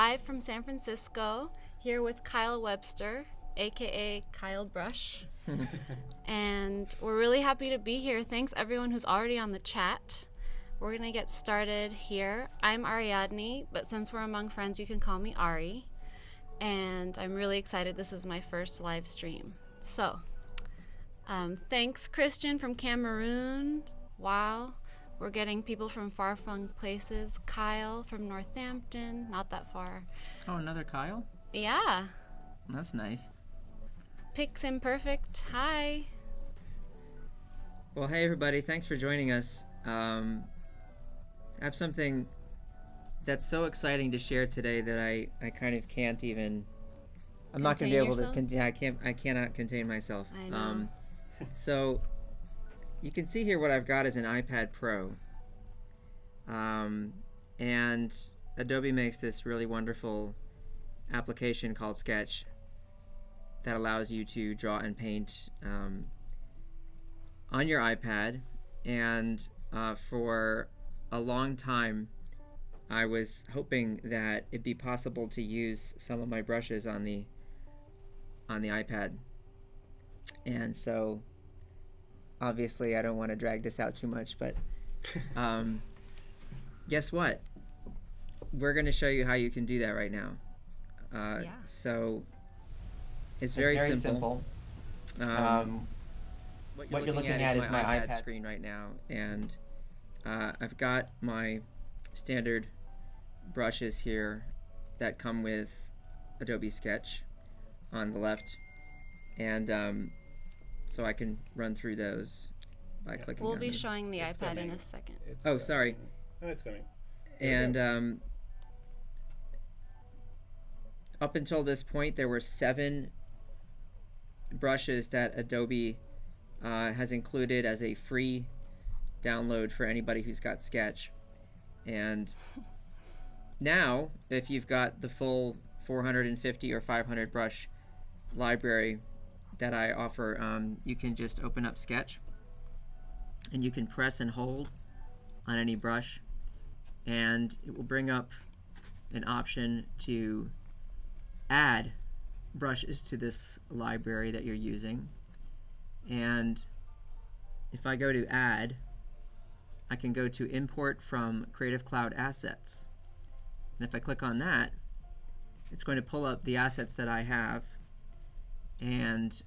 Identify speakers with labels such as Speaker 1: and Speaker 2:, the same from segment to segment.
Speaker 1: live from San Francisco, here with Webster, aka KyleBrush. And we're really happy to be here. Thanks everyone who's already on the chat. We're gonna get started here. I'm Ariadne, but since we're among friends, you can call me Ari. And I'm really excited. This is my first live stream. So, thanks Christian from Cameroon. Wow. We're getting people from far-flung places. Kyle from Northampton, not that far.
Speaker 2: Oh, another Kyle?
Speaker 1: Yeah.
Speaker 2: That's nice.
Speaker 1: Pix Imperfect, hi.
Speaker 2: Well, hey everybody, thanks for joining us. I have something that's so exciting to share today that I kind of can't even. I'm not going to be able to. I cannot contain myself.
Speaker 1: I know.
Speaker 2: So, you can see here what I've got is an iPad Pro. And Adobe makes this really wonderful application called Sketch that allows you to draw and paint on your iPad. And for a long time, I was hoping that it'd be possible to use some of my brushes on the iPad. And so, obviously, I don't want to drag this out too much, but guess what? We're going to show you how you can do that right now. So, it's very simple. What you're looking at is my iPad screen right now, and I've got my standard brushes here that come with Adobe Sketch on the left, and so I can run through those by clicking on them.
Speaker 1: We'll be showing the iPad in a second.
Speaker 2: Oh, sorry.
Speaker 3: Oh, it's coming.
Speaker 2: And up until this point, there were 7 brushes that Adobe has included as a free download for anybody who's got Sketch. And now, if you've got the full 450 or 500 brush library that I offer, you can just open up Sketch and you can press and hold on any brush, and it will bring up an option to add brushes to this library that you're using. And if I go to add, I can go to import from Creative Cloud assets, and if I click on that, it's going to pull up the assets that I have, and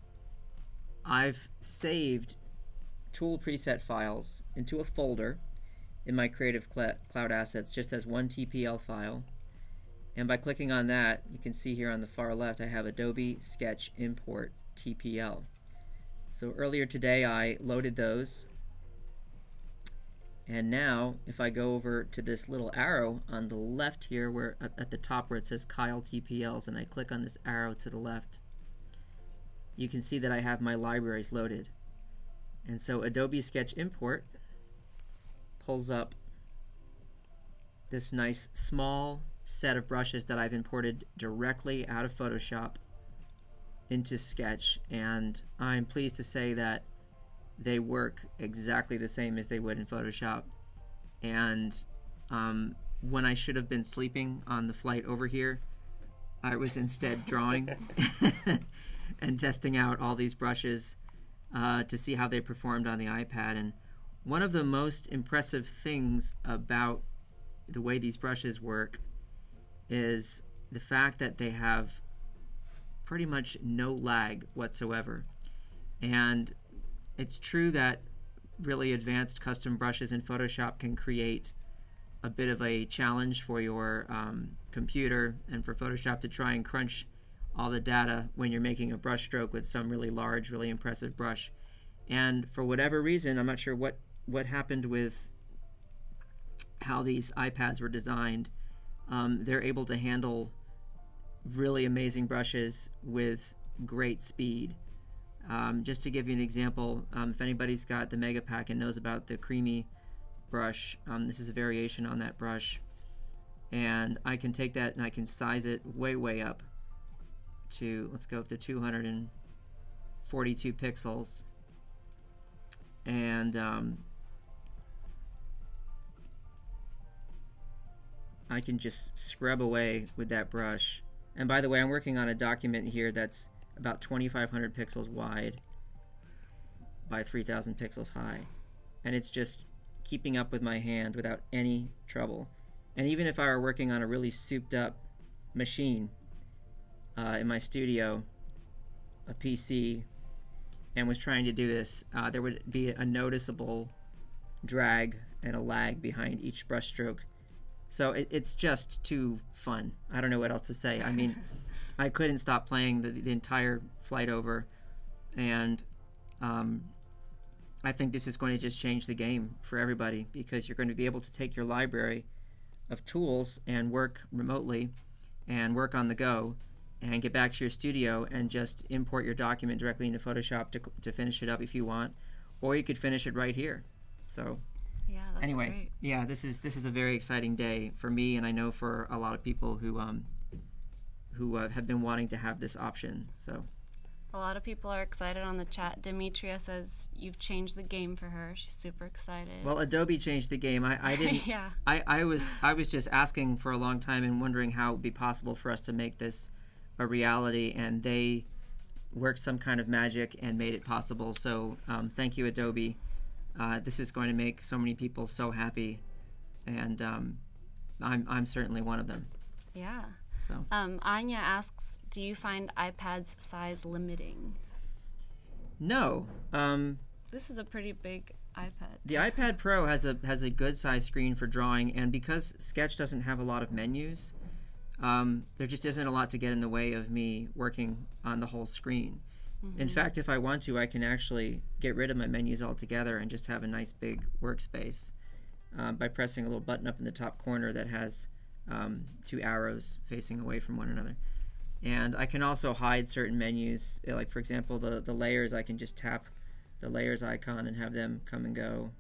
Speaker 2: I've saved tool preset files into a folder in my Creative Cloud assets just as one TPL file. And by clicking on that, you can see here on the far left I have Adobe Sketch Import TPL. So earlier today I loaded those, and now if I go over to this little arrow on the left here where at the top where it says Kyle TPLs, and I click on this arrow to the left, you can see that I have my libraries loaded. And so Adobe Sketch Import pulls up this nice small set of brushes that I've imported directly out of Photoshop into Sketch, and I'm pleased to say that they work exactly the same as they would in Photoshop. And when I should have been sleeping on the flight over here, I was instead drawing and testing out all these brushes to see how they performed on the iPad. And one of the most impressive things about the way these brushes work is the fact that they have pretty much no lag whatsoever. And it's true that really advanced custom brushes in Photoshop can create a bit of a challenge for your computer and for Photoshop to try and crunch all the data when you're making a brush stroke with some really large, really impressive brush. And for whatever reason, I'm not sure what happened with how these iPads were designed, they're able to handle really amazing brushes with great speed. Just to give you an example, if anybody's got the Mega Pack and knows about the creamy brush, this is a variation on that brush, and I can take that and I can size it way up to, let's go up to 242 pixels, and I can just scrub away with that brush. And by the way, I'm working on a document here that's about 2,500 pixels wide by 3,000 pixels high. And it's just keeping up with my hand without any trouble. And even if I were working on a really souped up machine in my studio, a PC, and was trying to do this, there would be a noticeable drag and a lag behind each brush stroke. So it's just too fun. I don't know what else to say. I mean, I couldn't stop playing the entire flight over, and I think this is going to just change the game for everybody, because you're going to be able to take your library of tools and work remotely and work on the go and get back to your studio and just import your document directly into Photoshop to finish it up if you want, or you could finish it right here. So
Speaker 1: Yeah, that's
Speaker 2: anyway,
Speaker 1: great.
Speaker 2: yeah, this is a very exciting day for me, and I know for a lot of people who have been wanting to have this option. So
Speaker 1: A lot of people are excited on the chat. Demetria says you've changed the game for her. She's super excited.
Speaker 2: well, Adobe changed the game. I didn't.
Speaker 1: Yeah.
Speaker 2: I was just asking for a long time and wondering how it would be possible for us to make this a reality, and they worked some kind of magic and made it possible. So thank you, Adobe. This is going to make so many people so happy, and I'm certainly one of them.
Speaker 1: Yeah.
Speaker 2: So
Speaker 1: Anya asks, do you find iPad's size limiting?
Speaker 2: no,
Speaker 1: This is a pretty big iPad.
Speaker 2: the iPad Pro has a good size screen for drawing, and because Sketch doesn't have a lot of menus, there just isn't a lot to get in the way of me working on the whole screen.
Speaker 1: Mm-hmm.
Speaker 2: In fact, if I want to, I can actually get rid of my menus altogether and just have a nice big workspace by pressing a little button up in the top corner that has two arrows facing away from one another. And I can also hide certain menus, like for example the layers. I can just tap the layers icon and have them come and go,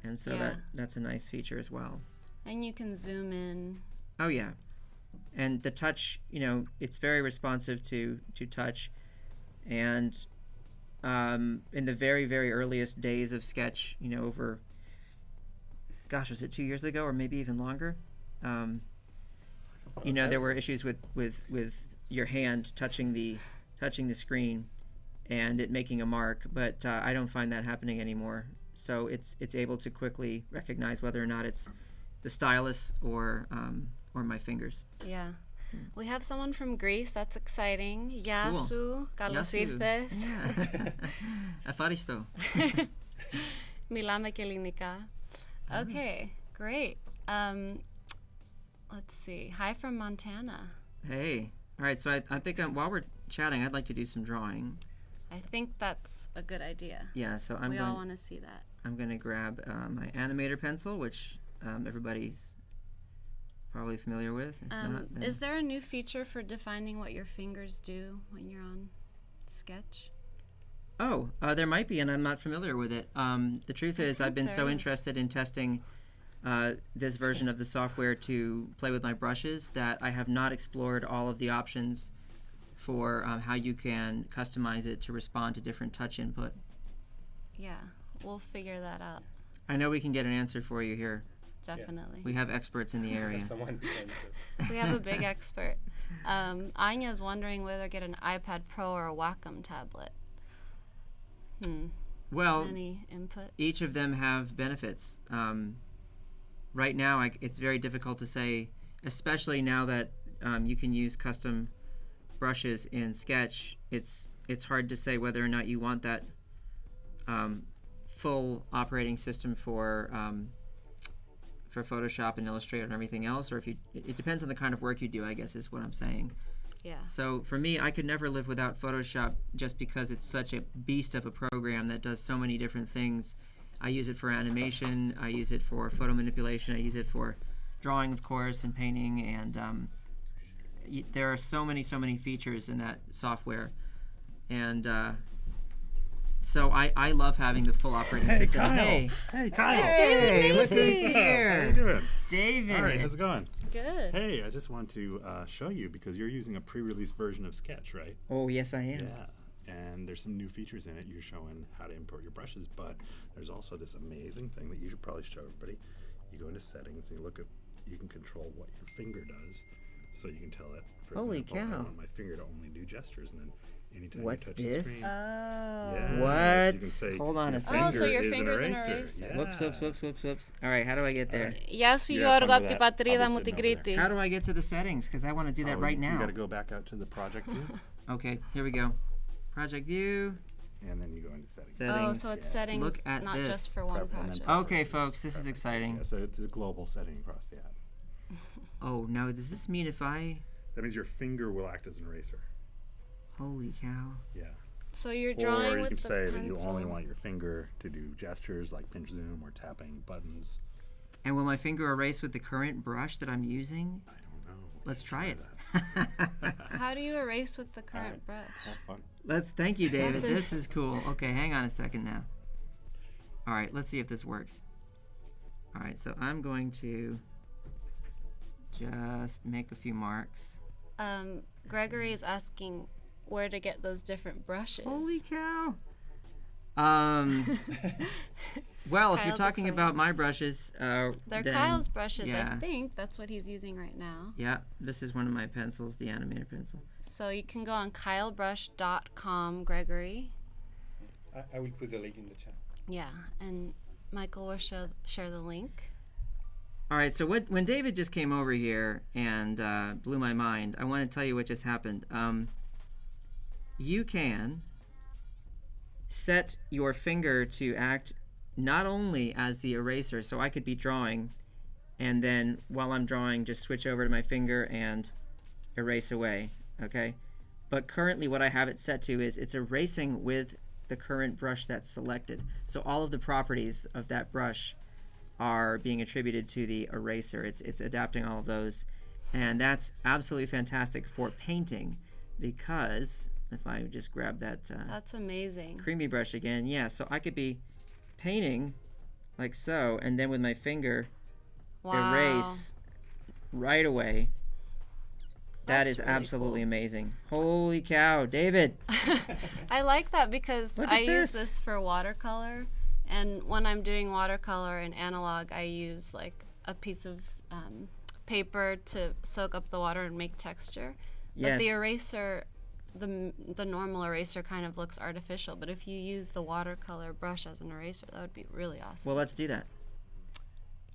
Speaker 2: and so
Speaker 1: Yeah.
Speaker 2: that's a nice feature as well.
Speaker 1: And you can zoom in.
Speaker 2: Oh yeah, and the touch, it's very responsive to touch. And in the very, very earliest days of Sketch, over, gosh, was it 2 years ago or maybe even longer? There were issues with your hand touching the screen and it making a mark, but I don't find that happening anymore. So it's able to quickly recognize whether or not it's the stylus or my fingers.
Speaker 1: Yeah. We have someone from Greece. That's exciting. Yasu, kalos ήρθες.
Speaker 2: Yeah. Ευχαριστώ.
Speaker 1: Μιλάμε και ελληνικά. Okay, great. Let's see. Hi from Montana.
Speaker 2: Hey. All right, so I think while we're chatting, I'd like to do some drawing.
Speaker 1: I think that's a good idea.
Speaker 2: Yeah, so
Speaker 1: We all want to see that.
Speaker 2: I'm going to grab my animator pencil, which everybody's probably familiar with. If not, then...
Speaker 1: Is there a new feature for defining what your fingers do when you're on Sketch?
Speaker 2: Oh, there might be, and I'm not familiar with it. The truth is, I've been so interested in testing this version of the software to play with my brushes that I have not explored all of the options for how you can customize it to respond to different touch input.
Speaker 1: Yeah, we'll figure that out.
Speaker 2: I know we can get an answer for you here.
Speaker 1: Definitely.
Speaker 2: We have experts in the area.
Speaker 3: Someone
Speaker 1: We have a big expert. Anya's wondering whether to get an iPad Pro or a Wacom tablet.
Speaker 2: Well,
Speaker 1: Any input?
Speaker 2: each of them have benefits. Right now, it's very difficult to say, especially now that you can use custom brushes in Sketch. It's hard to say whether or not you want that full operating system for Photoshop and Illustrator and everything else, or if it depends on the kind of work you do, I guess is what I'm saying.
Speaker 1: Yeah.
Speaker 2: So for me, I could never live without Photoshop just because it's such a beast of a program that does so many different things. I use it for animation, I use it for photo manipulation, I use it for drawing, of course, and painting, and there are so many features in that software. And so I love having the full operating system.
Speaker 4: Kyle.
Speaker 2: Hey,
Speaker 4: Kyle.
Speaker 2: Hey, look who's
Speaker 4: How
Speaker 2: here.
Speaker 4: you doing?
Speaker 2: David.
Speaker 4: All right, how's it going?
Speaker 1: Good.
Speaker 4: Hey, I just want to show you because you're using a pre-released version of Sketch, right?
Speaker 2: Oh, yes, I am.
Speaker 4: Yeah. And there's some new features in it. You're showing how to import your brushes, but there's also this amazing thing that you should probably show everybody. You go into settings and you look at you can control what your finger does. So you can tell it, for
Speaker 2: Holy
Speaker 4: example, I
Speaker 2: cow.
Speaker 4: want my finger to only do gestures, and then anytime
Speaker 2: What's
Speaker 4: you touch
Speaker 2: this?
Speaker 4: the screen,
Speaker 1: Oh.
Speaker 4: yes,
Speaker 2: What?
Speaker 4: you can say,
Speaker 2: Hold on
Speaker 4: your
Speaker 2: a second.
Speaker 1: Oh, so your
Speaker 4: is
Speaker 1: finger's
Speaker 4: an
Speaker 1: an
Speaker 4: eraser.
Speaker 1: eraser.
Speaker 4: Yeah.
Speaker 2: Whoops. All right, how do I get there?
Speaker 1: Yes,
Speaker 4: You
Speaker 1: you
Speaker 4: have
Speaker 1: are
Speaker 4: fun with
Speaker 1: got
Speaker 4: that.
Speaker 1: the battery
Speaker 4: I'll
Speaker 1: da
Speaker 4: be sitting over there.
Speaker 1: multigriti.
Speaker 2: How do I get to the settings? Because I want to do that right
Speaker 4: You
Speaker 2: now.
Speaker 4: got to go back out to the project view,
Speaker 2: Okay, here we go. Project view,
Speaker 4: and then you go into settings.
Speaker 1: Oh,
Speaker 2: settings.
Speaker 1: so it's
Speaker 4: Yeah.
Speaker 1: settings,
Speaker 2: Look at
Speaker 1: not
Speaker 2: this.
Speaker 1: just for one
Speaker 4: And then
Speaker 1: project.
Speaker 2: Okay,
Speaker 4: preferences.
Speaker 2: folks, this is
Speaker 4: Preferences,
Speaker 2: exciting.
Speaker 4: Yeah, so it's a global setting across the app.
Speaker 2: Oh, now does this mean if I...
Speaker 4: That means your finger will act as an eraser.
Speaker 2: Holy cow.
Speaker 4: Yeah.
Speaker 1: So you're drawing
Speaker 4: Or you
Speaker 1: with
Speaker 4: can
Speaker 1: the
Speaker 4: say
Speaker 1: pencil.
Speaker 4: that you only want your finger to do gestures like pinch zoom or tapping buttons.
Speaker 2: And will my finger erase with the current brush that I'm using?
Speaker 4: I don't know.
Speaker 2: Let's try it.
Speaker 1: How do you erase with the current brush?
Speaker 4: Have fun.
Speaker 2: Thank you, David.
Speaker 1: That's
Speaker 2: This is cool. Okay, hang on a second now. All right, let's see if this works. All right, so I'm going to just make a few marks.
Speaker 1: Gregory is asking where to get those different brushes.
Speaker 2: Holy cow. Well, if you're
Speaker 1: Kyle's
Speaker 2: talking
Speaker 1: excited.
Speaker 2: about my brushes,
Speaker 1: They're
Speaker 2: then,
Speaker 1: Kyle's brushes,
Speaker 2: yeah.
Speaker 1: I think. That's what he's using right now.
Speaker 2: Yeah, this is one of my pencils, the animator pencil.
Speaker 1: So you can go on KyleBrush.com, Gregory.
Speaker 3: I will put the link in the chat.
Speaker 1: Yeah, and Michael will share the link.
Speaker 2: All right, so when David just came over here and blew my mind, I want to tell you what just happened. You can set your finger to act not only as the eraser, so I could be drawing, and then while I'm drawing, just switch over to my finger and erase away, okay? But currently what I have it set to is it's erasing with the current brush that's selected. So all of the properties of that brush are being attributed to the eraser. It's adapting all of those. And that's absolutely fantastic for painting, because if I just grab that
Speaker 1: That's amazing.
Speaker 2: creamy brush again, yeah, so I could be painting like so, and then with my finger
Speaker 1: Wow.
Speaker 2: erase right away. That
Speaker 1: That's
Speaker 2: is
Speaker 1: really
Speaker 2: absolutely
Speaker 1: cool.
Speaker 2: amazing. Holy cow, David.
Speaker 1: I like that because
Speaker 2: Look
Speaker 1: I
Speaker 2: at
Speaker 1: use
Speaker 2: this.
Speaker 1: this for watercolor, and when I'm doing watercolor in analog, I use like a piece of paper to soak up the water and make texture. But the
Speaker 2: Yes.
Speaker 1: eraser, the normal eraser kind of looks artificial, but if you use the watercolor brush as an eraser, that would be really awesome.
Speaker 2: Well, let's do that.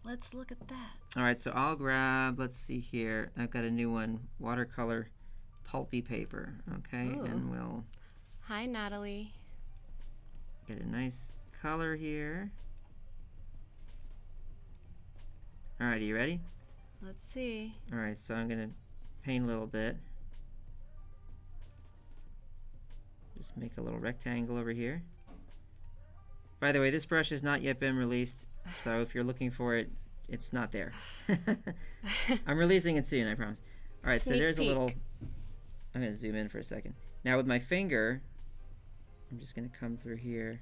Speaker 1: Let's look at that.
Speaker 2: All right, so I'll grab, let's see here. I've got a new one, watercolor pulpy paper, okay?
Speaker 1: Ooh.
Speaker 2: And we'll
Speaker 1: Hi, Natalie.
Speaker 2: get a nice color here. All right, are you ready?
Speaker 1: Let's see.
Speaker 2: All right, so I'm gonna paint a little bit. Just make a little rectangle over here. By the way, this brush has not yet been released, so if you're looking for it, it's not there. I'm releasing it soon, I promise. All right, so
Speaker 1: Sneak
Speaker 2: there's a little.
Speaker 1: peek.
Speaker 2: I'm gonna zoom in for a second. Now with my finger, I'm just gonna come through here.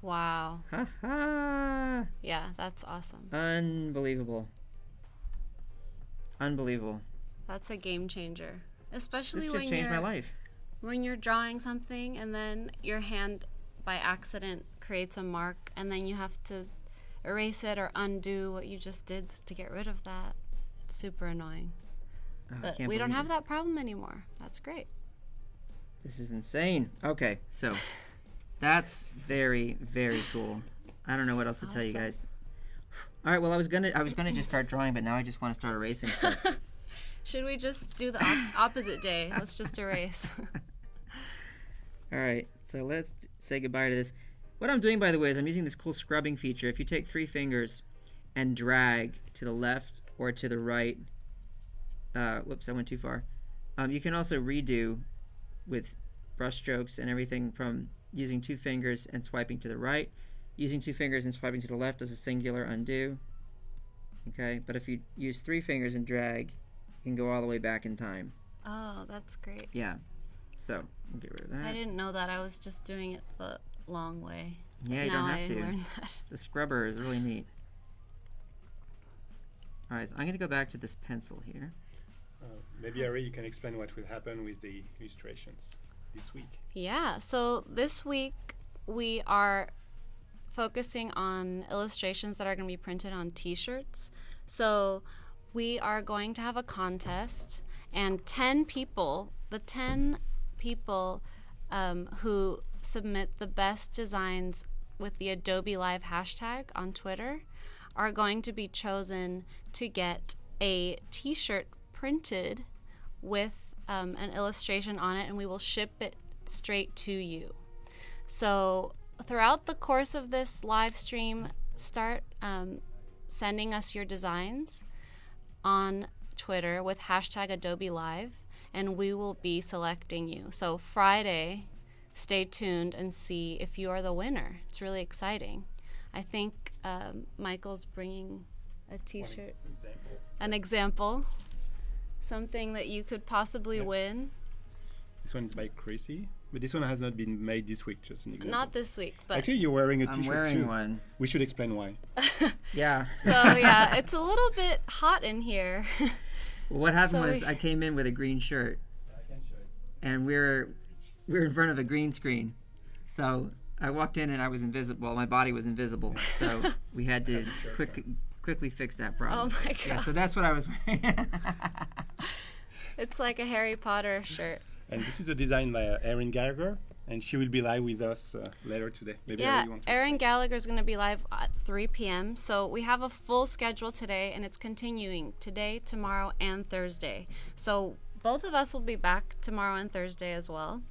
Speaker 1: Wow.
Speaker 2: Ha ha!
Speaker 1: Yeah, that's awesome.
Speaker 2: Unbelievable. Unbelievable.
Speaker 1: That's a game changer. Especially
Speaker 2: This
Speaker 1: when
Speaker 2: just changed my life.
Speaker 1: when you're drawing something and then your hand by accident creates a mark and then you have to erase it or undo what you just did to get rid of that. It's super annoying.
Speaker 2: Oh, I
Speaker 1: But
Speaker 2: can't
Speaker 1: we don't
Speaker 2: believe
Speaker 1: have
Speaker 2: this.
Speaker 1: that problem anymore. That's great.
Speaker 2: This is insane. Okay, so that's very, very cool. I don't know what else to tell you
Speaker 1: Awesome.
Speaker 2: guys. All right, well I was gonna just start drawing, but now I just want to start erasing stuff.
Speaker 1: Should we just do the opposite day? Let's just erase.
Speaker 2: All right, so let's say goodbye to this. What I'm doing, by the way, is I'm using this cool scrubbing feature. If you take 3 fingers and drag to the left or to the right, whoops, I went too far. You can also redo with brush strokes and everything from using 2 fingers and swiping to the right. Using 2 fingers and swiping to the left as a singular undo. Okay, but if you use 3 fingers and drag, you can go all the way back in time.
Speaker 1: Oh, that's great.
Speaker 2: Yeah, so we'll get rid of that.
Speaker 1: I didn't know that. I was just doing it the long way.
Speaker 2: Yeah, you
Speaker 1: now
Speaker 2: don't have
Speaker 1: I
Speaker 2: to.
Speaker 1: learned that.
Speaker 2: The scrubber is really neat. All right, so I'm going to go back to this pencil here.
Speaker 3: Maybe Ari, you can explain what will happen with the illustrations this week.
Speaker 1: Yeah, so this week we are focusing on illustrations that are going to be printed on t-shirts. So we are going to have a contest, and 10 people, the 10 people who submit the best designs with the Adobe Live hashtag on Twitter are going to be chosen to get a t-shirt printed with an illustration on it, and we will ship it straight to you. So throughout the course of this live stream, start sending us your designs on Twitter with hashtag Adobe Live, and we will be selecting you. So Friday, stay tuned and see if you are the winner. It's really exciting. I think Michael's bringing a t-shirt, an example, something that you could possibly win.
Speaker 3: This one is by Chrissy, but this one has not been made this week, just an example.
Speaker 1: Not this week, but
Speaker 3: actually you're wearing a t-shirt
Speaker 2: I'm wearing
Speaker 3: too.
Speaker 2: one.
Speaker 3: We should explain why.
Speaker 2: Yeah.
Speaker 1: so yeah, it's a little bit hot in here.
Speaker 2: Well, what happened
Speaker 1: So
Speaker 2: was I came in with a green shirt, and we're in front of a green screen. So I walked in and I was invisible. My body was invisible. So we had to quickly fix that problem.
Speaker 1: Oh my god.
Speaker 2: Yeah, so that's what I was wearing.
Speaker 1: It's like a Harry Potter shirt.
Speaker 3: And this is a design by Erin Gallagher, and she will be live with us later today. Maybe
Speaker 1: Yeah,
Speaker 3: you want to
Speaker 1: Erin Gallagher is going to be live at 3 p.m. So we have a full schedule today, and it's continuing today, tomorrow, and Thursday. So both of us will be back tomorrow and Thursday as well.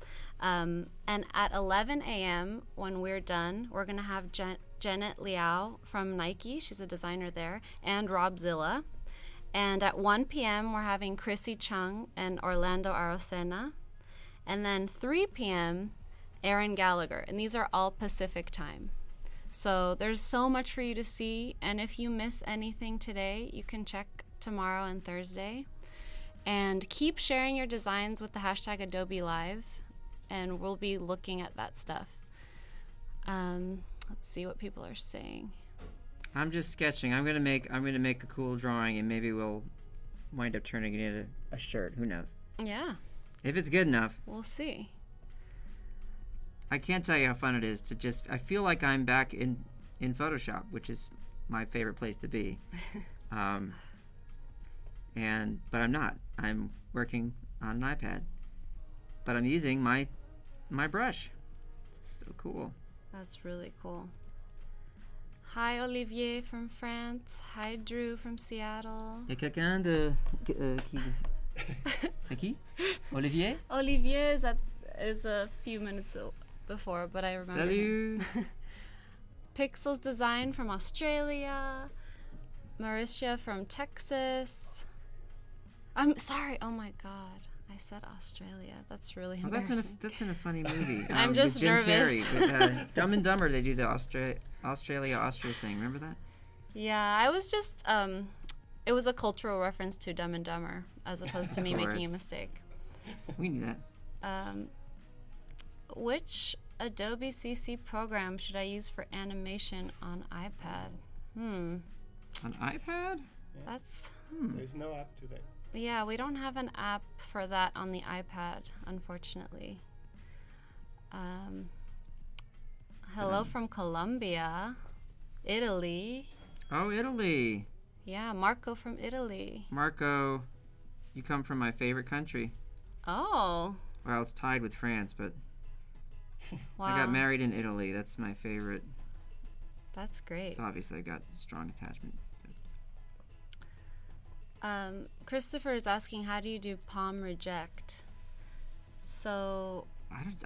Speaker 1: And at 11 a.m. when we're done, we're going to have Janet Liao from Nike. She's a designer there, and Rob Zilla. And at 1 p.m., we're having Chrissy Chung and Orlando Arocena. And then 3 p.m., Erin Gallagher. And these are all Pacific time. So there's so much for you to see. And if you miss anything today, you can check tomorrow and Thursday. And keep sharing your designs with the hashtag Adobe Live. And we'll be looking at that stuff. Let's see what people are saying.
Speaker 2: I'm just sketching. I'm gonna make a cool drawing, and maybe we'll wind up turning it into a shirt. Who knows?
Speaker 1: Yeah,
Speaker 2: If it's good enough.
Speaker 1: we'll see.
Speaker 2: I can't tell you how fun it is to just. I feel like I'm back in Photoshop, which is my favorite place to be. But I'm not. I'm working on an iPad, but I'm using my brush. It's so cool.
Speaker 1: That's really cool. Hi, Olivier from France. Hi, Drew from Seattle.
Speaker 2: Il y a quelqu'un de qui c'est qui? Olivier?
Speaker 1: Olivier is a few minutes before, but I remember him.
Speaker 2: Salut.
Speaker 1: Pixels Design from Australia. Mauricia from Texas. I'm sorry. Oh my God. I said Australia. That's really
Speaker 2: Oh,
Speaker 1: embarrassing.
Speaker 2: that's in a funny movie.
Speaker 1: I'm
Speaker 2: with
Speaker 1: just
Speaker 2: Jim
Speaker 1: nervous.
Speaker 2: Carrey, with, Dumb and Dumber, they do the Austria thing. Remember that?
Speaker 1: Yeah, I was just, it was a cultural reference to Dumb and Dumber as opposed to me making a
Speaker 2: course.
Speaker 1: mistake.
Speaker 2: We knew that.
Speaker 1: Which Adobe CC program should I use for animation on iPad?
Speaker 2: On iPad?
Speaker 1: That's,
Speaker 3: There's no app today.
Speaker 1: yeah, we don't have an app for that on the iPad, unfortunately. Hello from Colombia, Italy.
Speaker 2: Oh, Italy.
Speaker 1: Yeah, Marco from Italy.
Speaker 2: Marco, you come from my favorite country.
Speaker 1: Oh,
Speaker 2: Well, it's tied with France, but
Speaker 1: wow.
Speaker 2: I got married in Italy. That's my favorite.
Speaker 1: That's great.
Speaker 2: So obviously I got a strong attachment.
Speaker 1: Christopher is asking, how do you do palm reject? So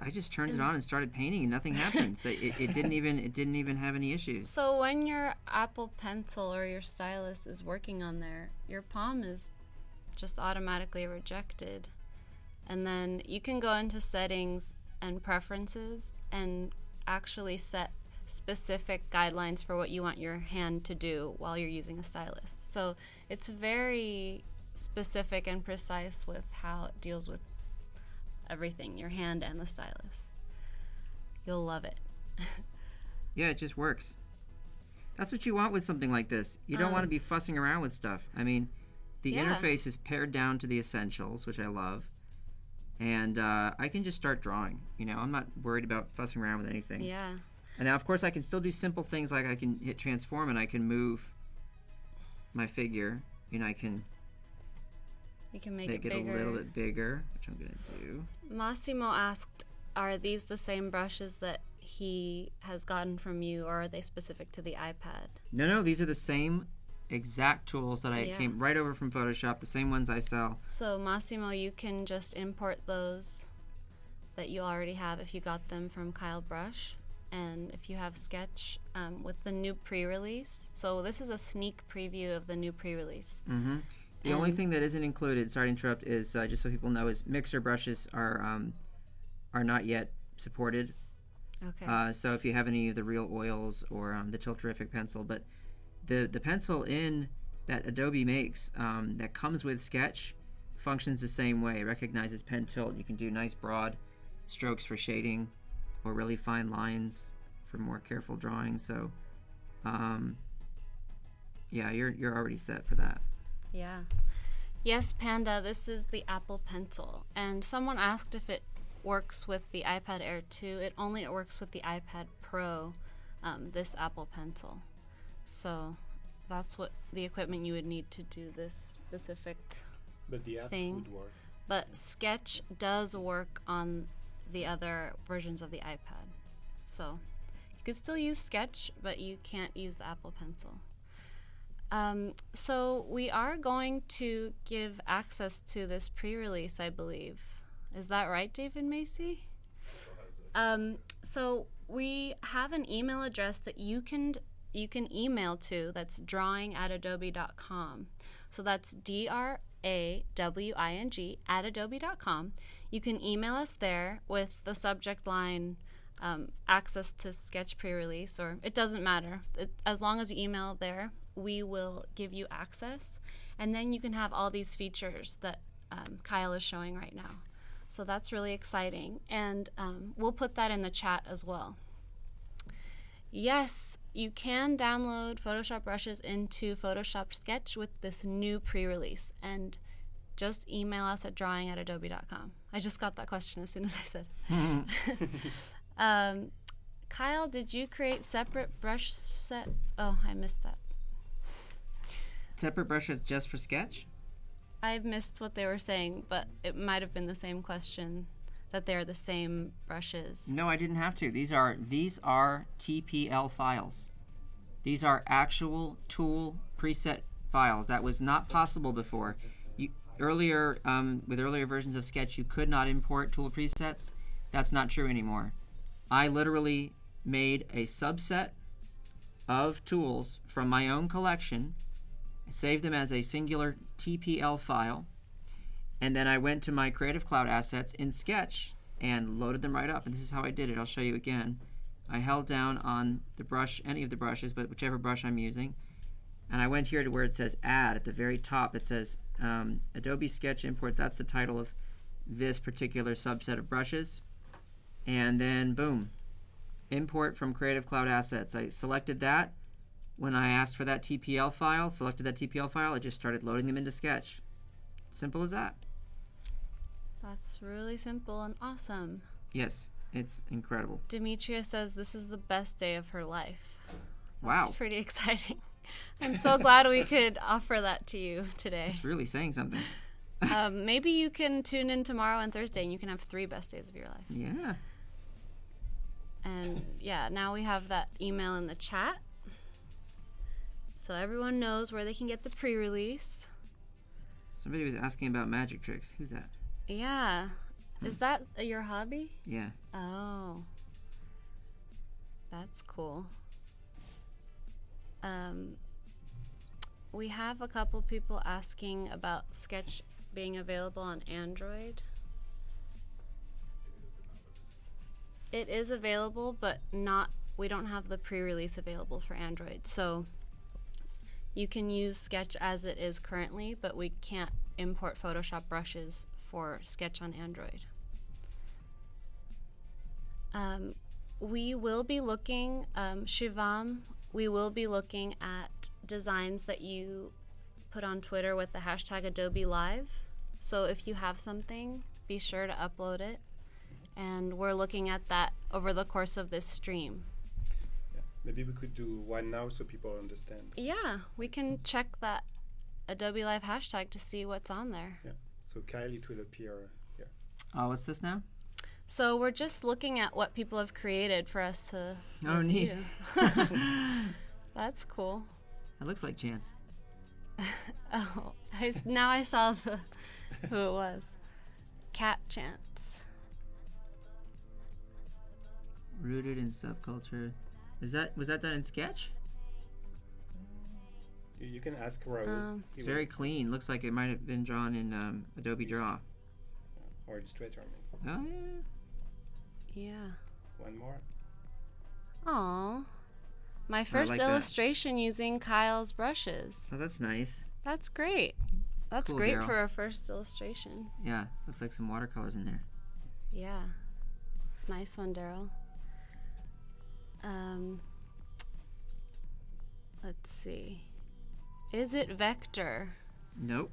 Speaker 2: I just turned it on and started painting, and nothing happened. So it didn't even have any issues.
Speaker 1: So when your Apple Pencil or your stylus is working on there, your palm is just automatically rejected. And then you can go into settings and preferences and actually set specific guidelines for what you want your hand to do while you're using a stylus. So it's very specific and precise with how it deals with everything, your hand and the stylus. You'll love it.
Speaker 2: Yeah, it just works. That's what you want with something like this. You don't want to be fussing around with stuff. I mean, the
Speaker 1: Yeah.
Speaker 2: interface is pared down to the essentials, which I love. And I can just start drawing. You know, I'm not worried about fussing around with anything.
Speaker 1: Yeah.
Speaker 2: And now, of course, I can still do simple things like I can hit transform and I can move my figure. and I can
Speaker 1: You can make
Speaker 2: it
Speaker 1: it bigger.
Speaker 2: a little bit bigger, which I'm going to do.
Speaker 1: Massimo asked, are these the same brushes that he has gotten from you, or are they specific to the iPad?
Speaker 2: No, these are the same exact tools that I
Speaker 1: Yeah.
Speaker 2: came right over from Photoshop, the same ones I sell.
Speaker 1: So Massimo, you can just import those that you already have if you got them from KyleBrush. And if you have Sketch with the new pre-release. So this is a sneak preview of the new pre-release.
Speaker 2: Mm-hmm. The only thing that isn't included, sorry to interrupt, is just so people know, is mixer brushes are not yet supported.
Speaker 1: Okay.
Speaker 2: So if you have any of the real oils or the Tilterific pencil, but the pencil in that Adobe makes that comes with Sketch functions the same way. It recognizes pen tilt. You can do nice broad strokes for shading or really fine lines for more careful drawing. So yeah, you're already set for that.
Speaker 1: Yeah. Yes, Panda, this is the Apple Pencil. And someone asked if it works with the iPad Air 2. It only works with the iPad Pro, this Apple Pencil. So that's what the equipment you would need to do this specific
Speaker 3: But the app
Speaker 1: thing.
Speaker 3: would work.
Speaker 1: But Sketch does work on the other versions of the iPad. So you could still use Sketch, but you can't use the Apple Pencil. So we are going to give access to this pre-release, I believe. Is that right, David Macy? So we have an email address that you can email to. That's drawing@adobe.com. So that's DRAWING @adobe.com. You can email us there with the subject line access to Sketch pre-release, or it doesn't matter. As long as you email there, we will give you access, and then you can have all these features that Kyle is showing right now. So that's really exciting, and we'll put that in the chat as well. Yes, you can download Photoshop brushes into Photoshop Sketch with this new pre-release, and just email us at drawing@adobe.com. I just got that question as soon as I said. Kyle, did you create separate brush sets? Oh, I missed that.
Speaker 2: Separate brushes just for Sketch?
Speaker 1: I missed what they were saying, but it might have been the same question, that they're the same brushes.
Speaker 2: No, I didn't have to. These are TPL files. These are actual tool preset files. That was not possible before. With earlier versions of Sketch, you could not import tool presets. That's not true anymore. I literally made a subset of tools from my own collection, saved them as a singular TPL file, and then I went to my Creative Cloud assets in Sketch and loaded them right up. And this is how I did it. I'll show you again. I held down on the brush, any of the brushes, but whichever brush I'm using, and I went here to where it says Add. At the very top it says Adobe Sketch Import. That's the title of this particular subset of brushes. And then boom, import from Creative Cloud assets. I selected that. When I asked for that TPL file, selected that TPL file, I just started loading them into Sketch. Simple as that.
Speaker 1: That's really simple and awesome.
Speaker 2: Yes, it's incredible.
Speaker 1: Demetria says this is the best day of her life.
Speaker 2: Wow.
Speaker 1: That's pretty exciting. I'm so glad we could offer that to you today.
Speaker 2: It's really saying something.
Speaker 1: Maybe you can tune in tomorrow and Thursday and you can have 3 best days of your life.
Speaker 2: Yeah.
Speaker 1: And yeah, now we have that email in the chat. So everyone knows where they can get the pre-release.
Speaker 2: Somebody was asking about magic tricks. Who's that?
Speaker 1: Yeah. Is that your hobby?
Speaker 2: Yeah.
Speaker 1: Oh. That's cool. We have a couple people asking about Sketch being available on Android. It is available, but we don't have the pre-release available for Android. So you can use Sketch as it is currently, but we can't import Photoshop brushes for Sketch on Android. We will be looking, Shivam, we will be looking at designs that you put on Twitter with the hashtag Adobe Live. So if you have something, be sure to upload it. And we're looking at that over the course of this stream.
Speaker 3: Yeah. Maybe we could do one now so people understand.
Speaker 1: Yeah, we can check that Adobe Live hashtag to see what's on there.
Speaker 3: Yeah. So Kyle, it will appear here.
Speaker 2: Oh, what's this now?
Speaker 1: So we're just looking at what people have created for us to
Speaker 2: Oh, neat.
Speaker 1: review. That's cool.
Speaker 2: That looks like Chance.
Speaker 1: Oh, now I saw who it was. Cat Chance.
Speaker 2: Rooted in subculture. Was that done in Sketch?
Speaker 3: You can ask Raoul.
Speaker 2: It's very clean. Looks like it might have been drawn in Adobe Draw.
Speaker 3: Or Illustrator, maybe.
Speaker 2: Oh yeah.
Speaker 1: Yeah.
Speaker 3: One more.
Speaker 1: Aw. My first
Speaker 2: like that.
Speaker 1: illustration using Kyle's brushes.
Speaker 2: Oh, that's nice.
Speaker 1: That's great. That's
Speaker 2: Cool,
Speaker 1: great
Speaker 2: Daryl.
Speaker 1: for a first illustration.
Speaker 2: Yeah, looks like some watercolors in there.
Speaker 1: Yeah. Nice one, Daryl. Let's see. Is it vector?
Speaker 2: Nope.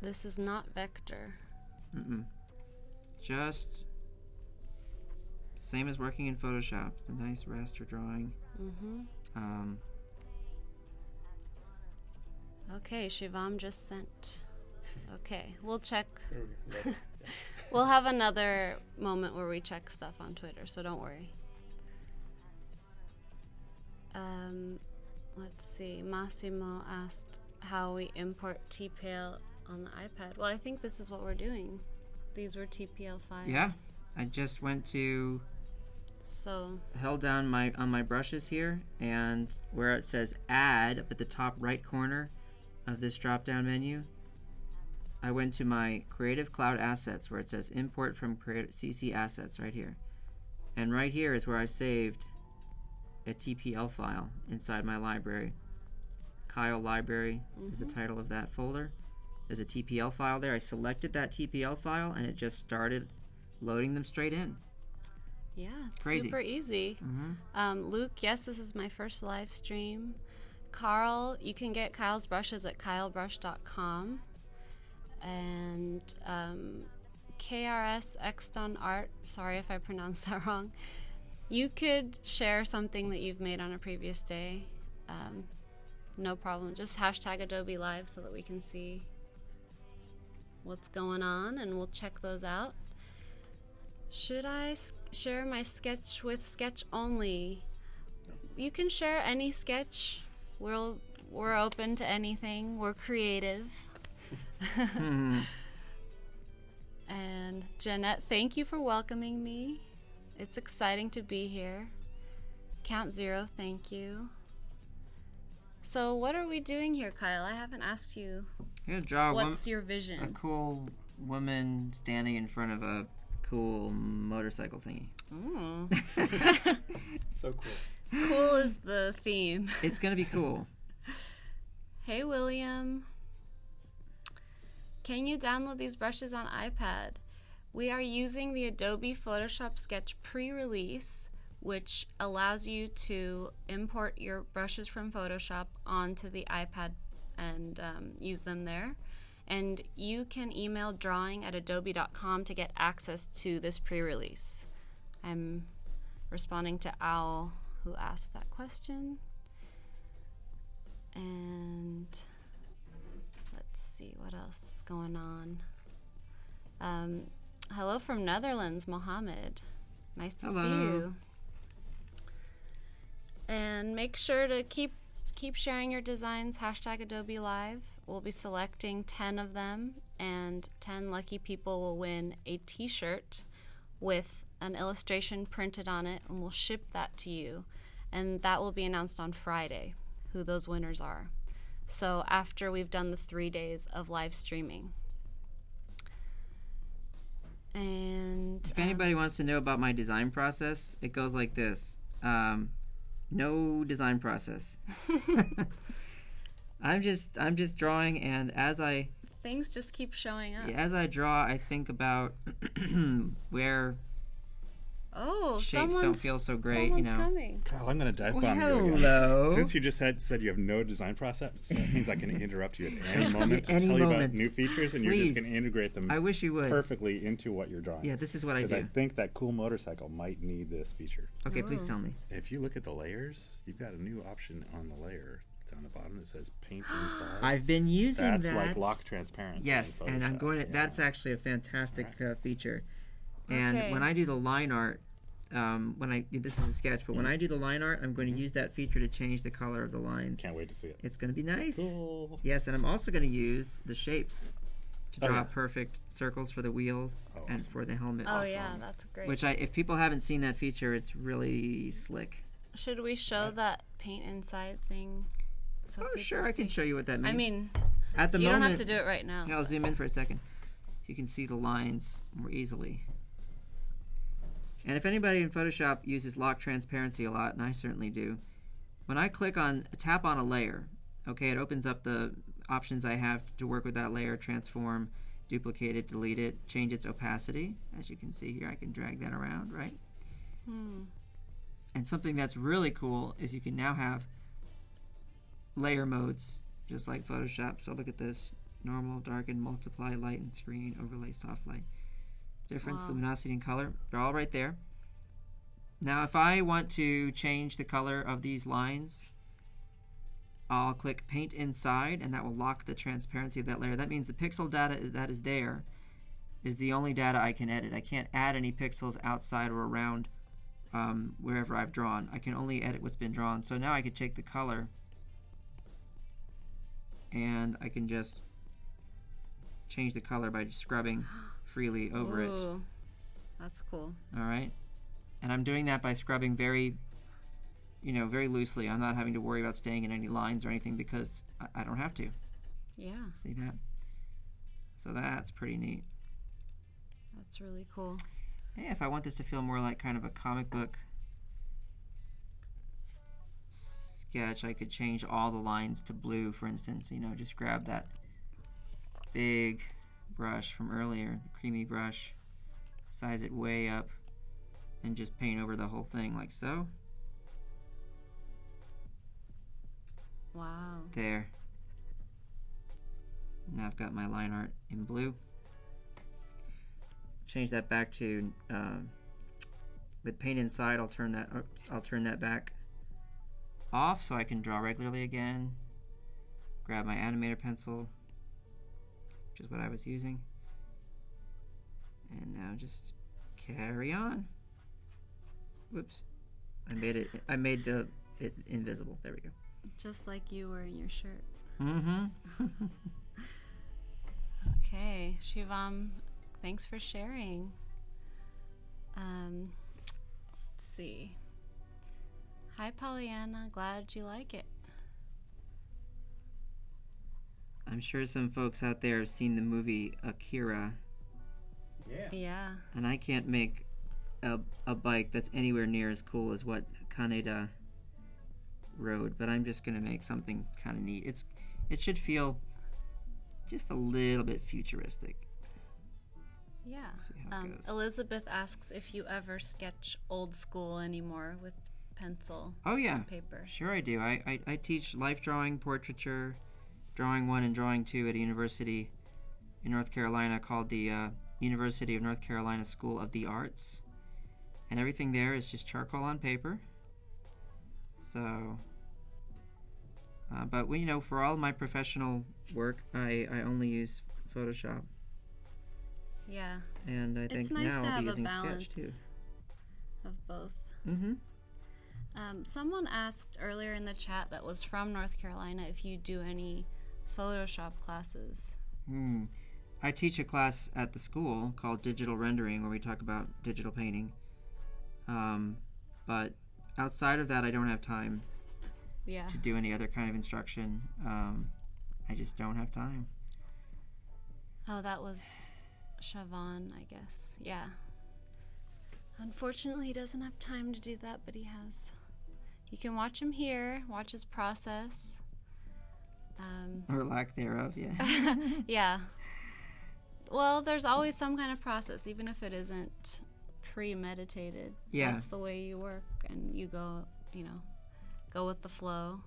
Speaker 1: This is not vector.
Speaker 2: Mm-mm. Just same as working in Photoshop. It's a nice raster drawing.
Speaker 1: Mm-hmm. Okay, Shivam just sent. Okay, we'll check.
Speaker 3: There we go. Yeah.
Speaker 1: We'll have another moment where we check stuff on Twitter, so don't worry. Let's see. Massimo asked how we import TPL on the iPad. Well, I think this is what we're doing. These were TPL files.
Speaker 2: Yeah, I just went to
Speaker 1: So,
Speaker 2: held down on my brushes here, and where it says add up at the top right corner of this drop down menu, I went to my Creative Cloud assets where it says import from Creative CC assets right here. And right here is where I saved a TPL file inside my library. Kyle Library is the title of that folder. There's a TPL file there. I selected that TPL file and it just started loading them straight in.
Speaker 1: yeah, it's
Speaker 2: Crazy.
Speaker 1: super easy. Luke, yes, this is my first live stream. Carl, you can get Kyle's brushes at KyleBrush.com. And KRS Exton Art, sorry if I pronounced that wrong. You could share something that you've made on a previous day. No problem. Just hashtag Adobe Live so that we can see what's going on, and we'll check those out. Should I share my sketch with Sketch only? You can share any sketch. We're open to anything. We're creative. And Jeanette, thank you for welcoming me. It's exciting to be here. Count Zero, thank you. So what are we doing here, Kyle? I haven't asked you.
Speaker 2: I'm gonna draw
Speaker 1: What's your
Speaker 2: a
Speaker 1: vision?
Speaker 2: cool woman standing in front of a cool motorcycle thingy.
Speaker 1: Ooh.
Speaker 3: So cool.
Speaker 1: Cool is the theme.
Speaker 2: It's gonna be cool.
Speaker 1: Hey, William. Can you download these brushes on iPad? We are using the Adobe Photoshop Sketch pre-release, which allows you to import your brushes from Photoshop onto the iPad and use them there. And you can email drawing@adobe.com to get access to this pre-release. I'm responding to Owl, who asked that question. And let's see what else is going on. Hello from Netherlands, Mohammed. Nice to see
Speaker 2: Hello.
Speaker 1: you. And make sure to keep sharing your designs. Hashtag Adobe Live. We'll be selecting 10 of them, and 10 lucky people will win a t-shirt with an illustration printed on it, and we'll ship that to you. And that will be announced on Friday, who those winners are. So after we've done the 3 days of live streaming. And
Speaker 2: If anybody wants to know about my design process, it goes like this. No design process. I'm just drawing, and as I
Speaker 1: things just keep showing up.
Speaker 2: draw, I think about where
Speaker 1: Oh,
Speaker 2: shapes don't feel so great,
Speaker 1: someone's coming.
Speaker 4: Kyle, I'm going to dive bomb you again.
Speaker 2: Hello.
Speaker 4: Since you just said you have no design process, that means I can interrupt you at any moment to
Speaker 2: Any
Speaker 4: tell you
Speaker 2: moment.
Speaker 4: about new features, and you're
Speaker 2: Please.
Speaker 4: just going to integrate them
Speaker 2: I wish you would.
Speaker 4: perfectly into what you're drawing.
Speaker 2: Yeah, this is what I
Speaker 4: Because
Speaker 2: do.
Speaker 4: I think that cool motorcycle might need this feature.
Speaker 2: Okay, please
Speaker 1: Oh.
Speaker 2: tell me.
Speaker 4: If you look at the layers, you've got a new option on the layer Down the bottom it says paint inside.
Speaker 2: I've been using
Speaker 4: That's
Speaker 2: that.
Speaker 4: like lock transparency.
Speaker 2: Yes,
Speaker 4: in
Speaker 2: and I'm
Speaker 4: Photoshop.
Speaker 2: going to.
Speaker 4: Yeah.
Speaker 2: That's actually a fantastic feature. And
Speaker 1: Okay.
Speaker 2: when I do the line art, this is a sketch, but when I do the line art, I'm going to use that feature to change the color of the lines.
Speaker 4: Can't wait to see it.
Speaker 2: It's going to be nice.
Speaker 4: Cool.
Speaker 2: Yes, and I'm also going to use the shapes to
Speaker 4: Oh,
Speaker 2: draw
Speaker 4: yeah.
Speaker 2: perfect circles for the wheels
Speaker 4: Oh,
Speaker 2: and
Speaker 4: awesome.
Speaker 2: for the helmet.
Speaker 1: Oh yeah, that's great.
Speaker 2: Which if people haven't seen that feature, it's really slick.
Speaker 1: Should we show that paint inside thing? So
Speaker 2: Oh,
Speaker 1: people
Speaker 2: sure, I can
Speaker 1: see?
Speaker 2: show you what that means.
Speaker 1: I mean,
Speaker 2: at the
Speaker 1: you
Speaker 2: moment,
Speaker 1: don't have to do it right now.
Speaker 2: I'll zoom in for a second so you can see the lines more easily. And if anybody in Photoshop uses lock transparency a lot, and I certainly do, when I tap on a layer, okay, it opens up the options I have to work with that layer: transform, duplicate it, delete it, change its opacity. As you can see here, I can drag that around, right? And something that's really cool is you can now have layer modes, just like Photoshop. So look at this: normal, darken, multiply, lighten, screen, overlay, soft light. Difference,
Speaker 1: Wow.
Speaker 2: luminosity, and color. They're all right there. Now, if I want to change the color of these lines, I'll click Paint Inside, and that will lock the transparency of that layer. That means the pixel data that is there is the only data I can edit. I can't add any pixels outside or around wherever I've drawn. I can only edit what's been drawn. So now I could take the color, and I can just change the color by just scrubbing freely over it.
Speaker 1: Ooh, that's cool.
Speaker 2: All right, and I'm doing that by scrubbing very loosely. I'm not having to worry about staying in any lines or anything because I don't have to.
Speaker 1: Yeah,
Speaker 2: See that? So that's pretty neat.
Speaker 1: that's really cool.
Speaker 2: Yeah, if I want this to feel more like kind of a comic book sketch, I could change all the lines to blue, for instance. Just grab that big brush from earlier, the creamy brush, size it way up, and just paint over the whole thing like so.
Speaker 1: Wow.
Speaker 2: There. Now I've got my line art in blue. Change that back to with paint inside. I'll turn that back off so I can draw regularly again. Grab my animator pencil, which is what I was using, and now just carry on. Whoops, I made it invisible. There we go.
Speaker 1: Just like you were in your shirt.
Speaker 2: Mm-hmm.
Speaker 1: Okay, Shivam, thanks for sharing. Let's see. Hi, Pollyanna. Glad you like it.
Speaker 2: I'm sure some folks out there have seen the movie Akira,
Speaker 3: Yeah.
Speaker 1: Yeah.
Speaker 2: and I can't make a bike that's anywhere near as cool as what Kaneda rode, but I'm just gonna make something kind of neat. It should feel just a little bit futuristic.
Speaker 1: Yeah.
Speaker 2: Let's see how it goes.
Speaker 1: Elizabeth asks if you ever sketch old school anymore with pencil
Speaker 2: Oh yeah,
Speaker 1: and paper.
Speaker 2: sure I do. I teach life drawing, portraiture, drawing 1 and drawing 2 at a university in North Carolina called the University of North Carolina School of the Arts, and everything there is just charcoal on paper. So, but for all my professional work, I only use Photoshop,
Speaker 1: Yeah.
Speaker 2: and I think
Speaker 1: It's nice
Speaker 2: now
Speaker 1: to
Speaker 2: I'll
Speaker 1: have
Speaker 2: be
Speaker 1: a
Speaker 2: using
Speaker 1: balance
Speaker 2: Sketch too.
Speaker 1: of both.
Speaker 2: Mm-hmm.
Speaker 1: Someone asked earlier in the chat that was from North Carolina if you do any Photoshop classes.
Speaker 2: I teach a class at the school called Digital Rendering, where we talk about digital painting. But outside of that, I don't have time
Speaker 1: Yeah.
Speaker 2: to do any other kind of instruction. I just don't have time.
Speaker 1: Oh, that was Siobhan, I guess. Yeah. Unfortunately, he doesn't have time to do that, but he has. You can watch him here, watch his process.
Speaker 2: Or lack thereof, yeah.
Speaker 1: Yeah. Well, there's always some kind of process, even if it isn't premeditated.
Speaker 2: Yeah.
Speaker 1: That's the way you work, and you go with the flow.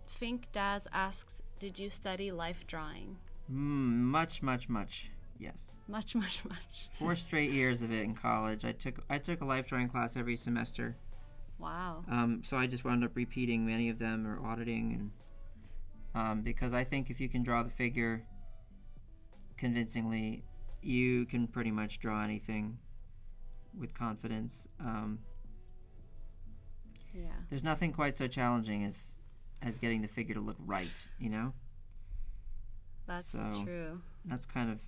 Speaker 1: Fink Daz asks, did you study life drawing?
Speaker 2: Much, yes.
Speaker 1: Much.
Speaker 2: 4 straight years of it in college. I took a life drawing class every semester.
Speaker 1: Wow.
Speaker 2: So I just wound up repeating many of them or auditing, and because I think if you can draw the figure convincingly, you can pretty much draw anything with confidence.
Speaker 1: Yeah.
Speaker 2: There's nothing quite so challenging as getting the figure to look right, you know?
Speaker 1: That's
Speaker 2: So
Speaker 1: true.
Speaker 2: that's kind of,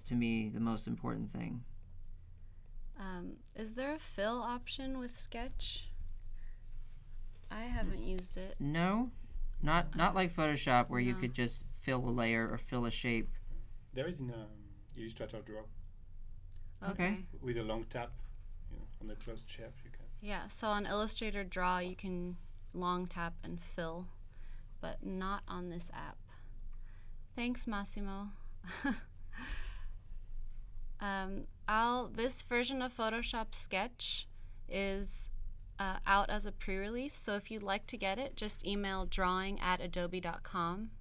Speaker 2: to me, the most important thing.
Speaker 1: Is there a fill option with Sketch? I haven't used it.
Speaker 2: No, not like Photoshop where you
Speaker 1: No.
Speaker 2: could just fill a layer or fill a shape.
Speaker 3: There is in Illustrator Draw
Speaker 2: Okay.
Speaker 3: with a long tap, on the closed shape you can.
Speaker 1: Yeah, so on Illustrator Draw you can long tap and fill, but not on this app. Thanks, Massimo. This version of Photoshop Sketch is out as a pre-release, so if you'd like to get it, just email drawing@adobe.com.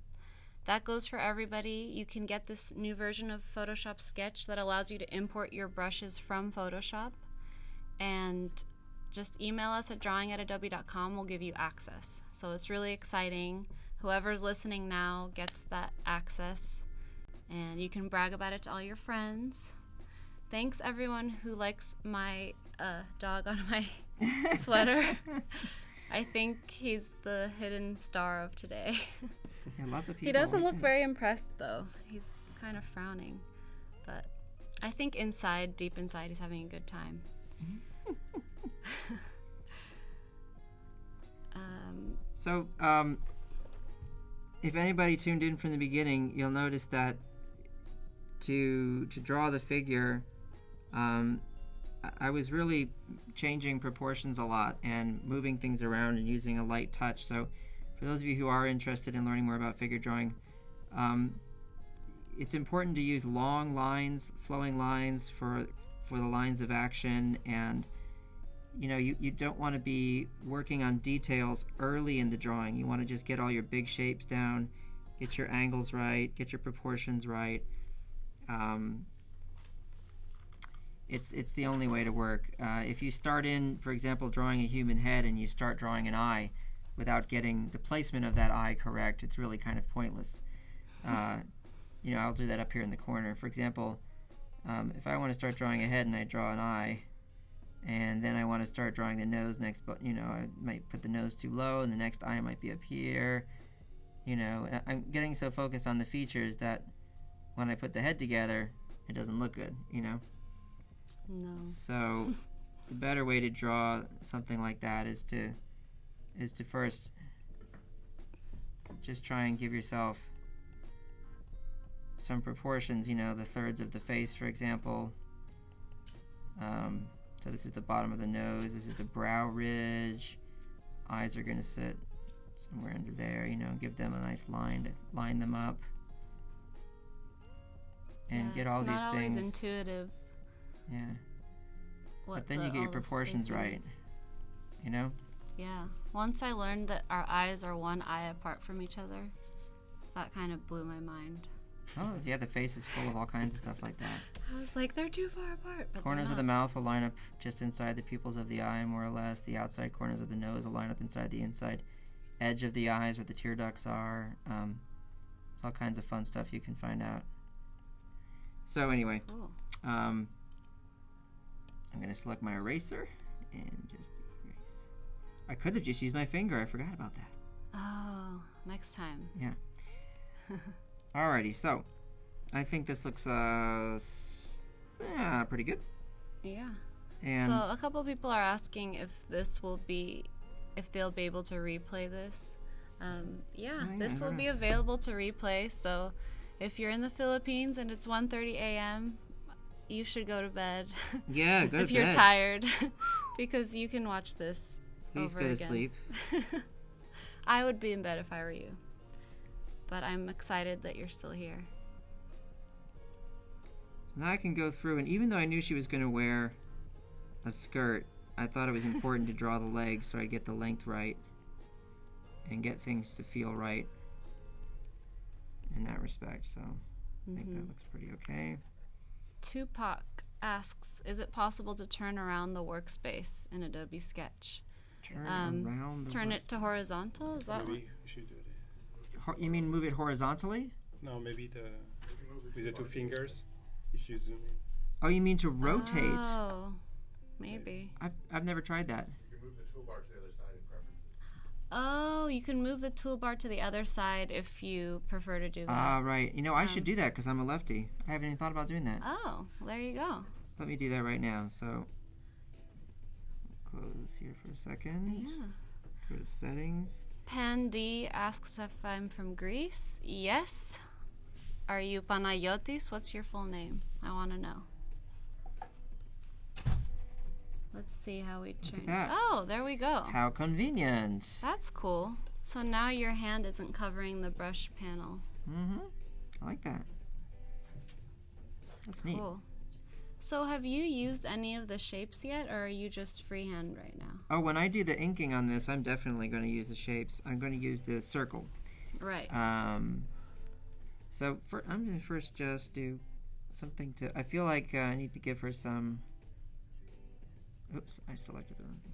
Speaker 1: That goes for everybody. You can get this new version of Photoshop Sketch that allows you to import your brushes from Photoshop, and just email us at drawing@adobe.com. We'll give you access. So it's really exciting. Whoever's listening now gets that access, and you can brag about it to all your friends. Thanks everyone who likes my dog on my sweater. I think he's the hidden star of today.
Speaker 2: Yeah, lots of people.
Speaker 1: He doesn't
Speaker 2: like
Speaker 1: look
Speaker 2: it.
Speaker 1: very impressed though. He's kind of frowning, but I think deep inside, he's having a good time.
Speaker 2: So, if anybody tuned in from the beginning, you'll notice that to draw the figure, I was really changing proportions a lot and moving things around and using a light touch. So, for those of you who are interested in learning more about figure drawing, it's important to use long lines, flowing lines for the lines of action, and you don't want to be working on details early in the drawing. You want to just get all your big shapes down, get your angles right, get your proportions right. It's the only way to work. If you start in, for example, drawing a human head and you start drawing an eye without getting the placement of that eye correct, it's really kind of pointless. I'll do that up here in the corner. For example, if I want to start drawing a head and I draw an eye, and then I want to start drawing the nose next, but I might put the nose too low and the next eye might be up here. I'm getting so focused on the features that when I put the head together, it doesn't look good,
Speaker 1: No.
Speaker 2: So the better way to draw something like that is to first just try and give yourself some proportions, the thirds of the face, for example. So this is the bottom of the nose, this is the brow ridge, eyes are going to sit somewhere under there, give them a nice line to line them up, and get all these
Speaker 1: It's not
Speaker 2: things.
Speaker 1: always intuitive.
Speaker 2: Yeah. But then you get your proportions right,
Speaker 1: Yeah. Once I learned that our eyes are one eye apart from each other, that kind of blew my mind.
Speaker 2: Oh, yeah, the face is full of all kinds of stuff like that.
Speaker 1: I was like, they're too far apart. But
Speaker 2: Corners of the mouth will line up just inside the pupils of the eye, more or less. The outside corners of the nose will line up inside the inside edge of the eyes where the tear ducts are. There's all kinds of fun stuff you can find out. So anyway,
Speaker 1: Cool.
Speaker 2: I'm going to select my eraser and just erase. I could have just used my finger. I forgot about that.
Speaker 1: Oh, next time.
Speaker 2: Yeah. Alrighty, so I think this looks pretty good.
Speaker 1: Yeah.
Speaker 2: And
Speaker 1: So a couple people are asking if they'll be able to replay this. This will be available to replay. So if you're in the Philippines and it's 1:30 a.m., you should go to bed.
Speaker 2: yeah, go to
Speaker 1: if you're
Speaker 2: bed.
Speaker 1: tired, because you can watch this
Speaker 2: Please
Speaker 1: over
Speaker 2: go to
Speaker 1: again.
Speaker 2: sleep.
Speaker 1: I would be in bed if I were you. But I'm excited that you're still here.
Speaker 2: Now I can go through, and even though I knew she was going to wear a skirt, I thought it was important to draw the legs so I get the length right and get things to feel right in that respect. So I think that looks pretty okay.
Speaker 1: Tupac asks, is it possible to turn around the workspace in Adobe Sketch?
Speaker 2: Turn around the
Speaker 1: turn it
Speaker 2: website.
Speaker 1: to horizontal. Is that
Speaker 3: Maybe we should do this.
Speaker 2: You mean move it horizontally?
Speaker 3: No, maybe with the two fingers. If you zoom in.
Speaker 2: Oh, you mean to rotate?
Speaker 1: Oh, maybe.
Speaker 2: I've never tried that.
Speaker 4: You can move the toolbar to the other side in preferences.
Speaker 1: Oh, you can move the toolbar to the other side if you prefer to do that.
Speaker 2: Ah, right. You know, I should do that because I'm a lefty. I haven't even thought about doing that.
Speaker 1: Oh, well, there you go.
Speaker 2: Let me do that right now. So, close here for a second.
Speaker 1: Yeah.
Speaker 2: Go to settings.
Speaker 1: Pan D asks if I'm from Greece. Yes. Are you Panayotis? What's your full name? I want to know. Let's see how we change.
Speaker 2: that.
Speaker 1: Oh, there we go.
Speaker 2: How convenient.
Speaker 1: That's cool. So now your hand isn't covering the brush panel.
Speaker 2: Mm-hmm. I like that. That's neat.
Speaker 1: Cool. So have you used any of the shapes yet, or are you just freehand right now?
Speaker 2: Oh, when I do the inking on this, I'm definitely going to use the shapes. I'm going to use the circle.
Speaker 1: Right.
Speaker 2: So I'm going to first just do something to... I feel like I need to give her some... Oops, I selected the wrong thing.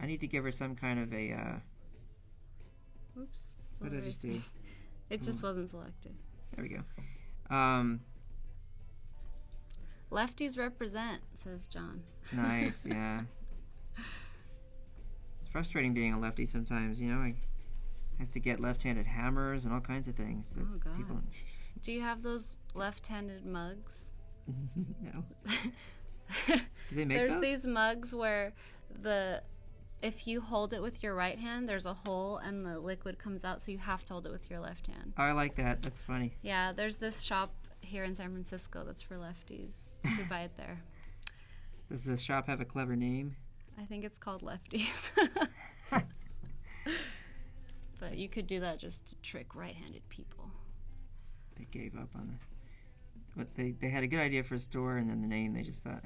Speaker 2: I need to give her some kind of a...
Speaker 1: Oops. Still
Speaker 2: what did I just do?
Speaker 1: erasing. It just wasn't selected.
Speaker 2: There we go.
Speaker 1: Lefties represent, says John.
Speaker 2: Nice, yeah. It's frustrating being a lefty sometimes, you know. I have to get left-handed hammers and all kinds of things. That
Speaker 1: Oh, God.
Speaker 2: People...
Speaker 1: Do you have those left-handed mugs?
Speaker 2: No. Do they make
Speaker 1: There's
Speaker 2: those?
Speaker 1: these mugs where if you hold it with your right hand, there's a hole and the liquid comes out, so you have to hold it with your left hand.
Speaker 2: Oh, I like that. That's funny.
Speaker 1: Yeah, there's this shop here in San Francisco that's for lefties. You can buy it there.
Speaker 2: Does the shop have a clever name?
Speaker 1: I think it's called Lefties. But you could do that just to trick right-handed people.
Speaker 2: They gave up on the... But they had a good idea for a store, and then the name, they just thought,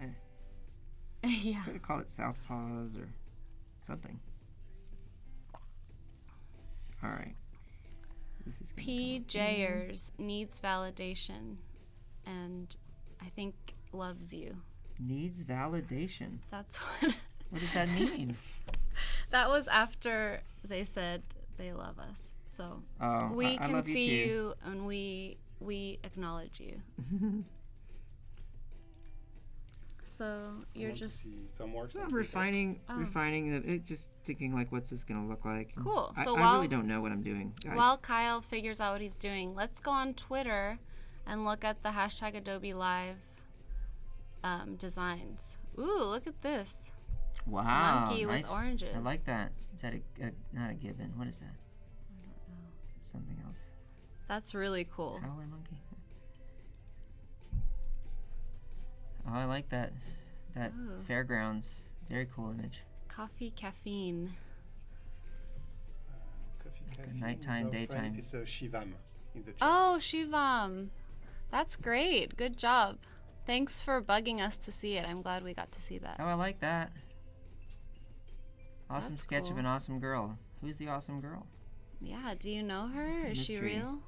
Speaker 1: Yeah.
Speaker 2: could have called it Southpaws or something. All right. This is gonna come up here.
Speaker 1: PJers needs validation and I think loves you.
Speaker 2: Needs validation.
Speaker 1: That's what...
Speaker 2: What does that mean?
Speaker 1: That was after they said they love us. So
Speaker 2: Oh,
Speaker 1: we
Speaker 2: I
Speaker 1: can
Speaker 2: love you
Speaker 1: see
Speaker 2: too.
Speaker 1: you and we acknowledge you. So you're
Speaker 3: Want to
Speaker 1: just
Speaker 3: see some work.
Speaker 2: So I'm refining
Speaker 1: Oh.
Speaker 2: it, just thinking like, what's this gonna look like? And
Speaker 1: Cool.
Speaker 2: I,
Speaker 1: So
Speaker 2: I
Speaker 1: while-
Speaker 2: really don't know what I'm doing, guys.
Speaker 1: while Kyle figures out what he's doing, let's go on Twitter and look at the hashtag Adobe Live designs. Ooh, look at this.
Speaker 2: Wow,
Speaker 1: monkey with
Speaker 2: nice.
Speaker 1: oranges.
Speaker 2: I like that. Is that not a gibbon? What is that?
Speaker 1: I don't know.
Speaker 2: It's something else.
Speaker 1: That's really cool.
Speaker 2: Howler monkey. Oh, I like that. That
Speaker 1: Ooh.
Speaker 2: fairgrounds. Very cool image.
Speaker 1: Coffee caffeine.
Speaker 3: Coffee,
Speaker 2: nighttime, daytime.
Speaker 3: It's a Shivam in the chat.
Speaker 1: Oh, Shivam. That's great. Good job. Thanks for bugging us to see it. I'm glad we got to see that.
Speaker 2: Oh, I like that. Awesome
Speaker 1: That's
Speaker 2: sketch of
Speaker 1: cool.
Speaker 2: an awesome girl. Who's the awesome girl?
Speaker 1: Yeah, do you know her? Is she
Speaker 2: Mystery.
Speaker 1: real?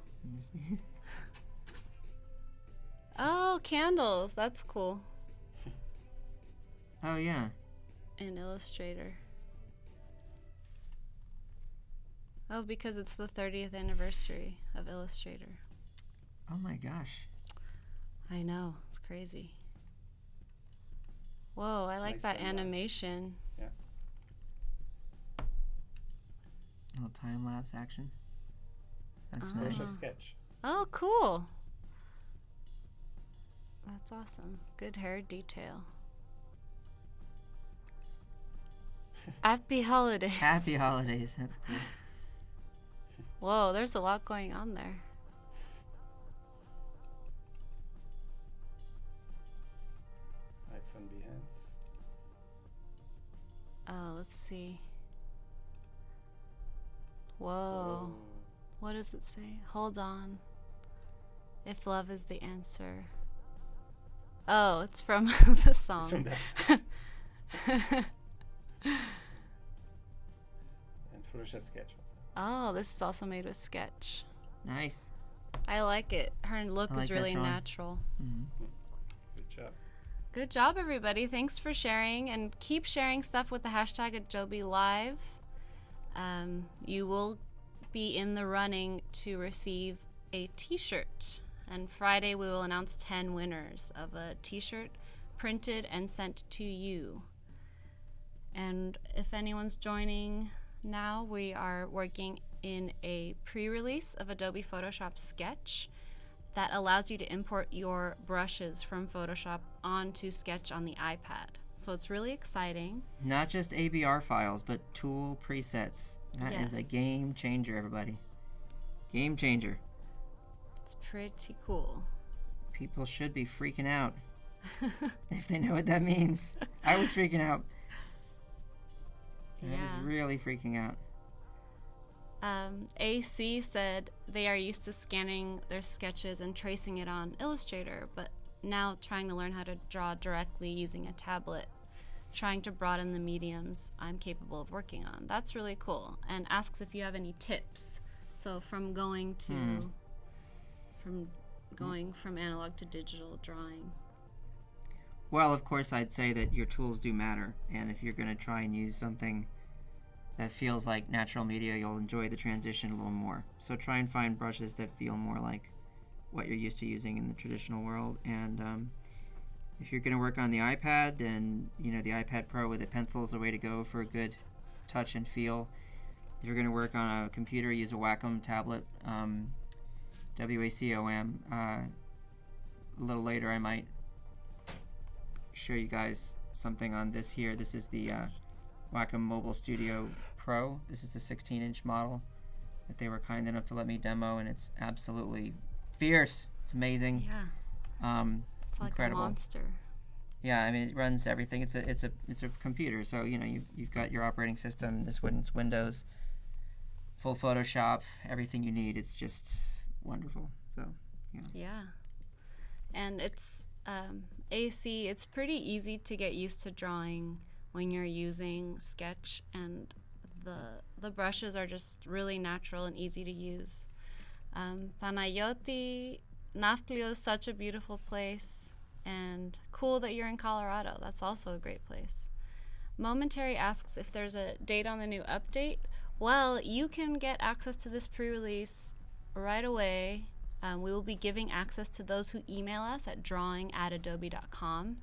Speaker 1: Oh, candles. That's cool.
Speaker 2: Oh, yeah.
Speaker 1: In Illustrator. Oh, because it's the 30th anniversary of Illustrator.
Speaker 2: Oh, my gosh.
Speaker 1: I know. It's crazy. Whoa, I like
Speaker 3: Nice
Speaker 1: that
Speaker 3: time-lapse.
Speaker 1: animation.
Speaker 3: Yeah.
Speaker 2: Little time-lapse action. That's
Speaker 1: Oh.
Speaker 2: nice.
Speaker 3: Photoshop sketch.
Speaker 1: Oh, cool. That's awesome. Good hair detail. Happy holidays.
Speaker 2: Happy holidays. That's cool.
Speaker 1: Whoa, there's a lot going on there.
Speaker 3: Lights on Behance.
Speaker 1: Oh, let's see. Whoa.
Speaker 3: Oh.
Speaker 1: What does it say? Hold on. If love is the answer. Oh, it's from the
Speaker 3: It's
Speaker 1: song.
Speaker 3: from that. And Photoshop sketch also.
Speaker 1: Oh, this is also made with Sketch.
Speaker 2: Nice.
Speaker 1: I like it. Her look
Speaker 2: I like
Speaker 1: is
Speaker 2: that
Speaker 1: really
Speaker 2: drawing.
Speaker 1: natural.
Speaker 2: Mhm.
Speaker 3: Good job.
Speaker 1: Good job, everybody. Thanks for sharing, and keep sharing stuff with the hashtag Adobe Live. You will be in the running to receive a t-shirt, and Friday we will announce 10 winners of a t-shirt printed and sent to you. And if anyone's joining now, we are working in a pre-release of Adobe Photoshop Sketch that allows you to import your brushes from Photoshop onto Sketch on the iPad. So it's really exciting.
Speaker 2: Not just ABR files, but tool presets. That is a game changer, everybody. Game changer.
Speaker 1: It's pretty cool.
Speaker 2: People should be freaking out if they know what that means. I was freaking out. I was really freaking out.
Speaker 1: AC said they are used to scanning their sketches and tracing it on Illustrator, but now trying to learn how to draw directly using a tablet, trying to broaden the mediums I'm capable of working on. That's really cool. And asks if you have any tips. So from going from analog to digital drawing.
Speaker 2: Well, of course, I'd say that your tools do matter, and if you're going to try and use something that feels like natural media, you'll enjoy the transition a little more. So try and find brushes that feel more like what you're used to using in the traditional world. And if you're going to work on the iPad, then the iPad Pro with a pencil is the way to go for a good touch and feel. If you're going to work on a computer, use a Wacom tablet, W-A-C-O-M. A little later, I might show you guys something on this here. This is the Wacom Mobile Studio Pro. This is the 16-inch model that they were kind enough to let me demo, and it's absolutely fierce. It's amazing.
Speaker 1: Yeah. It's like
Speaker 2: incredible.
Speaker 1: a monster.
Speaker 2: Yeah, I mean, it runs everything. It's a computer, so you've got your operating system. This one's Windows, full Photoshop, everything you need. It's just wonderful. So
Speaker 1: yeah, and it's AC. It's pretty easy to get used to drawing when you're using Sketch, and the brushes are just really natural and easy to use. Panayoti, Nafplio is such a beautiful place, and cool that you're in Colorado. That's also a great place. Momentary asks if there's a date on the new update. Well, you can get access to this pre-release right away. We will be giving access to those who email us at drawing@adobe.com.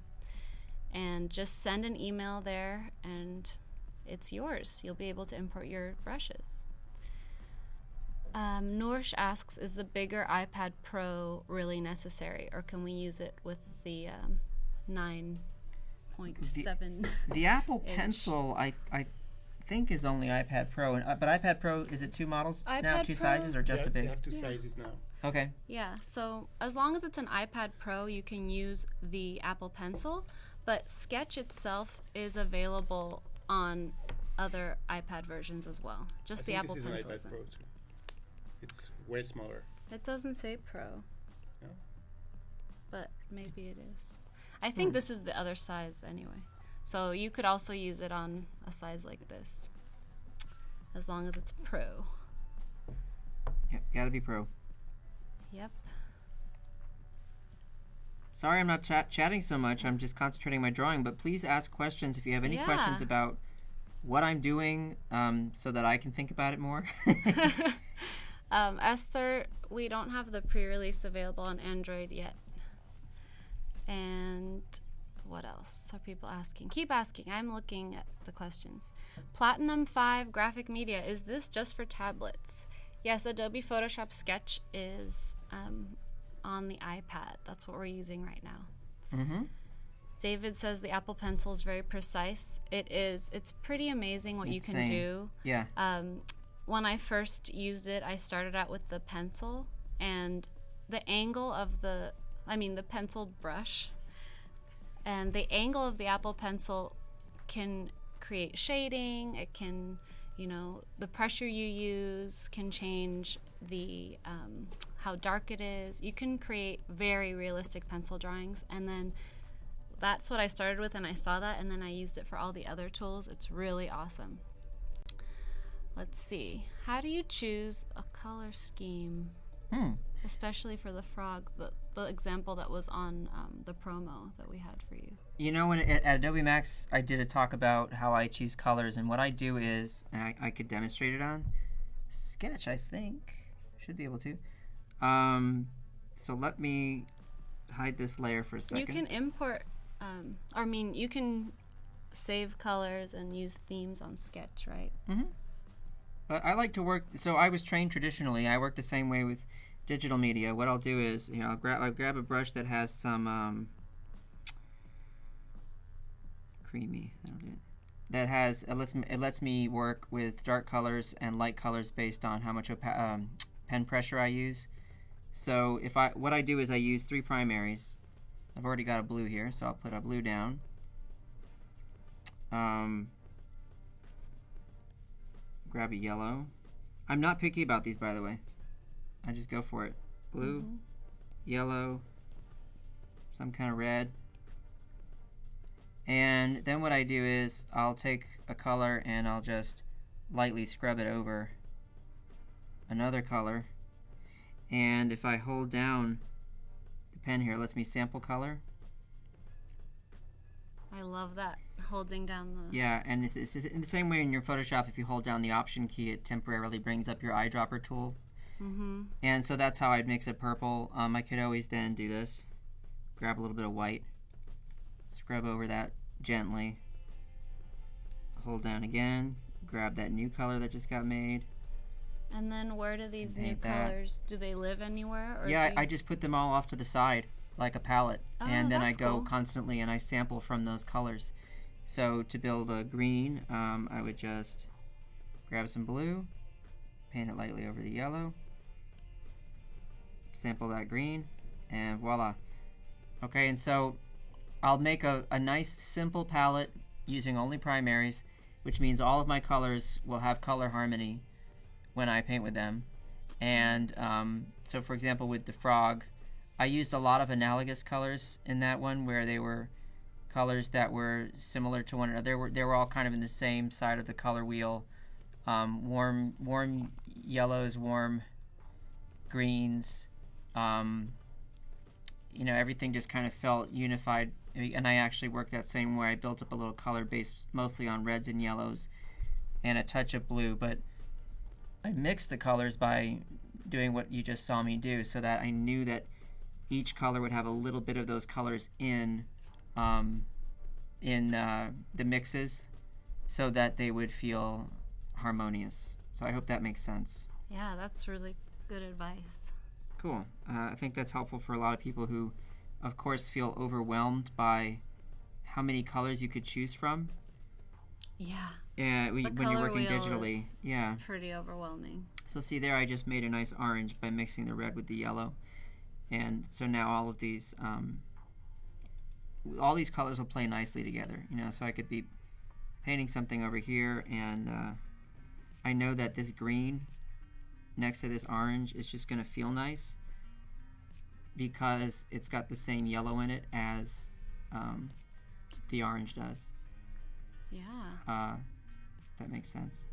Speaker 1: And just send an email there, and it's yours. You'll be able to import your brushes. Noorsh asks, is the bigger iPad Pro really necessary, or can we use it with the 9.7?
Speaker 2: The Apple Pencil, I think, is only iPad Pro. But iPad Pro, is it two models now, two sizes, or just the big?
Speaker 3: You have two sizes now.
Speaker 2: Okay.
Speaker 1: Yeah, so as long as it's an iPad Pro, you can use the Apple Pencil, but Sketch itself is available on other iPad versions as well. Just the Apple Pencil.
Speaker 3: This is an iPad Pro too. It's way smaller.
Speaker 1: It doesn't say Pro.
Speaker 3: No?
Speaker 1: But maybe it is. I think this is the other size anyway. So you could also use it on a size like this, as long as it's Pro.
Speaker 2: Yep, gotta be Pro.
Speaker 1: Yep.
Speaker 2: Sorry I'm not chatting so much. I'm just concentrating on my drawing. But please ask questions if you have any questions about what I'm doing, so that I can think about it more.
Speaker 1: Esther, we don't have the pre-release available on Android yet. And what else are people asking? Keep asking. I'm looking at the questions. Platinum 5 graphic media. Is this just for tablets? Yes, Adobe Photoshop Sketch is on the iPad. That's what we're using right now.
Speaker 2: Mm-hmm.
Speaker 1: David says the Apple Pencil is very precise. It is. It's pretty amazing what you can do.
Speaker 2: Yeah.
Speaker 1: When I first used it, I started out with the pencil, and the angle of the pencil brush, and the angle of the Apple Pencil can create shading. It can, the pressure you use can change the how dark it is. You can create very realistic pencil drawings, and then that's what I started with, and I saw that, and then I used it for all the other tools. It's really awesome. Let's see. How do you choose a color scheme? especially for the frog, the example that was on the promo that we had for you.
Speaker 2: You know, when at Adobe Max, I did a talk about how I choose colors, and what I do is, and I could demonstrate it on Sketch, I think. Should be able to. So let me hide this layer for a second.
Speaker 1: You can import, you can save colors and use themes on Sketch, right?
Speaker 2: Mm-hmm. But I like to work, so I was trained traditionally. I work the same way with digital media. What I'll do is, I'll grab a brush that has some creamy. That'll do it. That has it lets me work with dark colors and light colors based on how much pen pressure I use. So what I do is I use 3 primaries. I've already got a blue here, so I'll put a blue down. Grab a yellow. I'm not picky about these, by the way. I just go for it. Blue, yellow, some kind of red. And then what I do is I'll take a color and I'll just lightly scrub it over another color. And if I hold down the pen here, it lets me sample color.
Speaker 1: I love that, holding down the...
Speaker 2: Yeah, and it's in the same way in your Photoshop, if you hold down the Option key, it temporarily brings up your eyedropper tool.
Speaker 1: Mm-hmm.
Speaker 2: And so that's how I'd mix it purple. I could always then do this. Grab a little bit of white. Scrub over that gently. Hold down again. Grab that new color that just got made.
Speaker 1: And then where do these new colors, do they live anywhere? Or
Speaker 2: yeah, I just put them all off to the side like a palette.
Speaker 1: Oh,
Speaker 2: and then I
Speaker 1: that's
Speaker 2: go
Speaker 1: cool.
Speaker 2: constantly and I sample from those colors. So to build a green, I would just grab some blue, paint it lightly over the yellow, sample that green, and voila. Okay, and so I'll make a nice simple palette using only primaries, which means all of my colors will have color harmony when I paint with them. And so for example with the frog, I used a lot of analogous colors in that one, where they were colors that were similar to one another. They were all kind of in the same side of the color wheel. Warm yellows, warm greens. Everything just kind of felt unified. And I actually worked that same way. I built up a little color base mostly on reds and yellows and a touch of blue. But I mixed the colors by doing what you just saw me do, so that I knew that each color would have a little bit of those colors in the mixes, so that they would feel harmonious. So I hope that makes sense.
Speaker 1: Yeah, that's really good advice.
Speaker 2: Cool. I think that's helpful for a lot of people who, of course, feel overwhelmed by how many colors you could choose from.
Speaker 1: Yeah.
Speaker 2: Yeah, when you're working digitally. Yeah.
Speaker 1: Pretty overwhelming.
Speaker 2: So see there, I just made a nice orange by mixing the red with the yellow. And so now all of these colors will play nicely together. So I could be painting something over here, and I know that this green next to this orange is just going to feel nice because it's got the same yellow in it as the orange does.
Speaker 1: Yeah.
Speaker 2: That makes sense.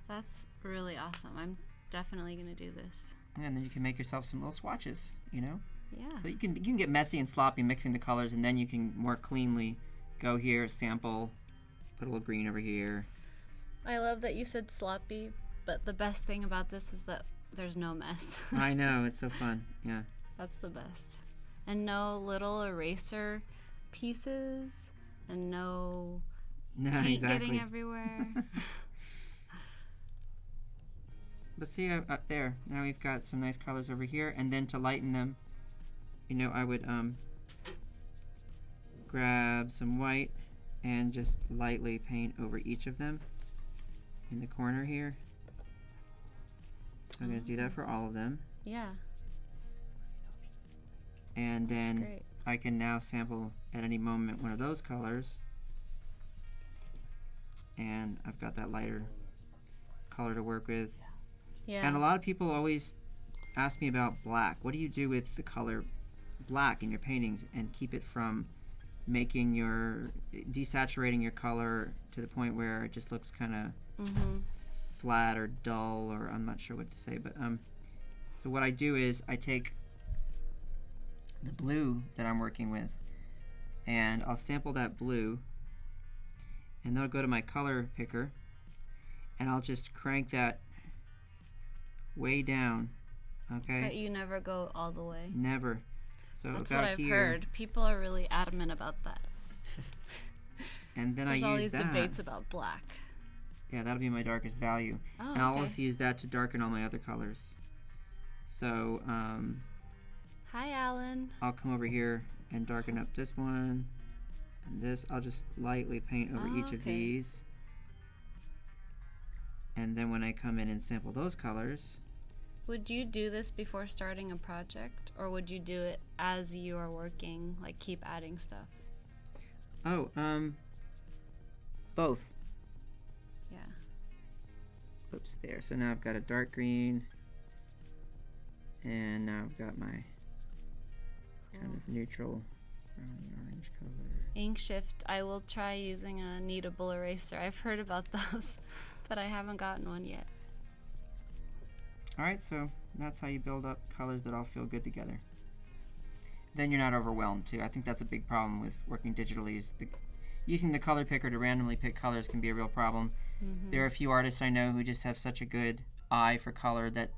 Speaker 1: That's really awesome. I'm definitely going to do this.
Speaker 2: And then you can make yourself some little swatches,
Speaker 1: Yeah.
Speaker 2: So you can get messy and sloppy mixing the colors, and then you can more cleanly go here, sample, put a little green over here.
Speaker 1: I love that you said sloppy, but the best thing about this is that there's no mess.
Speaker 2: I know, it's so fun. Yeah.
Speaker 1: That's the best. And no little eraser pieces, and no paint getting everywhere.
Speaker 2: But see up there, now we've got some nice colors over here, and then to lighten them, I would grab some white and just lightly paint over each of them in the corner here. So I'm going to do that for all of them.
Speaker 1: Yeah.
Speaker 2: And
Speaker 1: That's
Speaker 2: then
Speaker 1: great.
Speaker 2: I can now sample at any moment one of those colors. And I've got that lighter color to work with.
Speaker 1: Yeah.
Speaker 2: And a lot of people always ask me about black. What do you do with the color black in your paintings and keep it from desaturating your color to the point where it just looks kind of flat or dull, or I'm not sure what to say. But so So what I do is I take the blue that I'm working with, and I'll sample that blue, and then I'll go to my color picker, and I'll just crank that way down. Okay?
Speaker 1: But you never go all the way.
Speaker 2: Never. So
Speaker 1: That's
Speaker 2: about
Speaker 1: what I've
Speaker 2: here,
Speaker 1: heard. People are really adamant about that.
Speaker 2: and then
Speaker 1: There's
Speaker 2: I
Speaker 1: all
Speaker 2: use
Speaker 1: these
Speaker 2: that.
Speaker 1: debates about black.
Speaker 2: Yeah, that'll be my darkest value.
Speaker 1: Oh,
Speaker 2: And I'll
Speaker 1: okay.
Speaker 2: also use that to darken all my other colors. So
Speaker 1: Hi, Alan.
Speaker 2: I'll come over here and darken up this one and this. I'll just lightly paint over each of
Speaker 1: okay.
Speaker 2: these. And then when I come in and sample those colors,
Speaker 1: Would you do this before starting a project, or would you do it as you are working, like keep adding stuff?
Speaker 2: both.
Speaker 1: Yeah.
Speaker 2: Oops, there. So now I've got a dark green, and now I've got my kind of neutral browny orange color.
Speaker 1: Ink shift. I will try using a kneadable eraser. I've heard about those, but I haven't gotten one yet.
Speaker 2: Alright, so that's how you build up colors that all feel good together. Then you're not overwhelmed too. I think that's a big problem with working digitally, is using the color picker to randomly pick colors can be a real problem. There are a few artists I know who just have such a good eye for color that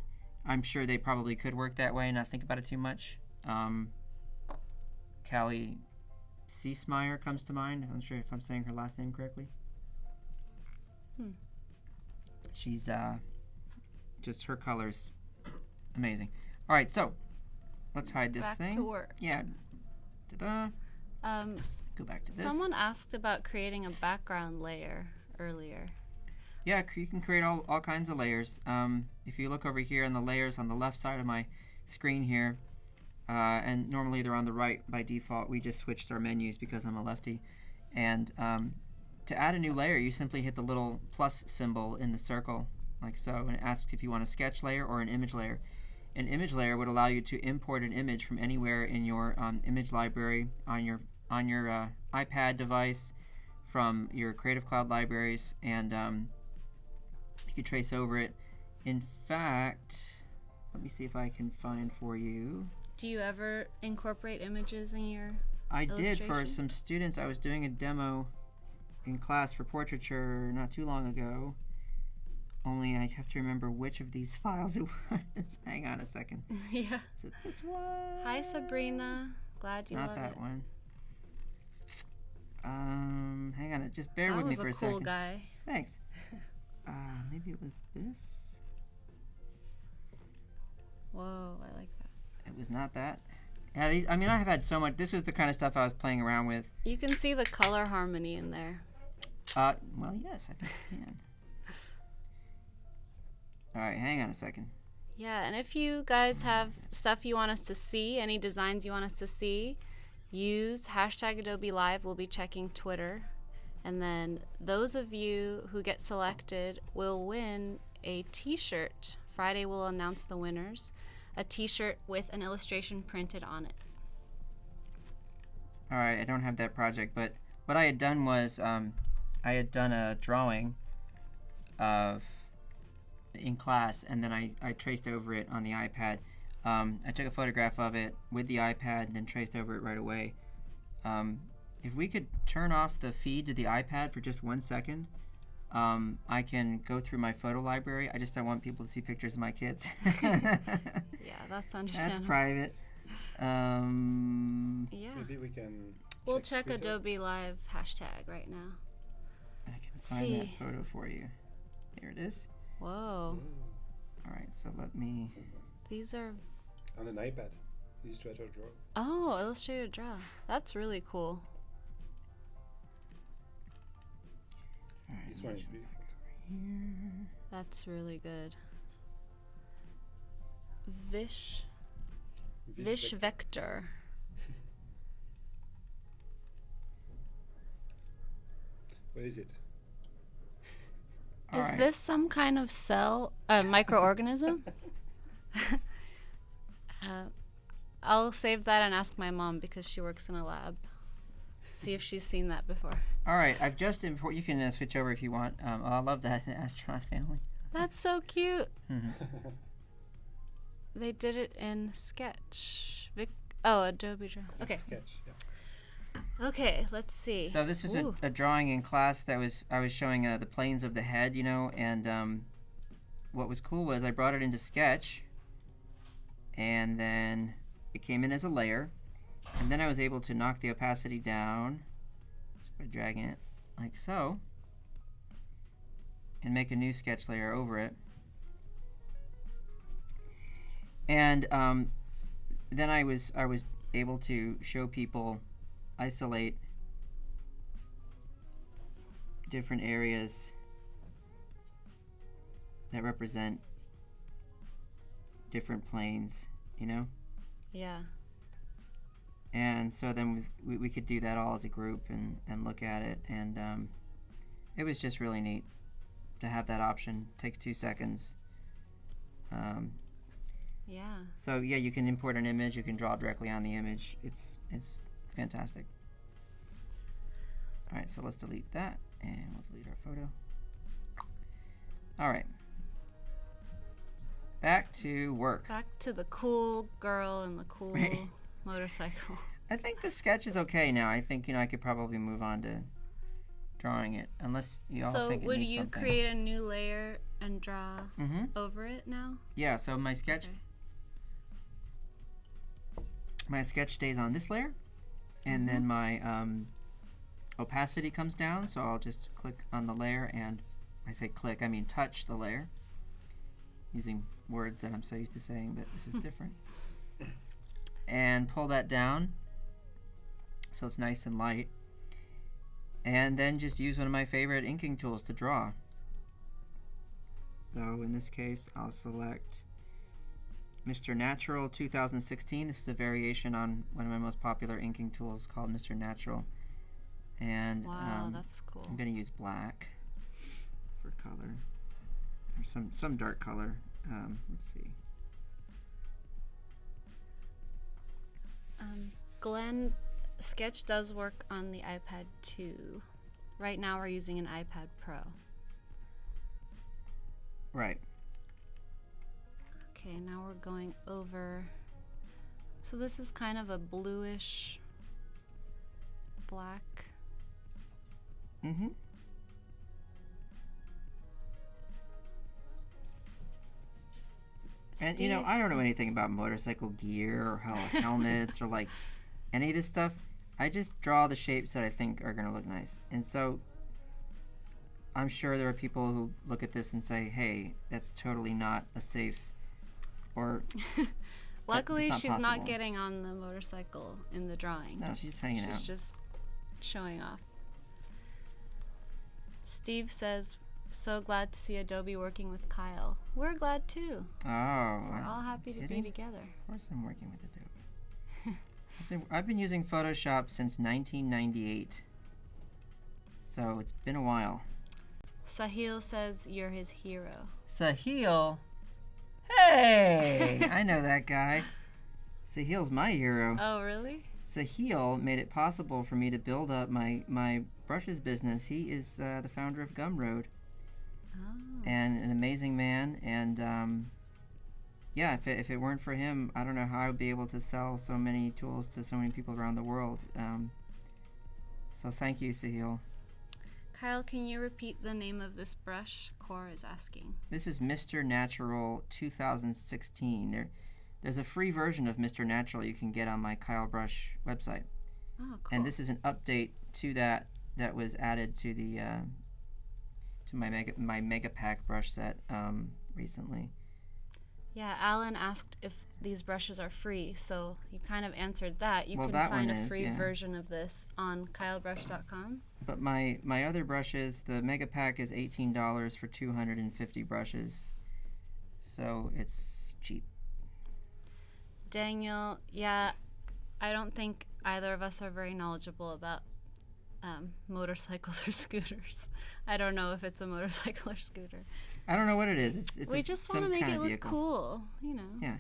Speaker 2: I'm sure they probably could work that way and not think about it too much. Callie Seesmeyer comes to mind. I'm not sure if I'm saying her last name correctly. She's just, her colors, amazing. All right, so let's hide this
Speaker 1: Back
Speaker 2: thing.
Speaker 1: to work.
Speaker 2: Yeah. Ta-da. Go back to this.
Speaker 1: Someone asked about creating a background layer earlier.
Speaker 2: Yeah, you can create all kinds of layers. If you look over here on the layers on the left side of my screen here, and normally they're on the right by default, we just switched our menus because I'm a lefty. And to add a new layer, you simply hit the little plus symbol in the circle, like so, and it asks if you want a sketch layer or an image layer. An image layer would allow you to import an image from anywhere in your image library on your iPad device, from your Creative Cloud libraries, and you could trace over it. In fact, let me see if I can find for you.
Speaker 1: Do you ever incorporate images in your
Speaker 2: I did for
Speaker 1: illustration?
Speaker 2: some students. I was doing a demo in class for portraiture not too long ago. Only I have to remember which of these files it was. Hang on a second.
Speaker 1: Yeah.
Speaker 2: Is it this one?
Speaker 1: Hi, Sabrina. Glad you
Speaker 2: Not
Speaker 1: love
Speaker 2: that
Speaker 1: it.
Speaker 2: one. Hang on. Just bear
Speaker 1: That
Speaker 2: with me
Speaker 1: was
Speaker 2: for
Speaker 1: a
Speaker 2: a
Speaker 1: cool
Speaker 2: second.
Speaker 1: guy.
Speaker 2: Thanks. Maybe it was this.
Speaker 1: Whoa, I like that.
Speaker 2: It was not that. Yeah, I mean, I have had so much. This is the kind of stuff I was playing around with.
Speaker 1: You can see the color harmony in there.
Speaker 2: Well, yes, I think I can. All right, hang on a second.
Speaker 1: Yeah, and if you guys have stuff you want us to see, any designs you want us to see, use hashtag Adobe Live. We'll be checking Twitter. And then those of you who get selected will win a t-shirt. Friday we'll announce the winners. A t-shirt with an illustration printed on it.
Speaker 2: All right, I don't have that project, but what I had done was I had done a drawing of in class, and then I traced over it on the iPad. I took a photograph of it with the iPad and then traced over it right away. If we could turn off the feed to the iPad for just 1 second, I can go through my photo library. I just don't want people to see pictures of my kids.
Speaker 1: Yeah, that's understandable.
Speaker 2: That's private.
Speaker 1: Yeah.
Speaker 3: Maybe we can.
Speaker 1: We'll check
Speaker 3: Twitter.
Speaker 1: Adobe Live hashtag right now.
Speaker 2: I can
Speaker 1: Let's
Speaker 2: find that
Speaker 1: see.
Speaker 2: photo for you. Here it is.
Speaker 1: Whoa.
Speaker 2: All right, so let me.
Speaker 1: These are...
Speaker 3: On an iPad, Illustrator Draw.
Speaker 1: Oh, Illustrator Draw. That's really cool.
Speaker 2: All right,
Speaker 3: This one is beautiful.
Speaker 2: here.
Speaker 1: That's really good. Vish Vector.
Speaker 3: What is it?
Speaker 2: All
Speaker 1: Is
Speaker 2: right.
Speaker 1: this some kind of cell, microorganism? I'll save that and ask my mom because she works in a lab. See if she's seen that before.
Speaker 2: All right, I've just imported. You can switch over if you want. I love that astronaut family.
Speaker 1: That's so cute. They did it in Sketch. Adobe Draw. Okay.
Speaker 3: Sketch, yeah.
Speaker 1: Okay, let's see.
Speaker 2: So this is
Speaker 1: Ooh.
Speaker 2: a drawing in class that I was showing the planes of the head, you know, and what was cool was I brought it into Sketch, and then it came in as a layer, and then I was able to knock the opacity down just by dragging it like so, and make a new sketch layer over it. And then I was able to show people, isolate different areas that represent different planes, you know?
Speaker 1: Yeah.
Speaker 2: And so then we could do that all as a group and look at it, and it was just really neat to have that option. Takes 2 seconds.
Speaker 1: Yeah.
Speaker 2: So yeah, you can import an image, you can draw directly on the image. It's fantastic. All right, so let's delete that, and we'll delete our photo. All right. Back to work.
Speaker 1: Back to the cool girl and the cool motorcycle.
Speaker 2: I think the sketch is okay now. I think, you know, I could probably move on to drawing it, unless you all
Speaker 1: So
Speaker 2: think it
Speaker 1: would
Speaker 2: needs
Speaker 1: you
Speaker 2: something.
Speaker 1: create a new layer and draw
Speaker 2: Mm-hmm.
Speaker 1: over it now?
Speaker 2: Yeah, so my sketch stays on this layer, and then my opacity comes down, so I'll just click on the layer, and I say click, I mean touch the layer, using words that I'm so used to saying, but this is different. And pull that down so it's nice and light, and then just use one of my favorite inking tools to draw. So in this case, I'll select Mr. Natural 2016. This is a variation on one of my most popular inking tools called Mr. Natural. And
Speaker 1: Wow, that's cool.
Speaker 2: I'm going to use black for color, or some dark color. Let's see.
Speaker 1: Glenn, Sketch does work on the iPad too. Right now we're using an iPad Pro.
Speaker 2: Right.
Speaker 1: Okay, now we're going over. So this is kind of a bluish black.
Speaker 2: Mm-hmm. And you know, I don't know anything about motorcycle gear or how helmets or like any of this stuff. I just draw the shapes that I think are gonna look nice. And so I'm sure there are people who look at this and say, hey, that's totally not a safe or
Speaker 1: Luckily,
Speaker 2: that's
Speaker 1: she's
Speaker 2: not
Speaker 1: not
Speaker 2: possible.
Speaker 1: getting on the motorcycle in the drawing.
Speaker 2: No, she's hanging out.
Speaker 1: She's just showing off. Steve says, so glad to see Adobe working with Kyle. We're glad too.
Speaker 2: Oh,
Speaker 1: We're all happy to be
Speaker 2: kidding?
Speaker 1: together.
Speaker 2: Of course I'm working with Adobe. I've been using Photoshop since 1998. So it's been a while.
Speaker 1: Sahil says you're his hero.
Speaker 2: Sahil? Hey! I know that guy. Sahil's my hero.
Speaker 1: Oh, really?
Speaker 2: Sahil made it possible for me to build up my brushes business. He is the founder of Gumroad.
Speaker 1: Oh.
Speaker 2: And an amazing man. And yeah, if it weren't for him, I don't know how I would be able to sell so many tools to so many people around the world. So thank you, Sahil.
Speaker 1: Kyle, can you repeat the name of this brush? Cora is asking.
Speaker 2: This is Mr. Natural 2016. There's a free version of Mr. Natural you can get on my KyleBrush website.
Speaker 1: Oh, cool.
Speaker 2: And this is an update to that was added to the to my mega pack brush set recently.
Speaker 1: Yeah, Alan asked if these brushes are free, so you kind of answered that. You
Speaker 2: Well,
Speaker 1: can
Speaker 2: that
Speaker 1: find
Speaker 2: one
Speaker 1: a
Speaker 2: is,
Speaker 1: free
Speaker 2: yeah.
Speaker 1: version of this on KyleBrush.com.
Speaker 2: But my other brushes, the mega pack is $18 for 250 brushes, so it's cheap.
Speaker 1: Daniel, yeah, I don't think either of us are very knowledgeable about motorcycles or scooters. I don't know if it's a motorcycle or scooter.
Speaker 2: I don't know what it is. It's
Speaker 1: We just want to
Speaker 2: some
Speaker 1: make
Speaker 2: kind
Speaker 1: it
Speaker 2: of
Speaker 1: look
Speaker 2: vehicle.
Speaker 1: cool, you know.
Speaker 2: Yeah.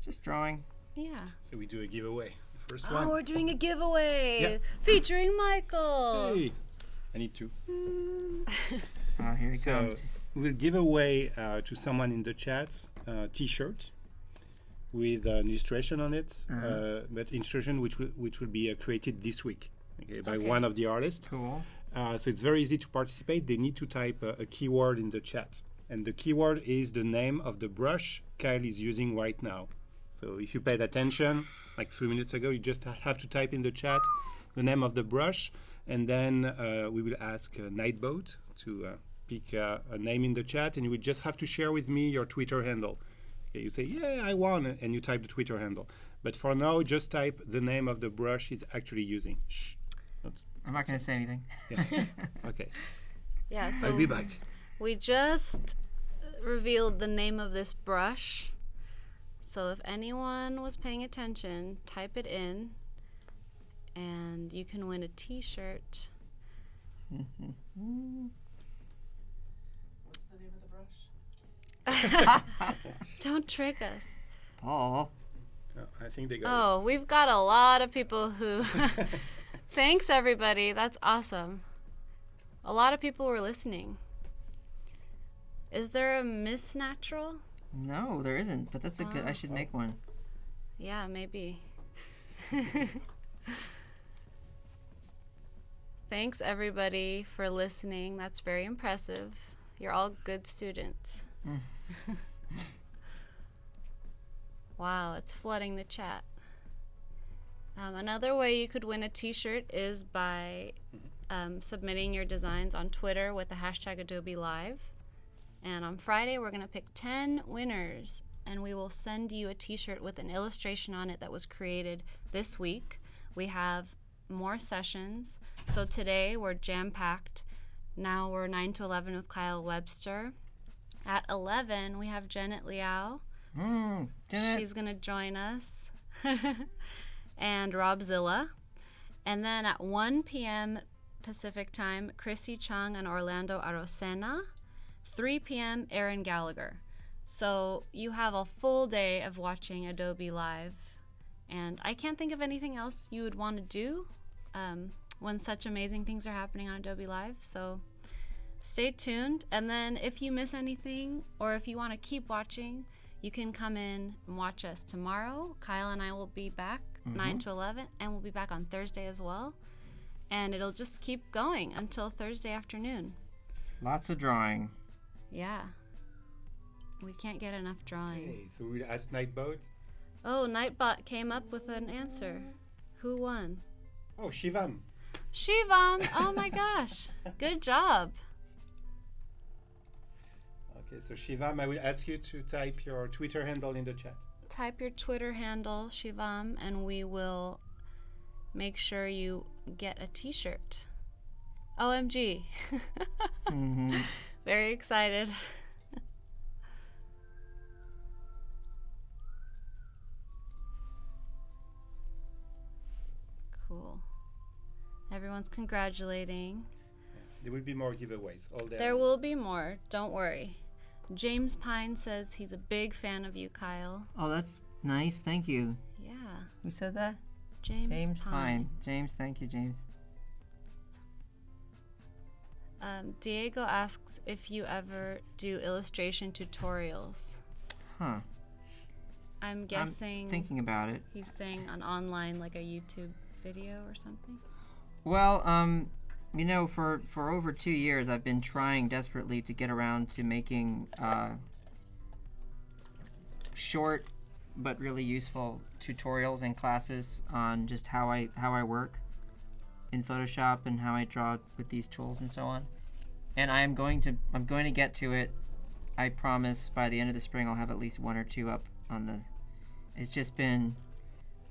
Speaker 2: Just drawing.
Speaker 1: Yeah.
Speaker 3: So we do a giveaway. The first
Speaker 1: Oh,
Speaker 3: one.
Speaker 1: we're doing a giveaway
Speaker 3: Yeah.
Speaker 1: featuring Michael.
Speaker 3: Hey, I need two.
Speaker 2: Here he
Speaker 3: So
Speaker 2: comes.
Speaker 3: we'll give away to someone in the chat T-shirt with an illustration on it, but illustration which will be created this week, by one of the artists.
Speaker 2: Cool.
Speaker 3: So it's very easy to participate. They need to type a keyword in the chat, and the keyword is the name of the brush Kyle is using right now. So if you paid attention, like 3 minutes ago, you just have to type in the chat the name of the brush, and then we will ask Nightboat to pick a name in the chat, and you would just have to share with me your Twitter handle. Okay, you say, yeah, I won, and you type the Twitter handle. But for now, just type the name of the brush he's actually using. Shh.
Speaker 2: I'm not going to say anything.
Speaker 3: Yeah. Okay.
Speaker 1: Yeah, so
Speaker 3: I'll be back.
Speaker 1: we just revealed the name of this brush. So if anyone was paying attention, type it in, and you can win a T-shirt.
Speaker 5: What's the name of the brush?
Speaker 1: Don't trick us.
Speaker 2: Paul.
Speaker 3: No, I think they got
Speaker 1: Oh, we've got a lot of people who... Thanks, everybody. That's awesome. A lot of people were listening. Is there a Miss Natural?
Speaker 2: No, there isn't, but that's a good. I should make one.
Speaker 1: Yeah, maybe. Thanks, everybody, for listening. That's very impressive. You're all good students. Wow, it's flooding the chat. Another way you could win a T-shirt is by submitting your designs on Twitter with the hashtag Adobe Live. And on Friday, we're going to pick 10 winners, and we will send you a T-shirt with an illustration on it that was created this week. We have more sessions. So today, we're jam-packed. Now we're 9 to 11 with Kyle Webster. At 11, we have Janet Liao.
Speaker 2: Janet.
Speaker 1: She's going to join us. And Rob Zilla. And then at 1 p.m. Pacific time, Chrissy Chung and Orlando Arosena. 3 p.m., Aaron Gallagher. So you have a full day of watching Adobe Live. And I can't think of anything else you would want to do when such amazing things are happening on Adobe Live. So stay tuned. And then if you miss anything, or if you want to keep watching, you can come in and watch us tomorrow. Kyle and I will be back 9 to 11, and we'll be back on Thursday as well. And it'll just keep going until Thursday afternoon.
Speaker 2: Lots of drawing.
Speaker 1: Yeah. We can't get enough drawing.
Speaker 3: Okay, so we'll ask Nightboat.
Speaker 1: Oh, Nightbot came up with an answer. Who won?
Speaker 3: Oh, Shivam.
Speaker 1: Shivam! Oh my gosh. Good job.
Speaker 3: Okay, so Shivam, I will ask you to type your Twitter handle in the chat.
Speaker 1: Type your Twitter handle, Shivam, and we will make sure you get a T-shirt. OMG. Very excited. Cool. Everyone's congratulating.
Speaker 3: There will be more giveaways all day.
Speaker 1: There will be more. Don't worry. James Pine says he's a big fan of you, Kyle.
Speaker 2: Oh, that's nice. Thank you.
Speaker 1: Yeah.
Speaker 2: Who said that?
Speaker 1: James Pine.
Speaker 2: James, thank you, James.
Speaker 1: Diego asks if you ever do illustration tutorials.
Speaker 2: Huh.
Speaker 1: I'm guessing
Speaker 2: I'm thinking about it.
Speaker 1: he's saying on online, like a YouTube video or something.
Speaker 2: Well, you know, for over 2 years, I've been trying desperately to get around to making short but really useful tutorials and classes on just how I work in Photoshop and how I draw with these tools and so on. And I'm going to get to it. I promise by the end of the spring I'll have at least 1 or 2 up on the. It's just been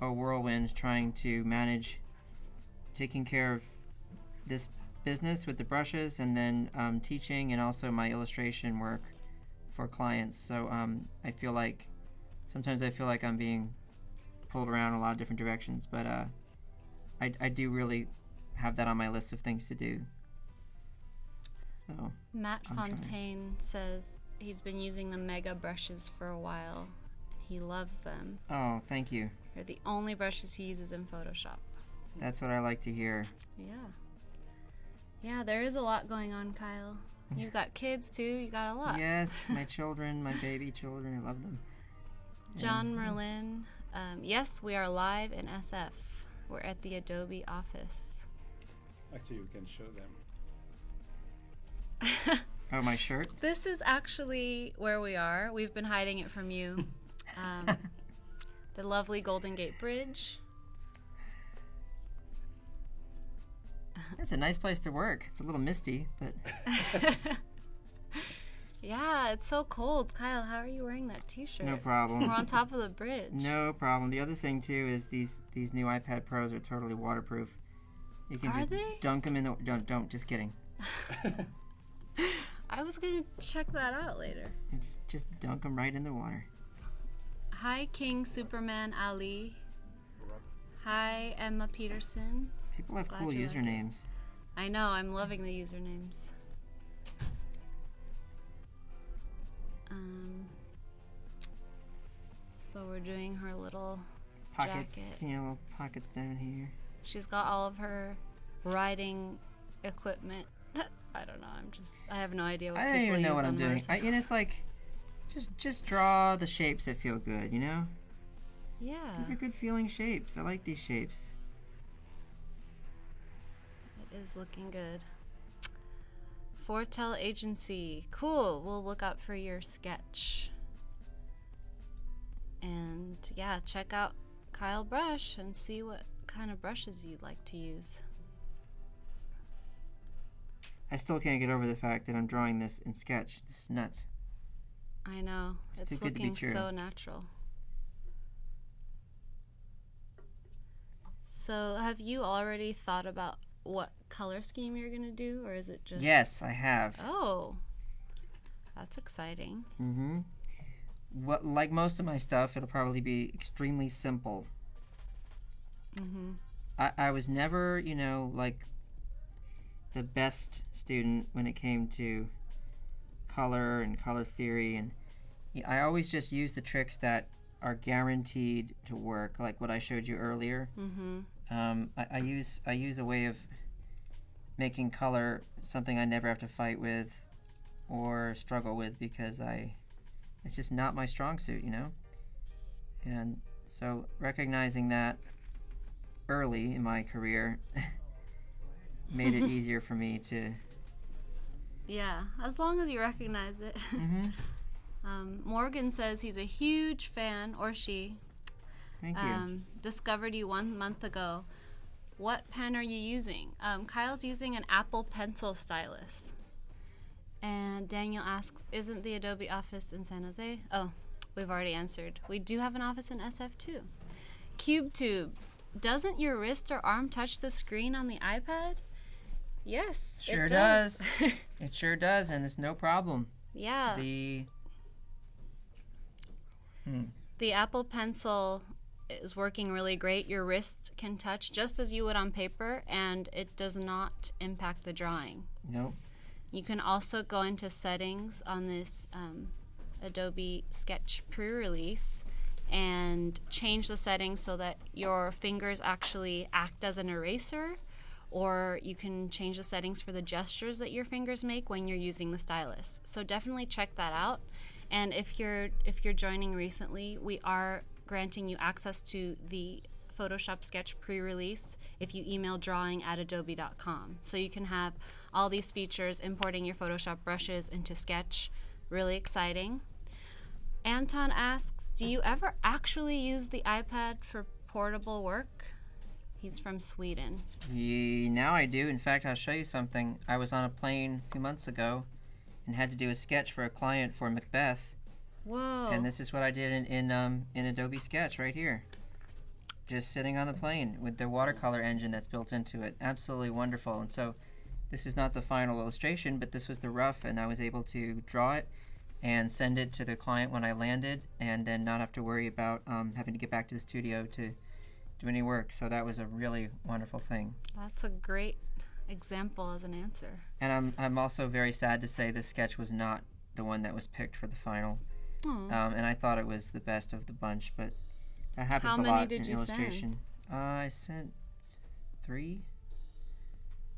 Speaker 2: a whirlwind trying to manage taking care of this business with the brushes and then teaching and also my illustration work for clients. So sometimes I feel like I'm being pulled around a lot of different directions, but I do really have that on my list of things to do. So
Speaker 1: Matt
Speaker 2: I'm trying.
Speaker 1: Fontaine says he's been using the Mega brushes for a while. He loves them.
Speaker 2: Oh, thank you.
Speaker 1: They're the only brushes he uses in Photoshop.
Speaker 2: That's what I like to hear.
Speaker 1: Yeah. Yeah, there is a lot going on, Kyle. You've got kids too. You got a lot.
Speaker 2: Yes, my children, my baby children, I love them.
Speaker 1: John Merlin. Yes, we are live in SF. We're at the Adobe office.
Speaker 3: Actually, we can show them.
Speaker 2: Oh, my shirt?
Speaker 1: This is actually where we are. We've been hiding it from you. The lovely Golden Gate Bridge.
Speaker 2: It's a nice place to work. It's a little misty, but
Speaker 1: Yeah, it's so cold. Kyle, how are you wearing that t-shirt?
Speaker 2: no problem.
Speaker 1: We're on top of the bridge.
Speaker 2: No problem. The other thing too is these new iPad Pros are totally waterproof. You can
Speaker 1: Are
Speaker 2: just
Speaker 1: they?
Speaker 2: dunk them in the don't. Just kidding.
Speaker 1: I was gonna check that out later.
Speaker 2: Just dunk them right in the water.
Speaker 1: Hi, King Superman Ali. Hi, Emma Peterson.
Speaker 2: People have
Speaker 1: Glad
Speaker 2: cool
Speaker 1: you like it.
Speaker 2: usernames.
Speaker 1: I know, I'm loving the usernames. So we're doing her little
Speaker 2: Pockets,
Speaker 1: jacket.
Speaker 2: you know, pockets down here.
Speaker 1: She's got all of her riding equipment. I don't know. I have no idea what
Speaker 2: I
Speaker 1: people
Speaker 2: don't even know
Speaker 1: use
Speaker 2: what I'm
Speaker 1: on
Speaker 2: doing.
Speaker 1: motorcycles.
Speaker 2: And it's like, just draw the shapes that feel good, you know?
Speaker 1: Yeah,
Speaker 2: These are good feeling shapes. I like these shapes.
Speaker 1: it is looking good. Foretell Agency. Cool. We'll look out for your sketch. And yeah, check out KyleBrush and see what kind of brushes you'd like to use.
Speaker 2: I still can't get over the fact that I'm drawing this in Sketch. This is nuts.
Speaker 1: I know.
Speaker 2: It's
Speaker 1: It's
Speaker 2: too good to be
Speaker 1: looking
Speaker 2: true.
Speaker 1: so natural. So, have you already thought about what color scheme you're going to do, or is it just...
Speaker 2: Yes, I have.
Speaker 1: Oh, that's exciting.
Speaker 2: Mm-hmm. What, like most of my stuff, it'll probably be extremely simple.
Speaker 1: Mm-hmm.
Speaker 2: I was never, you know, like the best student when it came to color and color theory, and I always just use the tricks that are guaranteed to work, like what I showed you earlier.
Speaker 1: Mm-hmm.
Speaker 2: I use a way of making color something I never have to fight with or struggle with because it's just not my strong suit, you know? And so recognizing that early in my career made it easier for me to...
Speaker 1: Yeah, as long as you recognize it.
Speaker 2: Mm-hmm.
Speaker 1: Morgan says he's a huge fan, or she.
Speaker 2: Thank you.
Speaker 1: Discovered you 1 month ago. What pen are you using? Kyle's using an Apple Pencil stylus. And Daniel asks, isn't the Adobe office in San Jose? Oh, we've already answered. We do have an office in SF too. CubeTube, doesn't your wrist or arm touch the screen on the iPad? Yes,
Speaker 2: Sure
Speaker 1: it does.
Speaker 2: It sure does, and it's no problem.
Speaker 1: Yeah. The Apple Pencil is working really great. Your wrist can touch just as you would on paper, and it does not impact the drawing.
Speaker 2: Nope.
Speaker 1: You can also go into settings on this Adobe Sketch pre-release and change the settings so that your fingers actually act as an eraser, or you can change the settings for the gestures that your fingers make when you're using the stylus. So definitely check that out. And if you're joining recently, we are granting you access to the Photoshop Sketch pre-release if you email drawing@adobe.com. So you can have all these features, importing your Photoshop brushes into Sketch. Really exciting. Anton asks, do you ever actually use the iPad for portable work? He's from Sweden.
Speaker 2: Now I do. In fact, I'll show you something. I was on a plane a few months ago and had to do a sketch for a client for Macbeth.
Speaker 1: Whoa.
Speaker 2: And this is what I did in Adobe Sketch right here. Just sitting on the plane with the watercolor engine that's built into it. Absolutely wonderful. And so this is not the final illustration, but this was the rough, and I was able to draw it and send it to the client when I landed, and then not have to worry about having to get back to the studio to do any work. So that was a really wonderful thing.
Speaker 1: That's a great example as an answer.
Speaker 2: And I'm also very sad to say this sketch was not the one that was picked for the final. And I thought it was the best of the bunch, but that happens
Speaker 1: How
Speaker 2: a
Speaker 1: many
Speaker 2: lot
Speaker 1: did
Speaker 2: in
Speaker 1: you send?
Speaker 2: illustration. I sent 3.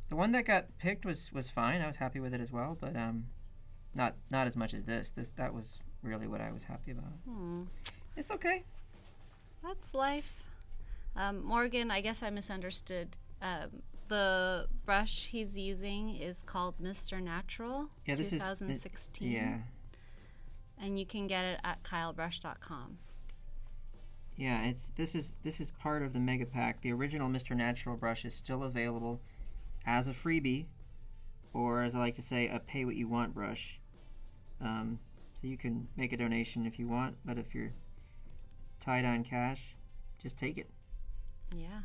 Speaker 2: The one that got picked was fine. I was happy with it as well, but not as much as this. That was really what I was happy about. It's okay.
Speaker 1: That's life. Morgan, I guess I misunderstood. The brush he's using is called Mr. Natural,
Speaker 2: Yeah, this
Speaker 1: 2016.
Speaker 2: Yeah.
Speaker 1: And you can get it at KyleBrush.com.
Speaker 2: Yeah, this is part of the mega pack. The original Mr. Natural brush is still available as a freebie, or as I like to say, a pay what you want brush. So you can make a donation if you want, but if you're tight on cash, just take it.
Speaker 1: Yeah.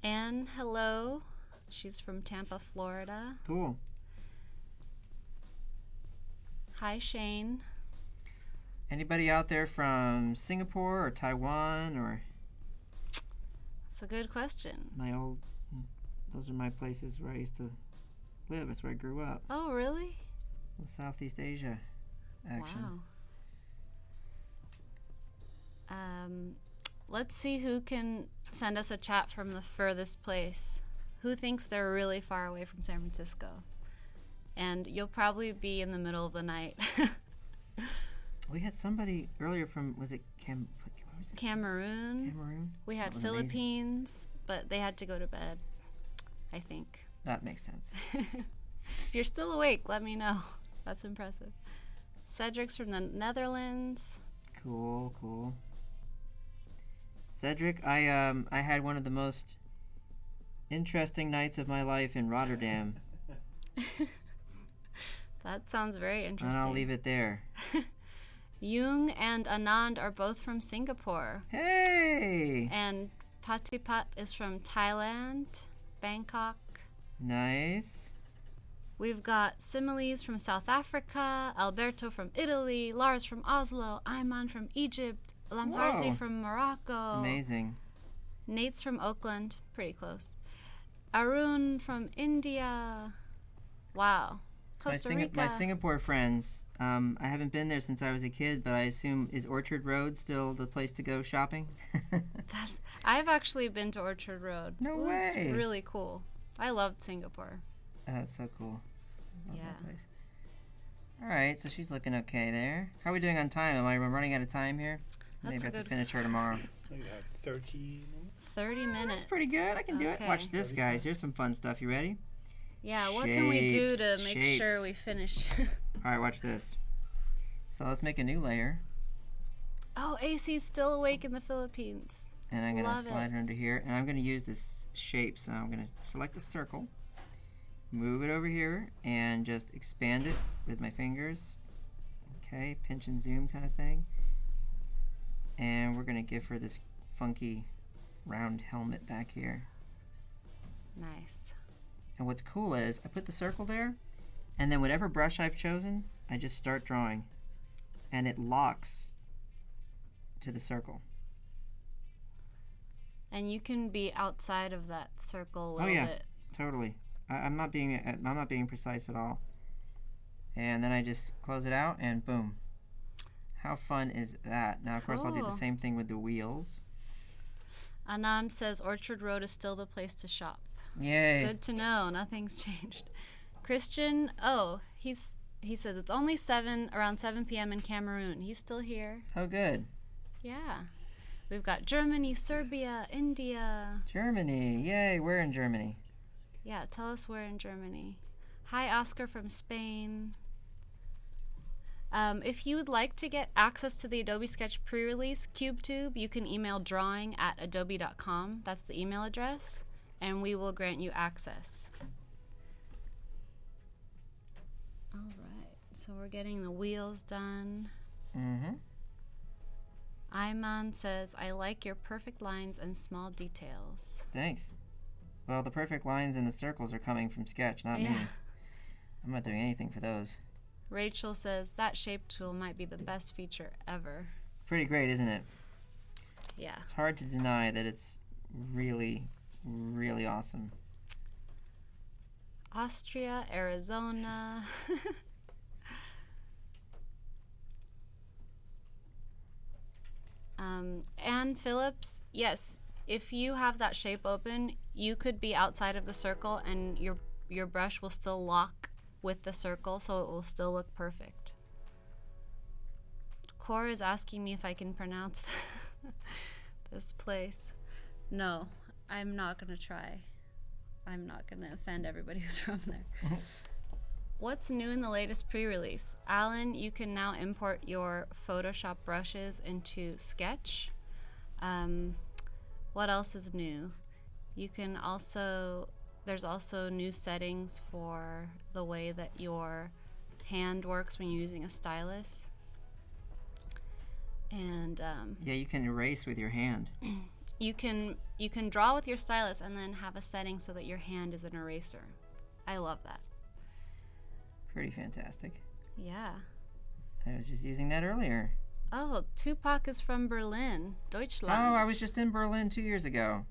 Speaker 1: Anne, hello. She's from Tampa, Florida.
Speaker 2: Cool.
Speaker 1: Hi, Shane.
Speaker 2: Anybody out there from Singapore or Taiwan or
Speaker 1: That's a good question.
Speaker 2: those are my places where I used to live. That's where I grew up.
Speaker 1: Oh, really?
Speaker 2: Southeast Asia action.
Speaker 1: Wow. Let's see who can send us a chat from the furthest place. Who thinks they're really far away from San Francisco? And you'll probably be in the middle of the night.
Speaker 2: We had somebody earlier from, was it
Speaker 1: Cameroon.
Speaker 2: Cameroon?
Speaker 1: We had
Speaker 2: That was
Speaker 1: Philippines, but they had to go to bed, I think.
Speaker 2: That makes sense.
Speaker 1: If you're still awake, let me know. That's impressive. Cedric's from the Netherlands.
Speaker 2: Cool. Cedric, I had one of the most interesting nights of my life in Rotterdam.
Speaker 1: That sounds very
Speaker 2: And
Speaker 1: interesting.
Speaker 2: I'll leave it there.
Speaker 1: Jung and Anand are both from Singapore.
Speaker 2: Hey!
Speaker 1: And Patipat is from Thailand, Bangkok.
Speaker 2: Nice.
Speaker 1: We've got Similes from South Africa, Alberto from Italy, Lars from Oslo, Ayman from Egypt, Lamharzi
Speaker 2: Whoa.
Speaker 1: from Morocco.
Speaker 2: Amazing.
Speaker 1: Nate's from Oakland, pretty close. Arun from India. Wow. Costa Rica.
Speaker 2: My Singapore friends, I haven't been there since I was a kid, but I assume, is Orchard Road still the place to go shopping?
Speaker 1: I've actually been to Orchard Road.
Speaker 2: No
Speaker 1: It was
Speaker 2: way.
Speaker 1: really cool. I loved Singapore.
Speaker 2: That's so cool. Love
Speaker 1: Yeah.
Speaker 2: that place. All right, so she's looking okay there. How are we doing on time? Am I running out of time here? Maybe I have to finish her tomorrow.
Speaker 3: You have 30 minutes.
Speaker 1: 30 minutes.
Speaker 2: That's pretty good. I can do it.
Speaker 1: Okay.
Speaker 2: Watch this, guys. Here's some fun stuff. You ready?
Speaker 1: Yeah, what can we do to
Speaker 2: Shapes,
Speaker 1: make sure
Speaker 2: shapes.
Speaker 1: we finish?
Speaker 2: All right, watch this. So let's make a new layer.
Speaker 1: Oh, AC's still awake in the Philippines.
Speaker 2: And I'm going to
Speaker 1: Love
Speaker 2: slide
Speaker 1: it.
Speaker 2: her into here. And I'm going to use this shape. So I'm going to select a circle, move it over here, and just expand it with my fingers. Okay, pinch and zoom kind of thing. And we're going to give her this funky round helmet back here.
Speaker 1: Nice.
Speaker 2: And what's cool is I put the circle there, and then whatever brush I've chosen, I just start drawing. And it locks to the circle.
Speaker 1: And you can be outside of that circle a little bit.
Speaker 2: Totally. I'm not being precise at all. And then I just close it out, and boom. How fun is that? Now, of course, I'll do the
Speaker 1: Cool.
Speaker 2: same thing with the wheels.
Speaker 1: Anand says Orchard Road is still the place to shop.
Speaker 2: Yay.
Speaker 1: Good to know. Nothing's changed. Christian, he says it's only around 7 p.m. in Cameroon. He's still here.
Speaker 2: Oh, good.
Speaker 1: Yeah. We've got Germany, Serbia, India.
Speaker 2: Germany. Yay, we're in Germany.
Speaker 1: Yeah, tell us where in Germany. Hi, Oscar from Spain. If you would like to get access to the Adobe Sketch pre-release CubeTube, you can email drawing@adobe.com. That's the email address, and we will grant you access. All right, so we're getting the wheels done.
Speaker 2: Mm-hmm.
Speaker 1: Ayman says, I like your perfect lines and small details.
Speaker 2: Thanks. Well, the perfect lines and the circles are coming from Sketch, not me.
Speaker 1: Yeah.
Speaker 2: I'm not doing anything for those.
Speaker 1: Rachel says, that shape tool might be the best feature ever.
Speaker 2: Pretty great, isn't it?
Speaker 1: Yeah.
Speaker 2: It's hard to deny that it's really, really awesome.
Speaker 1: Austria, Arizona. Anne Phillips, yes, if you have that shape open, you could be outside of the circle and your brush will still lock with the circle, so it will still look perfect. Cora is asking me if I can pronounce this place. No, I'm not going to try. I'm not going to offend everybody who's from there. What's new in the latest pre-release? Alan, you can now import your Photoshop brushes into Sketch. What else is new? You can also, there's also new settings for the way that your hand works when you're using a stylus. And
Speaker 2: yeah, you can erase with your hand.
Speaker 1: you can draw with your stylus and then have a setting so that your hand is an eraser. I love that.
Speaker 2: Pretty fantastic.
Speaker 1: Yeah.
Speaker 2: I was just using that earlier.
Speaker 1: Oh, Tupac is from Berlin, Deutschland.
Speaker 2: Oh, I was just in Berlin 2 years ago.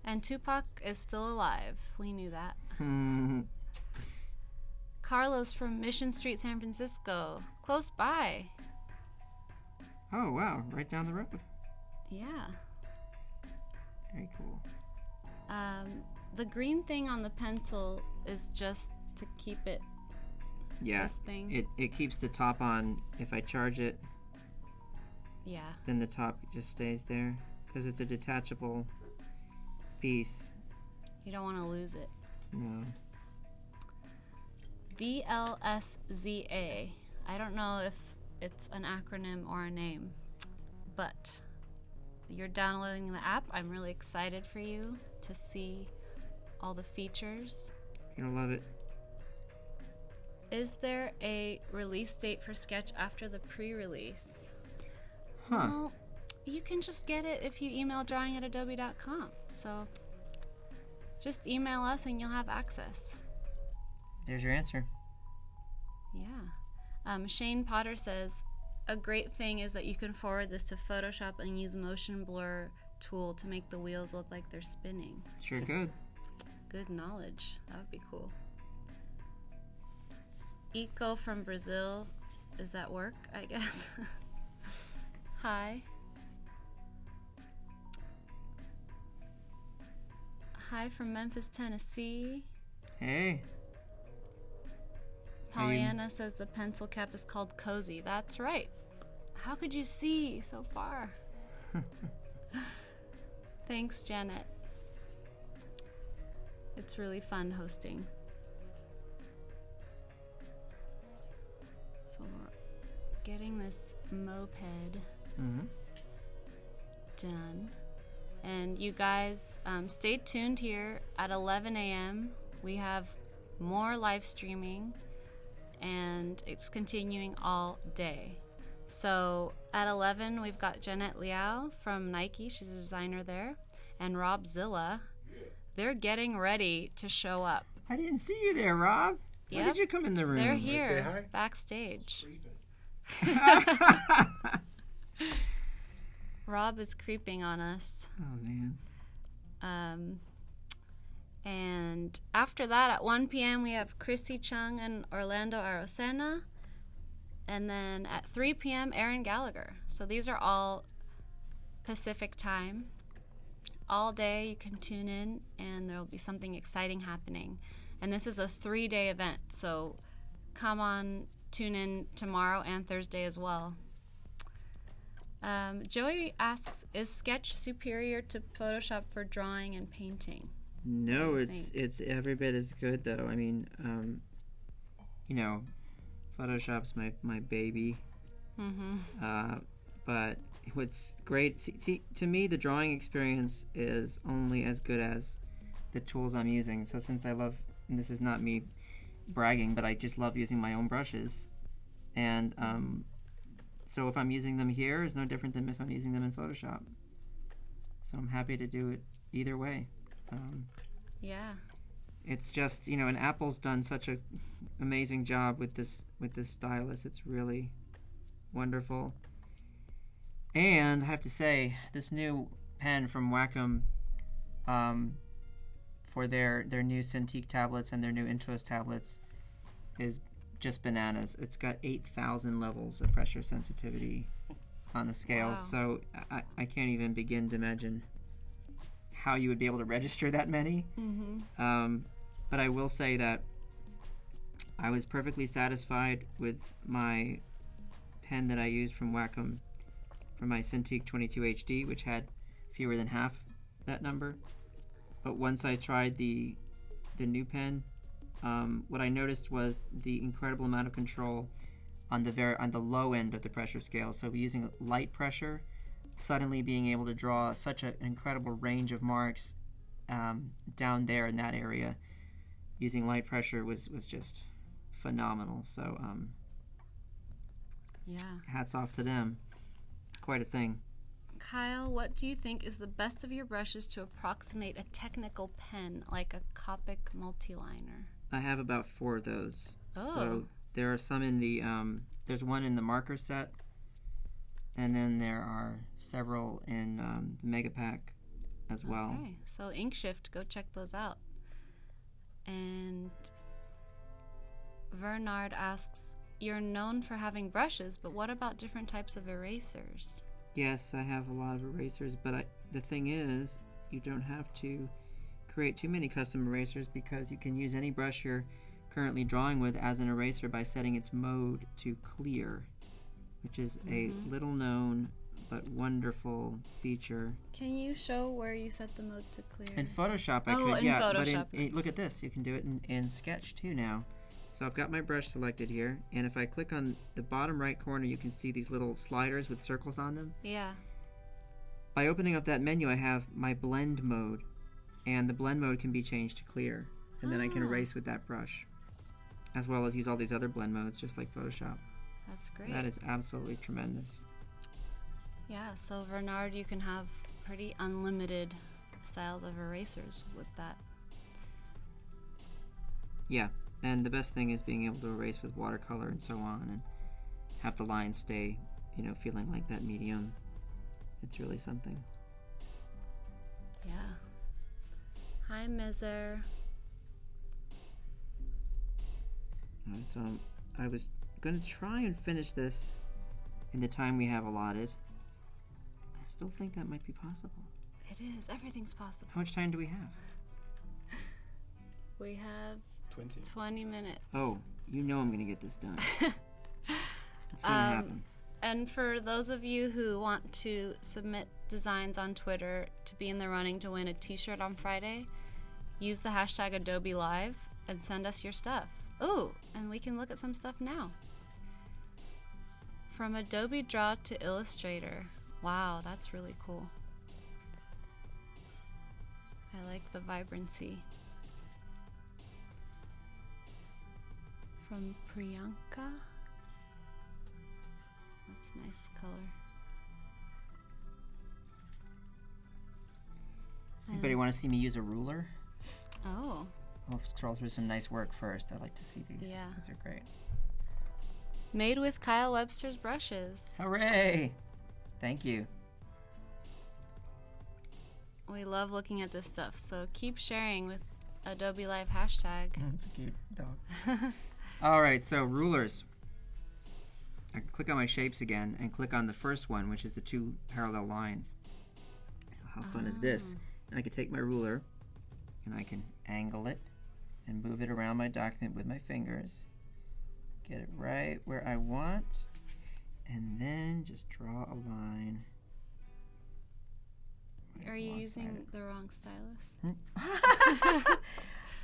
Speaker 1: And Tupac is still alive. We knew that. Carlos from Mission Street, San Francisco. Close by.
Speaker 2: Oh, wow. Right down the road.
Speaker 1: Yeah.
Speaker 2: Very cool.
Speaker 1: The green thing on the pencil is just to keep it.
Speaker 2: Yeah.
Speaker 1: This thing.
Speaker 2: It keeps the top on. If I charge it,
Speaker 1: yeah,
Speaker 2: then the top just stays there because it's a detachable piece.
Speaker 1: You don't want to lose it.
Speaker 2: No.
Speaker 1: VLSZA. I don't know if it's an acronym or a name, but you're downloading the app. I'm really excited for you to see all the features.
Speaker 2: You're gonna love it.
Speaker 1: Is there a release date for Sketch after the pre-release?
Speaker 2: Huh.
Speaker 1: Well, you can just get it if you email drawing@adobe.com. So just email us and you'll have access.
Speaker 2: There's your answer.
Speaker 1: Yeah. Shane Potter says, a great thing is that you can forward this to Photoshop and use motion blur tool to make the wheels look like they're spinning.
Speaker 2: Sure could.
Speaker 1: Good knowledge. That would be cool. Eco from Brazil is at work, I guess. Hi. Hi from Memphis, Tennessee.
Speaker 2: Hey.
Speaker 1: Pollyanna says the pencil cap is called Cozy. That's right. How could you see so far? Thanks, Janet. It's really fun hosting. So we're getting this moped done. And you guys, stay tuned here at 11 a.m. We have more live streaming, and it's continuing all day. So at 11, we've got Jeanette Liao from Nike. She's a designer there. And Rob Zilla. They're getting ready to show up.
Speaker 2: I didn't see you there, Rob. When
Speaker 1: Yep.
Speaker 2: did you come in the room?
Speaker 1: They're
Speaker 3: Say
Speaker 1: here,
Speaker 3: hi?
Speaker 1: backstage. Rob is creeping on us.
Speaker 2: Oh, man.
Speaker 1: And after that, at 1 p.m., we have Chrissy Chung and Orlando Arocena. And then at 3 p.m., Aaron Gallagher. So these are all Pacific time. All day you can tune in, and there will be something exciting happening. And this is a 3-day event, so come on, tune in tomorrow and Thursday as well. Joey asks, is Sketch superior to Photoshop for drawing and painting?
Speaker 2: No,
Speaker 1: do you
Speaker 2: it's every bit as good, though. I mean, you know, Photoshop's my baby. But what's great, see, to me, the drawing experience is only as good as the tools I'm using. So since I love, and this is not me bragging, but I just love using my own brushes. And so if I'm using them here, it's no different than if I'm using them in Photoshop. So I'm happy to do it either way.
Speaker 1: Yeah.
Speaker 2: It's just, you know, and Apple's done such a amazing job with this stylus. It's really wonderful. And I have to say, this new pen from Wacom, for their new Cintiq tablets and their new Intuos tablets, is just bananas. It's got 8,000 levels of pressure sensitivity on the scale.
Speaker 1: Wow.
Speaker 2: So I can't even begin to imagine how you would be able to register that many. But I will say that I was perfectly satisfied with my pen that I used from Wacom for my Cintiq 22 HD, which had fewer than half that number. But once I tried the new pen, what I noticed was the incredible amount of control on the low end of the pressure scale. So using light pressure, suddenly being able to draw such an incredible range of marks down there in that area using light pressure was just phenomenal. So hats off to them. Quite a thing.
Speaker 1: Kyle, what do you think is the best of your brushes to approximate a technical pen, like a Copic multiliner?
Speaker 2: I have about 4 of those.
Speaker 1: Oh.
Speaker 2: So there are some in the, there's one in the marker set, and then there are several in the Mega Pack as well.
Speaker 1: Okay, so Inkshift, go check those out. And Bernard asks, you're known for having brushes, but what about different types of erasers?
Speaker 2: Yes, I have a lot of erasers, but the thing is, you don't have to create too many custom erasers because you can use any brush you're currently drawing with as an eraser by setting its mode to clear, which is a little known but wonderful feature.
Speaker 1: Can you show where you set the mode to clear?
Speaker 2: In Photoshop, I
Speaker 1: Oh,
Speaker 2: could,
Speaker 1: in
Speaker 2: yeah.
Speaker 1: Photoshop.
Speaker 2: But look at this. You can do it in Sketch too now. So I've got my brush selected here, and if I click on the bottom right corner, you can see these little sliders with circles on them.
Speaker 1: Yeah.
Speaker 2: By opening up that menu, I have my blend mode, and the blend mode can be changed to clear, and then I can erase with that brush, as well as use all these other blend modes, just like Photoshop.
Speaker 1: That's great.
Speaker 2: That is absolutely tremendous.
Speaker 1: Yeah, so Bernard, you can have pretty unlimited styles of erasers with that.
Speaker 2: Yeah, and the best thing is being able to erase with watercolor and so on, and have the lines stay, feeling like that medium. It's really something.
Speaker 1: Yeah. Hi, Mizer.
Speaker 2: Alright, so I was going to try and finish this in the time we have allotted. I still think that might be possible.
Speaker 1: It is. Everything's possible.
Speaker 2: How much time do we have?
Speaker 1: We have
Speaker 3: 20.
Speaker 1: 20 minutes.
Speaker 2: Oh, I'm going to get this done. It's going to happen.
Speaker 1: And for those of you who want to submit designs on Twitter to be in the running to win a t-shirt on Friday, use the hashtag Adobe Live and send us your stuff. Ooh, and we can look at some stuff now. From Adobe Draw to Illustrator. Wow, that's really cool. I like the vibrancy. From Priyanka. That's a nice color.
Speaker 2: Anybody want to see me use a ruler?
Speaker 1: Oh.
Speaker 2: I'll scroll through some nice work first. I like to see these.
Speaker 1: Yeah.
Speaker 2: These are great.
Speaker 1: Made with Kyle Webster's brushes.
Speaker 2: Hooray! Thank you.
Speaker 1: We love looking at this stuff, so keep sharing with Adobe Live hashtag.
Speaker 2: That's a cute dog. All right, so rulers. I can click on my shapes again and click on the first one, which is the 2 parallel lines. How fun is this? And I can take my ruler and I can angle it and move it around my document with my fingers. Get it right where I want, and then just draw a line. Right
Speaker 1: Are you
Speaker 2: alongside
Speaker 1: using
Speaker 2: it.
Speaker 1: the wrong stylus?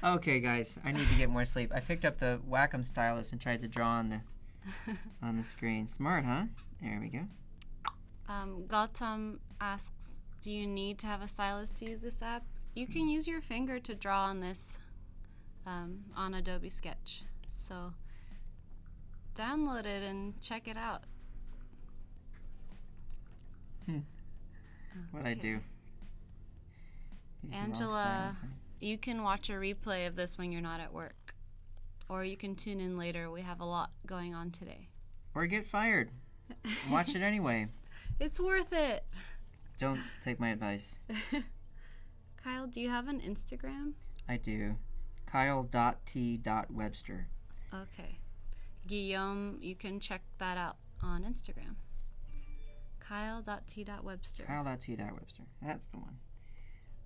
Speaker 2: Okay, guys, I need to get more sleep. I picked up the Wacom stylus and tried to draw on the screen. Smart, huh? There we go.
Speaker 1: Gautam asks, do you need to have a stylus to use this app? You can use your finger to draw on this on Adobe Sketch. So download it and check it out.
Speaker 2: What'd I do? Use the wrong
Speaker 1: Angela,
Speaker 2: stylus, huh?
Speaker 1: you can watch a replay of this when you're not at work. Or you can tune in later. We have a lot going on today.
Speaker 2: Or get fired. Watch it anyway.
Speaker 1: It's worth it.
Speaker 2: Don't take my advice.
Speaker 1: Kyle, do you have an Instagram?
Speaker 2: I do. Kyle.t.webster.
Speaker 1: Okay. Guillaume, you can check that out on Instagram. Kyle.t.webster.
Speaker 2: Kyle.t.webster. That's the one.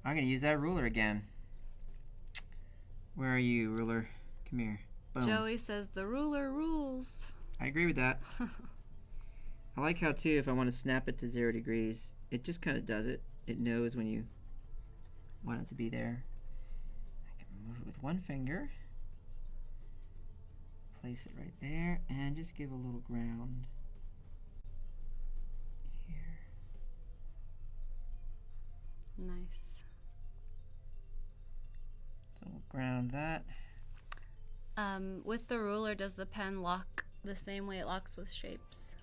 Speaker 2: I'm going to use that ruler again. Where are you, ruler? Come here. Boom.
Speaker 1: Joey says the ruler rules.
Speaker 2: I agree with that. I like how, too, if I want to snap it to 0 degrees, it just kind of does it. It knows when you want it to be there. I can move it with one finger. Place it right there, and just give a little ground here.
Speaker 1: Nice.
Speaker 2: So we'll ground that.
Speaker 1: With the ruler, does the pen lock the same way it locks with shapes?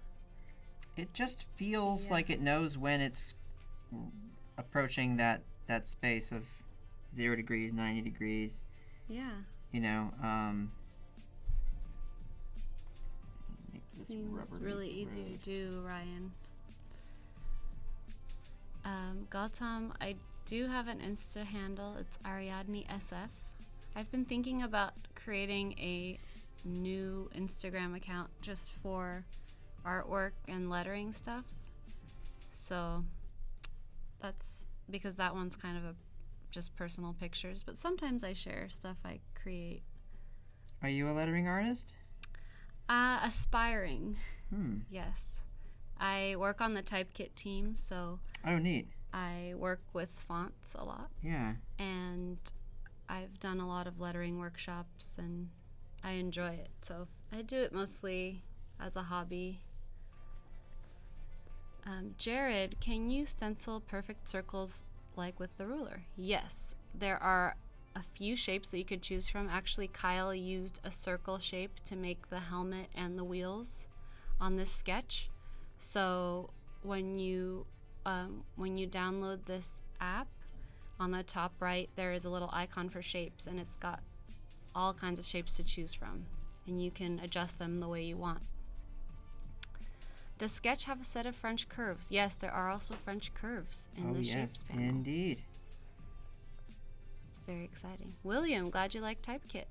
Speaker 2: It just feels
Speaker 1: Yeah.
Speaker 2: like it knows when it's approaching that space of 0 degrees, 90 degrees.
Speaker 1: Yeah.
Speaker 2: You know, make this
Speaker 1: Seems
Speaker 2: rubbery
Speaker 1: really easy to
Speaker 2: road.
Speaker 1: do, Ryan. Gautam, I do have an Insta handle. It's Ariadne SF. I've been thinking about creating a new Instagram account just for artwork and lettering stuff. So that's because that one's kind of just personal pictures, but sometimes I share stuff I create.
Speaker 2: Are you a lettering artist?
Speaker 1: Aspiring.
Speaker 2: Hmm.
Speaker 1: Yes. I work on the Typekit team, so
Speaker 2: Oh, neat.
Speaker 1: I work with fonts a lot,
Speaker 2: Yeah.
Speaker 1: and I've done a lot of lettering workshops, and I enjoy it. So I do it mostly as a hobby. Jared, can you stencil perfect circles like with the ruler? Yes. There are a few shapes that you could choose from. Actually, Kyle used a circle shape to make the helmet and the wheels on this sketch. So when you download this app, on the top right there is a little icon for shapes, and it's got all kinds of shapes to choose from, and you can adjust them the way you want. Does Sketch have a set of French curves? Yes, there are also French curves in the shapes panel.
Speaker 2: Indeed.
Speaker 1: It's very exciting. William, glad you like Typekit.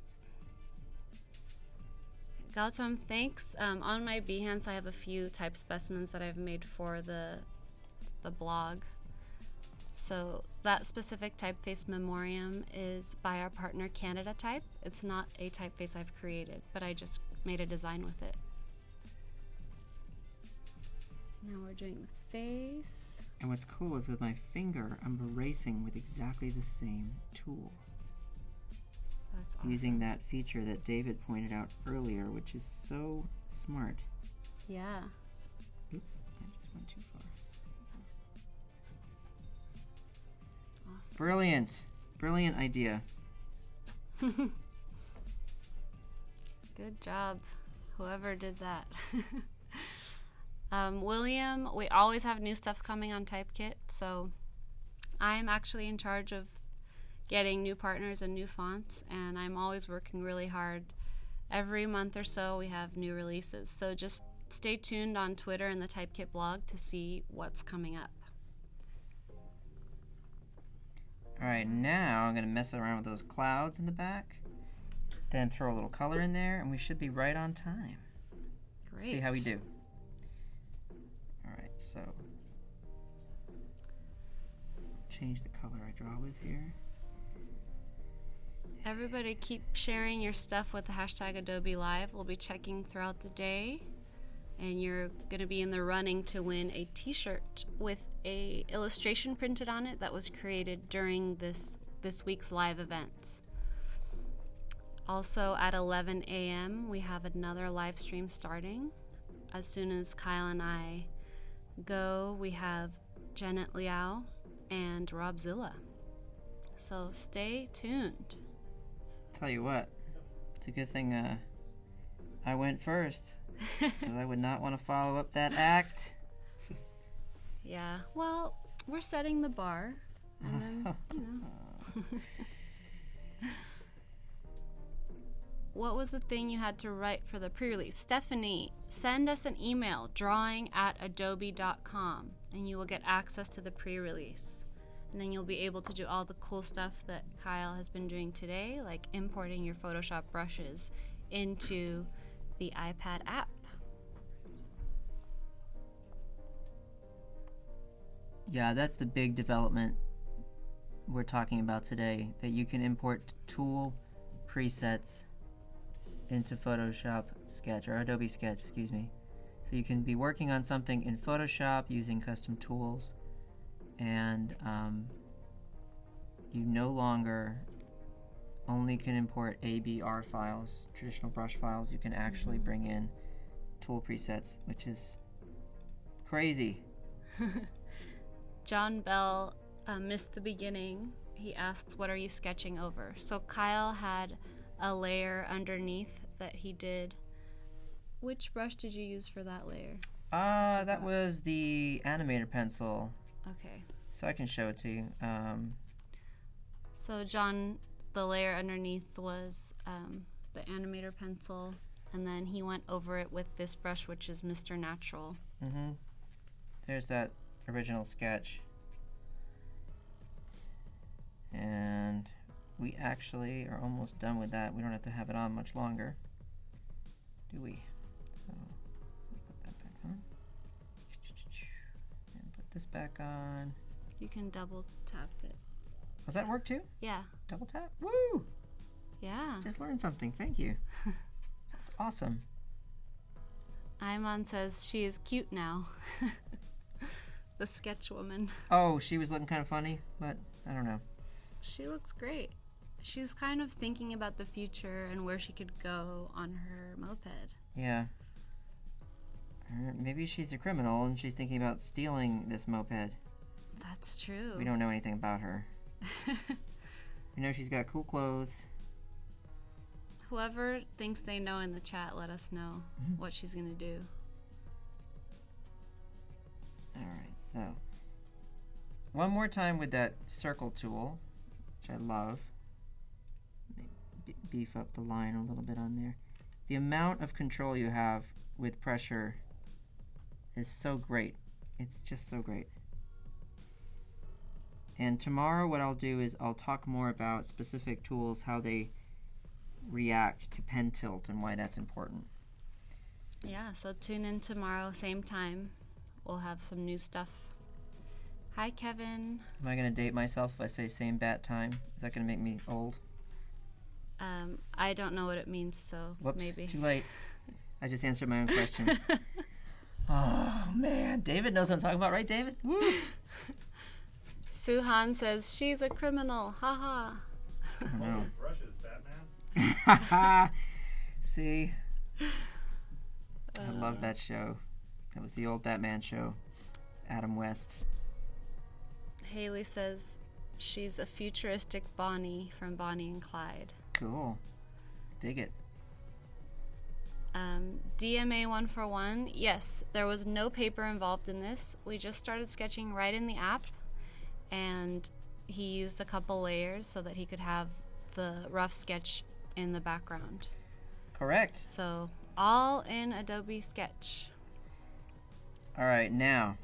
Speaker 1: Gautam, thanks. On my Behance, I have a few type specimens that I've made for the blog. So that specific typeface memoriam is by our partner Canada Type. It's not a typeface I've created, but I just made a design with it. Now we're doing the face.
Speaker 2: And what's cool is with my finger, I'm erasing with exactly the same tool.
Speaker 1: That's awesome.
Speaker 2: Using that feature that David pointed out earlier, which is so smart.
Speaker 1: Yeah.
Speaker 2: Oops, I just went too far.
Speaker 1: Awesome.
Speaker 2: Brilliant. Brilliant idea.
Speaker 1: Good job, whoever did that. William, we always have new stuff coming on Typekit, so I'm actually in charge of getting new partners and new fonts, and I'm always working really hard. Every month or so we have new releases, so just stay tuned on Twitter and the Typekit blog to see what's coming up.
Speaker 2: Alright, now I'm going to mess around with those clouds in the back, then throw a little color in there, and we should be right on time.
Speaker 1: Great.
Speaker 2: See how we do. Alright, so change the color I draw with here.
Speaker 1: Everybody keep sharing your stuff with the hashtag Adobe Live. We'll be checking throughout the day, and you're going to be in the running to win a t-shirt with a illustration printed on it that was created during this week's live events. Also at 11 a.m. we have another live stream starting. As soon as Kyle and I go, we have Janet Liao and Robzilla. So stay tuned.
Speaker 2: Tell you what, it's a good thing I went first, because I would not want to follow up that act.
Speaker 1: Yeah, well, we're setting the bar, and then, you know. What was the thing you had to write for the pre-release? Stephanie, send us an email, drawing@adobe.com, and you will get access to the pre-release. And then you'll be able to do all the cool stuff that Kyle has been doing today, like importing your Photoshop brushes into the iPad app.
Speaker 2: Yeah, that's the big development we're talking about today, that you can import tool presets into Photoshop Sketch, or Adobe Sketch, excuse me. So you can be working on something in Photoshop using custom tools, and you no longer only can import ABR files, traditional brush files. You can actually bring in tool presets, which is crazy.
Speaker 1: John Bell missed the beginning. He asks, what are you sketching over? So Kyle had a layer underneath that he did. Which brush did you use for that layer?
Speaker 2: That was the animator pencil.
Speaker 1: Okay.
Speaker 2: So I can show it to you.
Speaker 1: So John, the layer underneath was the animator pencil, and then he went over it with this brush, which is Mr. Natural.
Speaker 2: There's that original sketch. And we actually are almost done with that. We don't have to have it on much longer, do we? So put that back on. And put this back on.
Speaker 1: You can double tap it.
Speaker 2: Does that work too?
Speaker 1: Yeah.
Speaker 2: Double tap? Woo!
Speaker 1: Yeah.
Speaker 2: Just learned something. Thank you. That's awesome.
Speaker 1: Iman says she is cute now. The sketch woman.
Speaker 2: Oh, she was looking kind of funny, but I don't know.
Speaker 1: She looks great. She's kind of thinking about the future and where she could go on her moped.
Speaker 2: Yeah. Maybe she's a criminal and she's thinking about stealing this moped.
Speaker 1: That's true.
Speaker 2: We don't know anything about her. We know she's got cool clothes.
Speaker 1: Whoever thinks they know in the chat, let us know what she's going to do.
Speaker 2: Alright, so one more time with that circle tool, which I love. Let me beef up the line a little bit on there. The amount of control you have with pressure is so great. It's just so great. And tomorrow what I'll do is I'll talk more about specific tools, how they react to pen tilt and why that's important.
Speaker 1: Yeah, so tune in tomorrow, same time. We'll have some new stuff. Hi, Kevin.
Speaker 2: Am I going to date myself if I say same bat time? Is that going to make me old?
Speaker 1: I don't know what it means, so
Speaker 2: Whoops,
Speaker 1: maybe.
Speaker 2: too late. I just answered my own question. Oh, man. David knows what I'm talking about, right, David? Woo!
Speaker 1: Suhan says, she's a criminal. Haha.
Speaker 2: I know.
Speaker 4: Brushes, Batman.
Speaker 2: See? I love that show. That was the old Batman show. Adam West.
Speaker 1: Haley says, she's a futuristic Bonnie from Bonnie and Clyde.
Speaker 2: Cool. Dig it.
Speaker 1: DMA 141, yes, there was no paper involved in this. We just started sketching right in the app, and he used a couple layers so that he could have the rough sketch in the background.
Speaker 2: Correct.
Speaker 1: So, all in Adobe Sketch.
Speaker 2: All right, now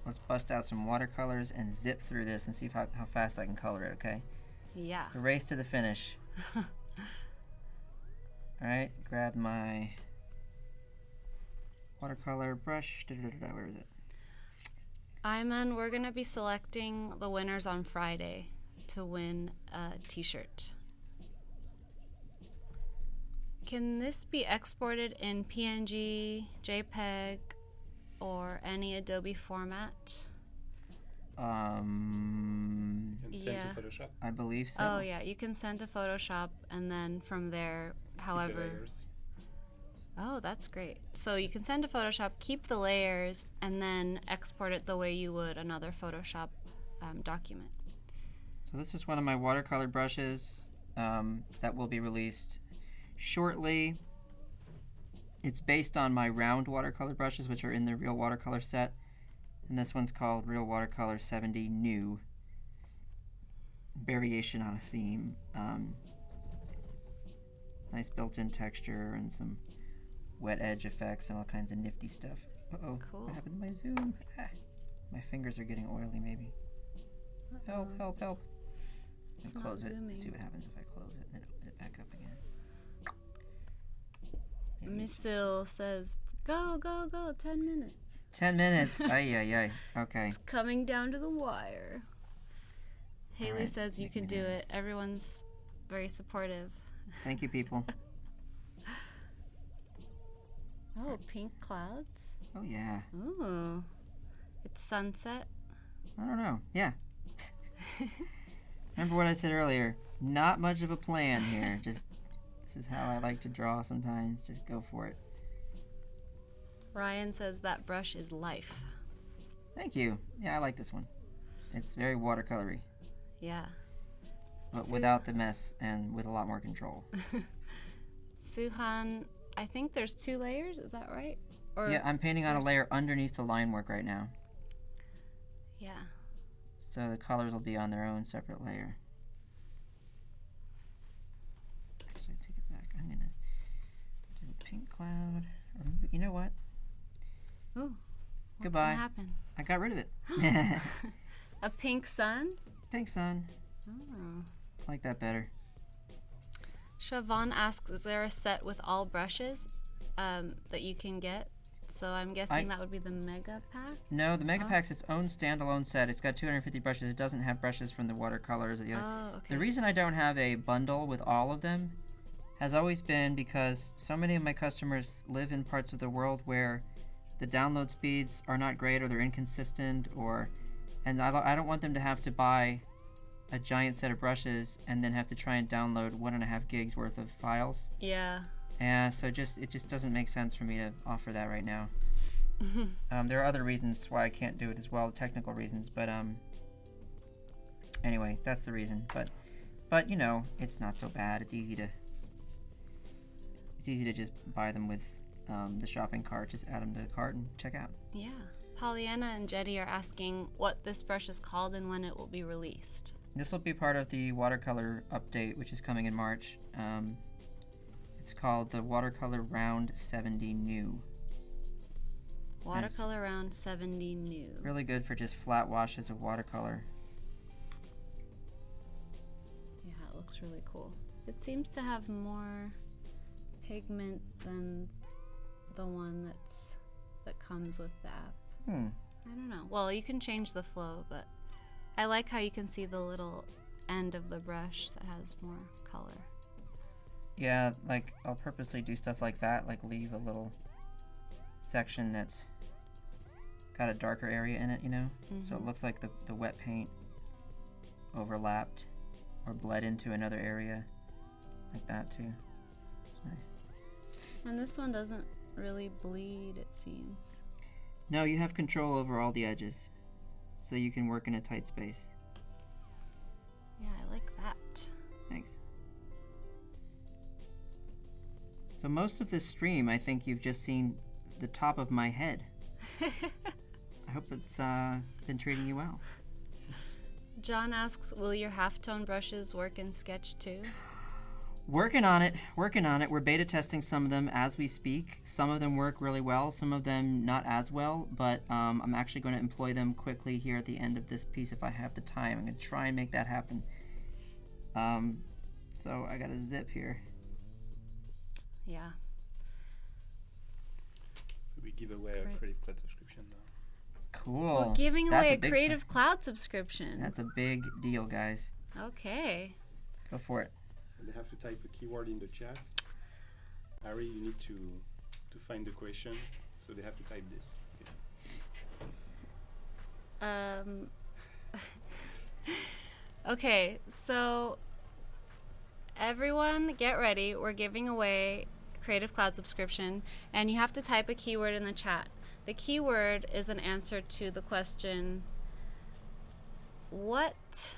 Speaker 2: let's bust out some watercolors and zip through this and see how fast I can color it, okay?
Speaker 1: Yeah.
Speaker 2: The race to the finish. All right, grab my watercolor brush. Where is it?
Speaker 1: Iman, we're going to be selecting the winners on Friday to win a t-shirt. Can this be exported in PNG, JPEG, or any Adobe format?
Speaker 3: And send
Speaker 1: Yeah.
Speaker 3: to Photoshop.
Speaker 2: I believe so.
Speaker 1: Oh yeah, you can send to Photoshop, and then from there,
Speaker 3: Keep the
Speaker 1: however.
Speaker 3: layers.
Speaker 1: Oh, that's great. So you can send to Photoshop, keep the layers, and then export it the way you would another Photoshop document.
Speaker 2: So this is one of my watercolor brushes that will be released shortly. It's based on my round watercolor brushes, which are in the Real Watercolor set. And this one's called Real Watercolor 70 New. Variation on a theme. Nice built-in texture and some wet edge effects and all kinds of nifty stuff. Uh-oh,
Speaker 1: Cool.
Speaker 2: what happened to my zoom? Ah, my fingers are getting oily maybe. Help, help, help.
Speaker 1: It's
Speaker 2: And
Speaker 1: not
Speaker 2: close it.
Speaker 1: zooming.
Speaker 2: See what happens if I close it and then open it back up again. Maybe
Speaker 1: Missil says, go, go, go, 10 minutes.
Speaker 2: 10 minutes. Ay, ay, ay. Okay.
Speaker 1: It's coming down to the wire. Haley
Speaker 2: right,
Speaker 1: says you
Speaker 2: making
Speaker 1: can do
Speaker 2: notes.
Speaker 1: it. Everyone's very supportive.
Speaker 2: Thank you, people.
Speaker 1: Oh, pink clouds.
Speaker 2: Oh, yeah.
Speaker 1: Ooh. It's sunset.
Speaker 2: I don't know. Yeah. Remember what I said earlier? Not much of a plan here. Just, this is how I like to draw sometimes. Just go for it.
Speaker 1: Ryan says that brush is life.
Speaker 2: Thank you. Yeah, I like this one. It's very watercolory,
Speaker 1: Yeah.
Speaker 2: but without the mess and with a lot more control.
Speaker 1: Suhan, I think there's 2 layers. Is that right? Or
Speaker 2: Yeah, I'm painting on a layer underneath the line work right now.
Speaker 1: yeah.
Speaker 2: So the colors will be on their own separate layer. Actually, take it back. I'm gonna do a pink cloud. Or you know what?
Speaker 1: Ooh. What's
Speaker 2: Goodbye.
Speaker 1: gonna happen?
Speaker 2: I got rid of it.
Speaker 1: A pink sun?
Speaker 2: Pink sun.
Speaker 1: Oh.
Speaker 2: I like that better.
Speaker 1: Siobhan asks, is there a set with all brushes that you can get? So I'm guessing that would be the mega pack?
Speaker 2: No, the Mega Pack's its own standalone set. It's got 250 brushes. It doesn't have brushes from the watercolors or the other.
Speaker 1: Oh, okay.
Speaker 2: The reason I don't have a bundle with all of them has always been because so many of my customers live in parts of the world where the download speeds are not great or they're inconsistent, and I don't want them to have to buy a giant set of brushes and then have to try and download 1.5 gigs worth of files.
Speaker 1: Yeah.
Speaker 2: Yeah, so it just doesn't make sense for me to offer that right now. There are other reasons why I can't do it as well, technical reasons, but anyway, that's the reason. But you know, it's not so bad. It's easy to just buy them with the shopping cart. Just add them to the cart and check out.
Speaker 1: Yeah. Pollyanna and Jetty are asking what this brush is called and when it will be released.
Speaker 2: This will be part of the watercolor update, which is coming in March. It's called the Watercolor Round 70 New.
Speaker 1: Watercolor Round 70 New.
Speaker 2: Really good for just flat washes of watercolor.
Speaker 1: Yeah, it looks really cool. It seems to have more pigment than the one that comes with the app. I don't know. Well, you can change the flow, but I like how you can see the little end of the brush that has more color.
Speaker 2: Yeah, like I'll purposely do stuff like that, like leave a little section that's got a darker area in it, you know? So it looks like the wet paint overlapped or bled into another area like that too. It's nice.
Speaker 1: And this one doesn't really bleed, it seems.
Speaker 2: No, you have control over all the edges, so you can work in a tight space.
Speaker 1: Yeah, I like that.
Speaker 2: Thanks. So most of this stream, I think you've just seen the top of my head. I hope it's been treating you well.
Speaker 1: John asks, will your halftone brushes work in Sketch too?
Speaker 2: Working on it. We're beta testing some of them as we speak. Some of them work really well, some of them not as well, but I'm actually going to employ them quickly here at the end of this piece if I have the time. I'm going to try and make that happen. So I got a zip here.
Speaker 1: Yeah.
Speaker 3: So we give away a
Speaker 1: Great.
Speaker 3: Creative Cloud subscription now.
Speaker 2: Cool.
Speaker 1: We're giving
Speaker 2: That's
Speaker 1: away a
Speaker 2: big-
Speaker 1: Creative Cloud subscription.
Speaker 2: That's a big deal, guys.
Speaker 1: Okay.
Speaker 2: Go for it.
Speaker 3: So they have to type a keyword in the chat. Harry, you need to find the question. So they have to type this.
Speaker 1: Okay, so everyone get ready. We're giving away Creative Cloud subscription, and you have to type a keyword in the chat. The keyword is an answer to the question, what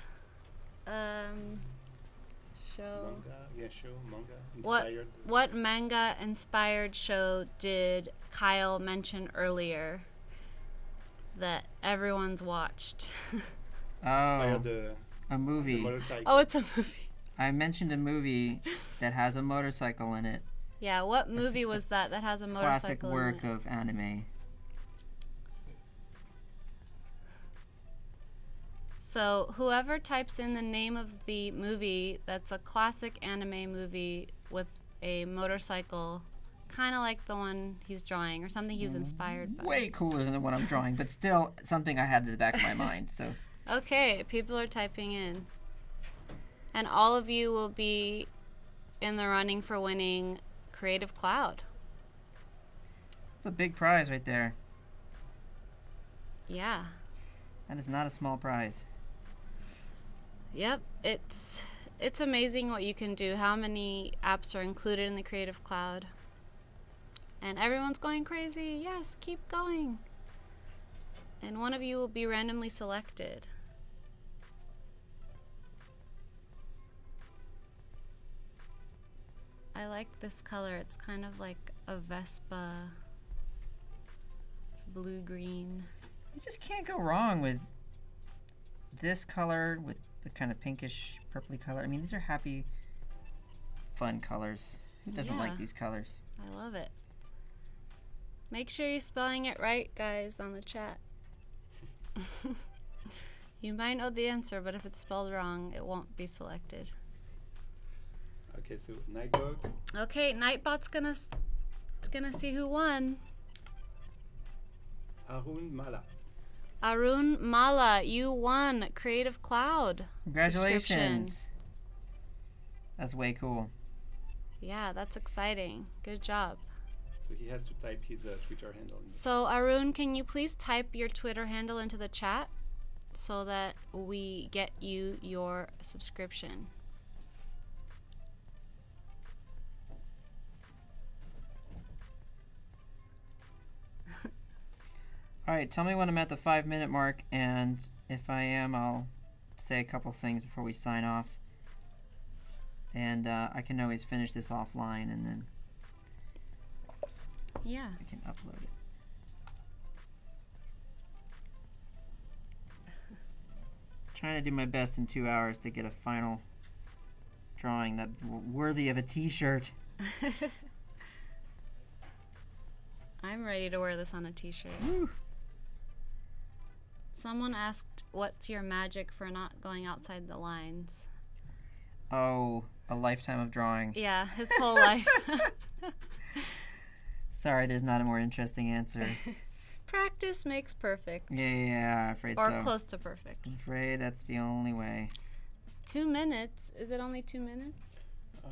Speaker 1: show?
Speaker 3: Manga,
Speaker 1: What manga inspired show did Kyle mention earlier that everyone's watched?
Speaker 2: Oh,
Speaker 3: the
Speaker 2: a movie.
Speaker 3: motorcycle.
Speaker 1: Oh, it's a movie.
Speaker 2: I mentioned a movie that has a motorcycle in it.
Speaker 1: Yeah, what movie was that has a
Speaker 2: Classic
Speaker 1: motorcycle
Speaker 2: work
Speaker 1: in it?
Speaker 2: of anime.
Speaker 1: So whoever types in the name of the movie that's a classic anime movie with a motorcycle, kind of like the one he's drawing or something he was inspired by.
Speaker 2: Way cooler than the one I'm drawing, but still something I had in the back of my mind. So
Speaker 1: Okay, people are typing in. And all of you will be in the running for winning Creative Cloud.
Speaker 2: It's a big prize right there.
Speaker 1: Yeah.
Speaker 2: That is not a small prize.
Speaker 1: Yep, it's amazing what you can do, how many apps are included in the Creative Cloud. And everyone's going crazy. Yes, keep going. And one of you will be randomly selected. I like this color. It's kind of like a Vespa blue-green.
Speaker 2: You just can't go wrong with this color, with the kind of pinkish, purpley color. I mean, these are happy, fun colors. Who doesn't like these colors?
Speaker 1: I love it. Make sure you're spelling it right, guys, on the chat. You might know the answer, but if it's spelled wrong, it won't be selected.
Speaker 3: Okay, so Nightbot.
Speaker 1: Okay, Nightbot's gonna see who won.
Speaker 3: Arun Mala.
Speaker 1: Arun Mala, you won Creative Cloud. Subscription.
Speaker 2: Congratulations. That's way cool.
Speaker 1: Yeah, that's exciting. Good job.
Speaker 3: So he has to type his Twitter handle.
Speaker 1: So Arun, can you please type your Twitter handle into the chat so that we get you your subscription?
Speaker 2: All right, tell me when I'm at the 5-minute mark, and if I am, I'll say a couple things before we sign off. And I can always finish this offline, and then
Speaker 1: Yeah.
Speaker 2: I can upload it. Trying to do my best in 2 hours to get a final drawing that worthy of a t-shirt.
Speaker 1: I'm ready to wear this on a t-shirt.
Speaker 2: Woo.
Speaker 1: Someone asked, what's your magic for not going outside the lines?
Speaker 2: Oh, a lifetime of drawing.
Speaker 1: Yeah, his whole life.
Speaker 2: Sorry, there's not a more interesting answer.
Speaker 1: Practice makes perfect.
Speaker 2: Yeah, afraid
Speaker 1: Or
Speaker 2: so.
Speaker 1: close to perfect.
Speaker 2: I'm afraid that's the only way.
Speaker 1: 2 minutes? Is it only 2 minutes?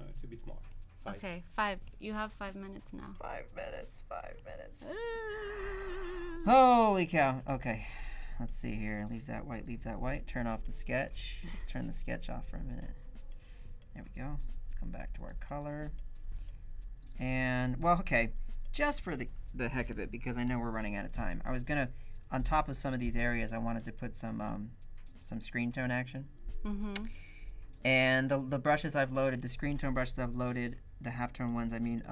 Speaker 3: It's a bit more. 5.
Speaker 1: Okay, 5. You have 5 minutes now.
Speaker 2: 5 minutes, 5 minutes. Holy cow. Okay, let's see here. Leave that white. Turn off the sketch. Let's turn the sketch off for a minute. There we go. Let's come back to our color. And, well, okay, just for the heck of it, because I know we're running out of time, I was going to, on top of some of these areas, I wanted to put some screen tone action.
Speaker 1: Mm-hmm.
Speaker 2: And the brushes I've loaded, the screen tone brushes I've loaded, the halftone ones, I mean,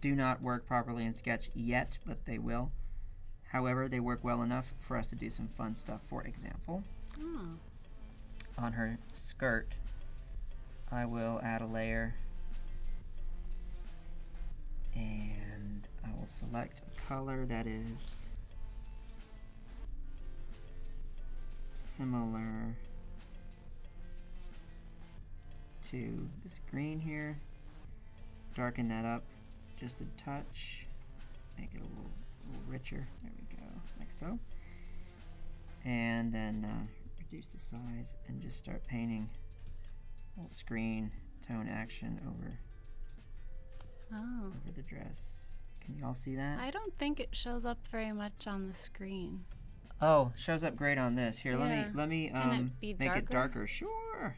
Speaker 2: do not work properly in Sketch yet, but they will. However, they work well enough for us to do some fun stuff. For example, on her skirt, I will add a layer, and I will select a color that is similar to this green here. Darken that up just a touch, make it a little richer. There we go, like so. And then reduce the size and just start painting a little screen tone action over the dress. Can you all see that?
Speaker 1: I don't think it shows up very much on the screen.
Speaker 2: Oh, shows up great on this. Here,
Speaker 1: Yeah.
Speaker 2: let me
Speaker 1: Can it be
Speaker 2: make it
Speaker 1: darker?
Speaker 2: darker. Sure.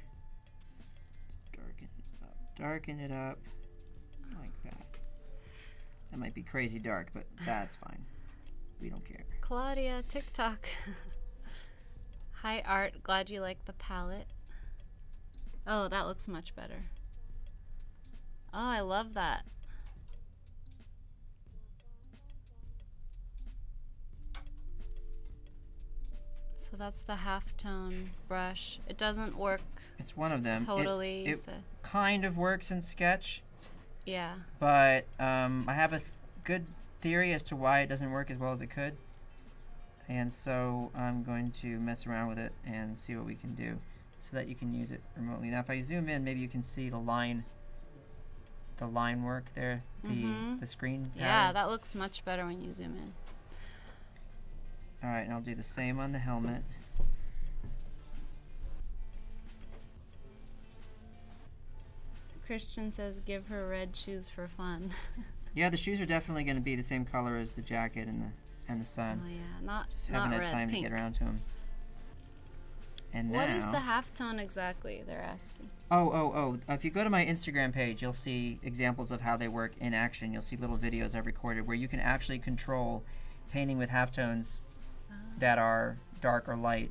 Speaker 2: Darken it up. Darken it up like that. That might be crazy dark, but that's fine. We don't care.
Speaker 1: Claudia, TikTok. Hi, Art. Glad you like the palette. Oh, that looks much better. Oh, I love that. So that's the halftone brush. It doesn't work
Speaker 2: It's one of them.
Speaker 1: totally.
Speaker 2: It
Speaker 1: so,
Speaker 2: kind of works in Sketch,
Speaker 1: yeah.
Speaker 2: but I have a good theory as to why it doesn't work as well as it could. And so I'm going to mess around with it and see what we can do so that you can use it remotely. Now if I zoom in, maybe you can see the line work there, the screen
Speaker 1: Yeah,
Speaker 2: pattern.
Speaker 1: that looks much better when you zoom in.
Speaker 2: Alright, and I'll do the same on the helmet.
Speaker 1: Christian says, give her red shoes for fun.
Speaker 2: Yeah, the shoes are definitely going to be the same color as the jacket and the sun.
Speaker 1: Oh yeah, not
Speaker 2: Just
Speaker 1: not
Speaker 2: haven't
Speaker 1: red,
Speaker 2: had time
Speaker 1: pink.
Speaker 2: to get around to them. And
Speaker 1: What
Speaker 2: now,
Speaker 1: is the halftone exactly? They're asking.
Speaker 2: Oh! If you go to my Instagram page, you'll see examples of how they work in action. You'll see little videos I've recorded where you can actually control painting with halftones that are dark or light,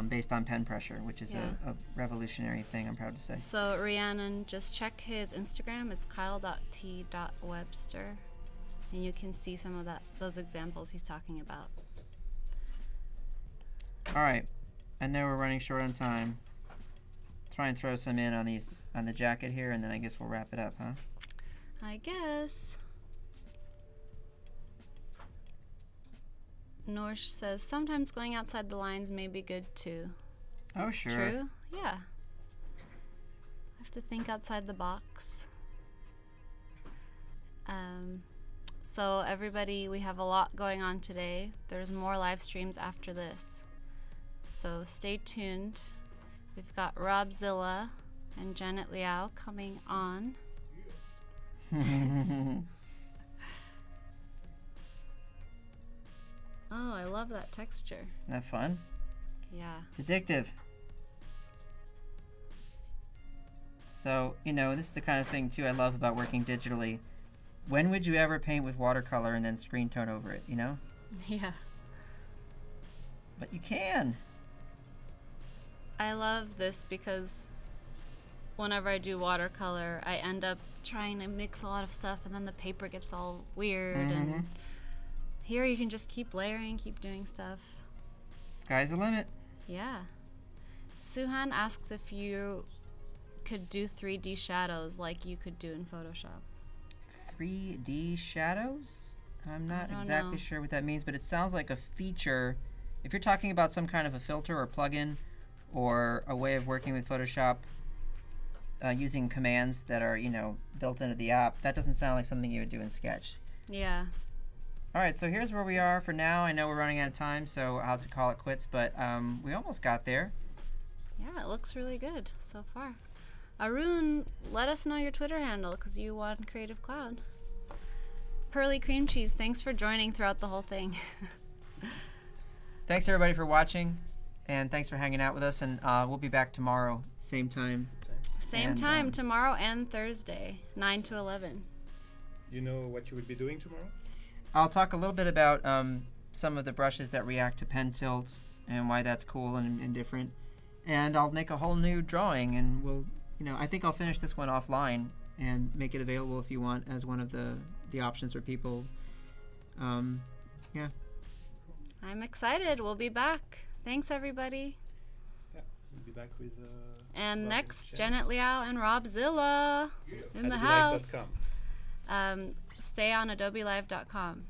Speaker 2: based on pen pressure, which is
Speaker 1: Yeah.
Speaker 2: a revolutionary thing, I'm proud to say.
Speaker 1: So Rhiannon, just check his Instagram. It's kyle.t.webster, and you can see some of those examples he's talking about.
Speaker 2: All right, I know we're running short on time. Try and throw some in on the jacket here, and then I guess we'll wrap it up, huh?
Speaker 1: I guess. Norsh says sometimes going outside the lines may be good too.
Speaker 2: Oh,
Speaker 1: It's
Speaker 2: sure.
Speaker 1: true. Yeah. I have to think outside the box. So everybody, we have a lot going on today. There's more live streams after this. So stay tuned. We've got Robzilla and Janet Liao coming on. Oh, I love that texture.
Speaker 2: Isn't that fun?
Speaker 1: Yeah.
Speaker 2: It's addictive. So, this is the kind of thing, too, I love about working digitally. When would you ever paint with watercolor and then screen tone over it,
Speaker 1: Yeah.
Speaker 2: But you can.
Speaker 1: I love this because whenever I do watercolor, I end up trying to mix a lot of stuff and then the paper gets all weird. And here you can just keep layering, keep doing stuff.
Speaker 2: Sky's the limit.
Speaker 1: Yeah. Suhan asks if you could do 3D shadows like you could do in Photoshop.
Speaker 2: 3D shadows? I'm not
Speaker 1: don't
Speaker 2: exactly
Speaker 1: know.
Speaker 2: sure what that means, but it sounds like a feature. If you're talking about some kind of a filter or plugin or a way of working with Photoshop using commands that are, built into the app, that doesn't sound like something you would do in Sketch.
Speaker 1: Yeah.
Speaker 2: All right, so here's where we are for now. I know we're running out of time, so I'll have to call it quits, but we almost got there.
Speaker 1: Yeah, it looks really good so far. Arun, let us know your Twitter handle because you won Creative Cloud. Pearly Cream Cheese, thanks for joining throughout the whole thing.
Speaker 2: Thanks, everybody, for watching, and thanks for hanging out with us, and we'll be back tomorrow, same time.
Speaker 1: Same
Speaker 2: And,
Speaker 1: time tomorrow and Thursday, 9 to 11.
Speaker 3: You know what you would be doing tomorrow?
Speaker 2: I'll talk a little bit about some of the brushes that react to pen tilt and why that's cool and different. And I'll make a whole new drawing, and we'll, I think I'll finish this one offline and make it available if you want as one of the options for people. Yeah.
Speaker 1: I'm excited. We'll be back. Thanks, everybody.
Speaker 3: Yeah, we'll be back with.
Speaker 1: And
Speaker 3: Rob
Speaker 1: next,
Speaker 3: and
Speaker 1: Janet Liao and Robzilla in the house.
Speaker 3: AdobeLive.com.
Speaker 1: Stay on AdobeLive.com.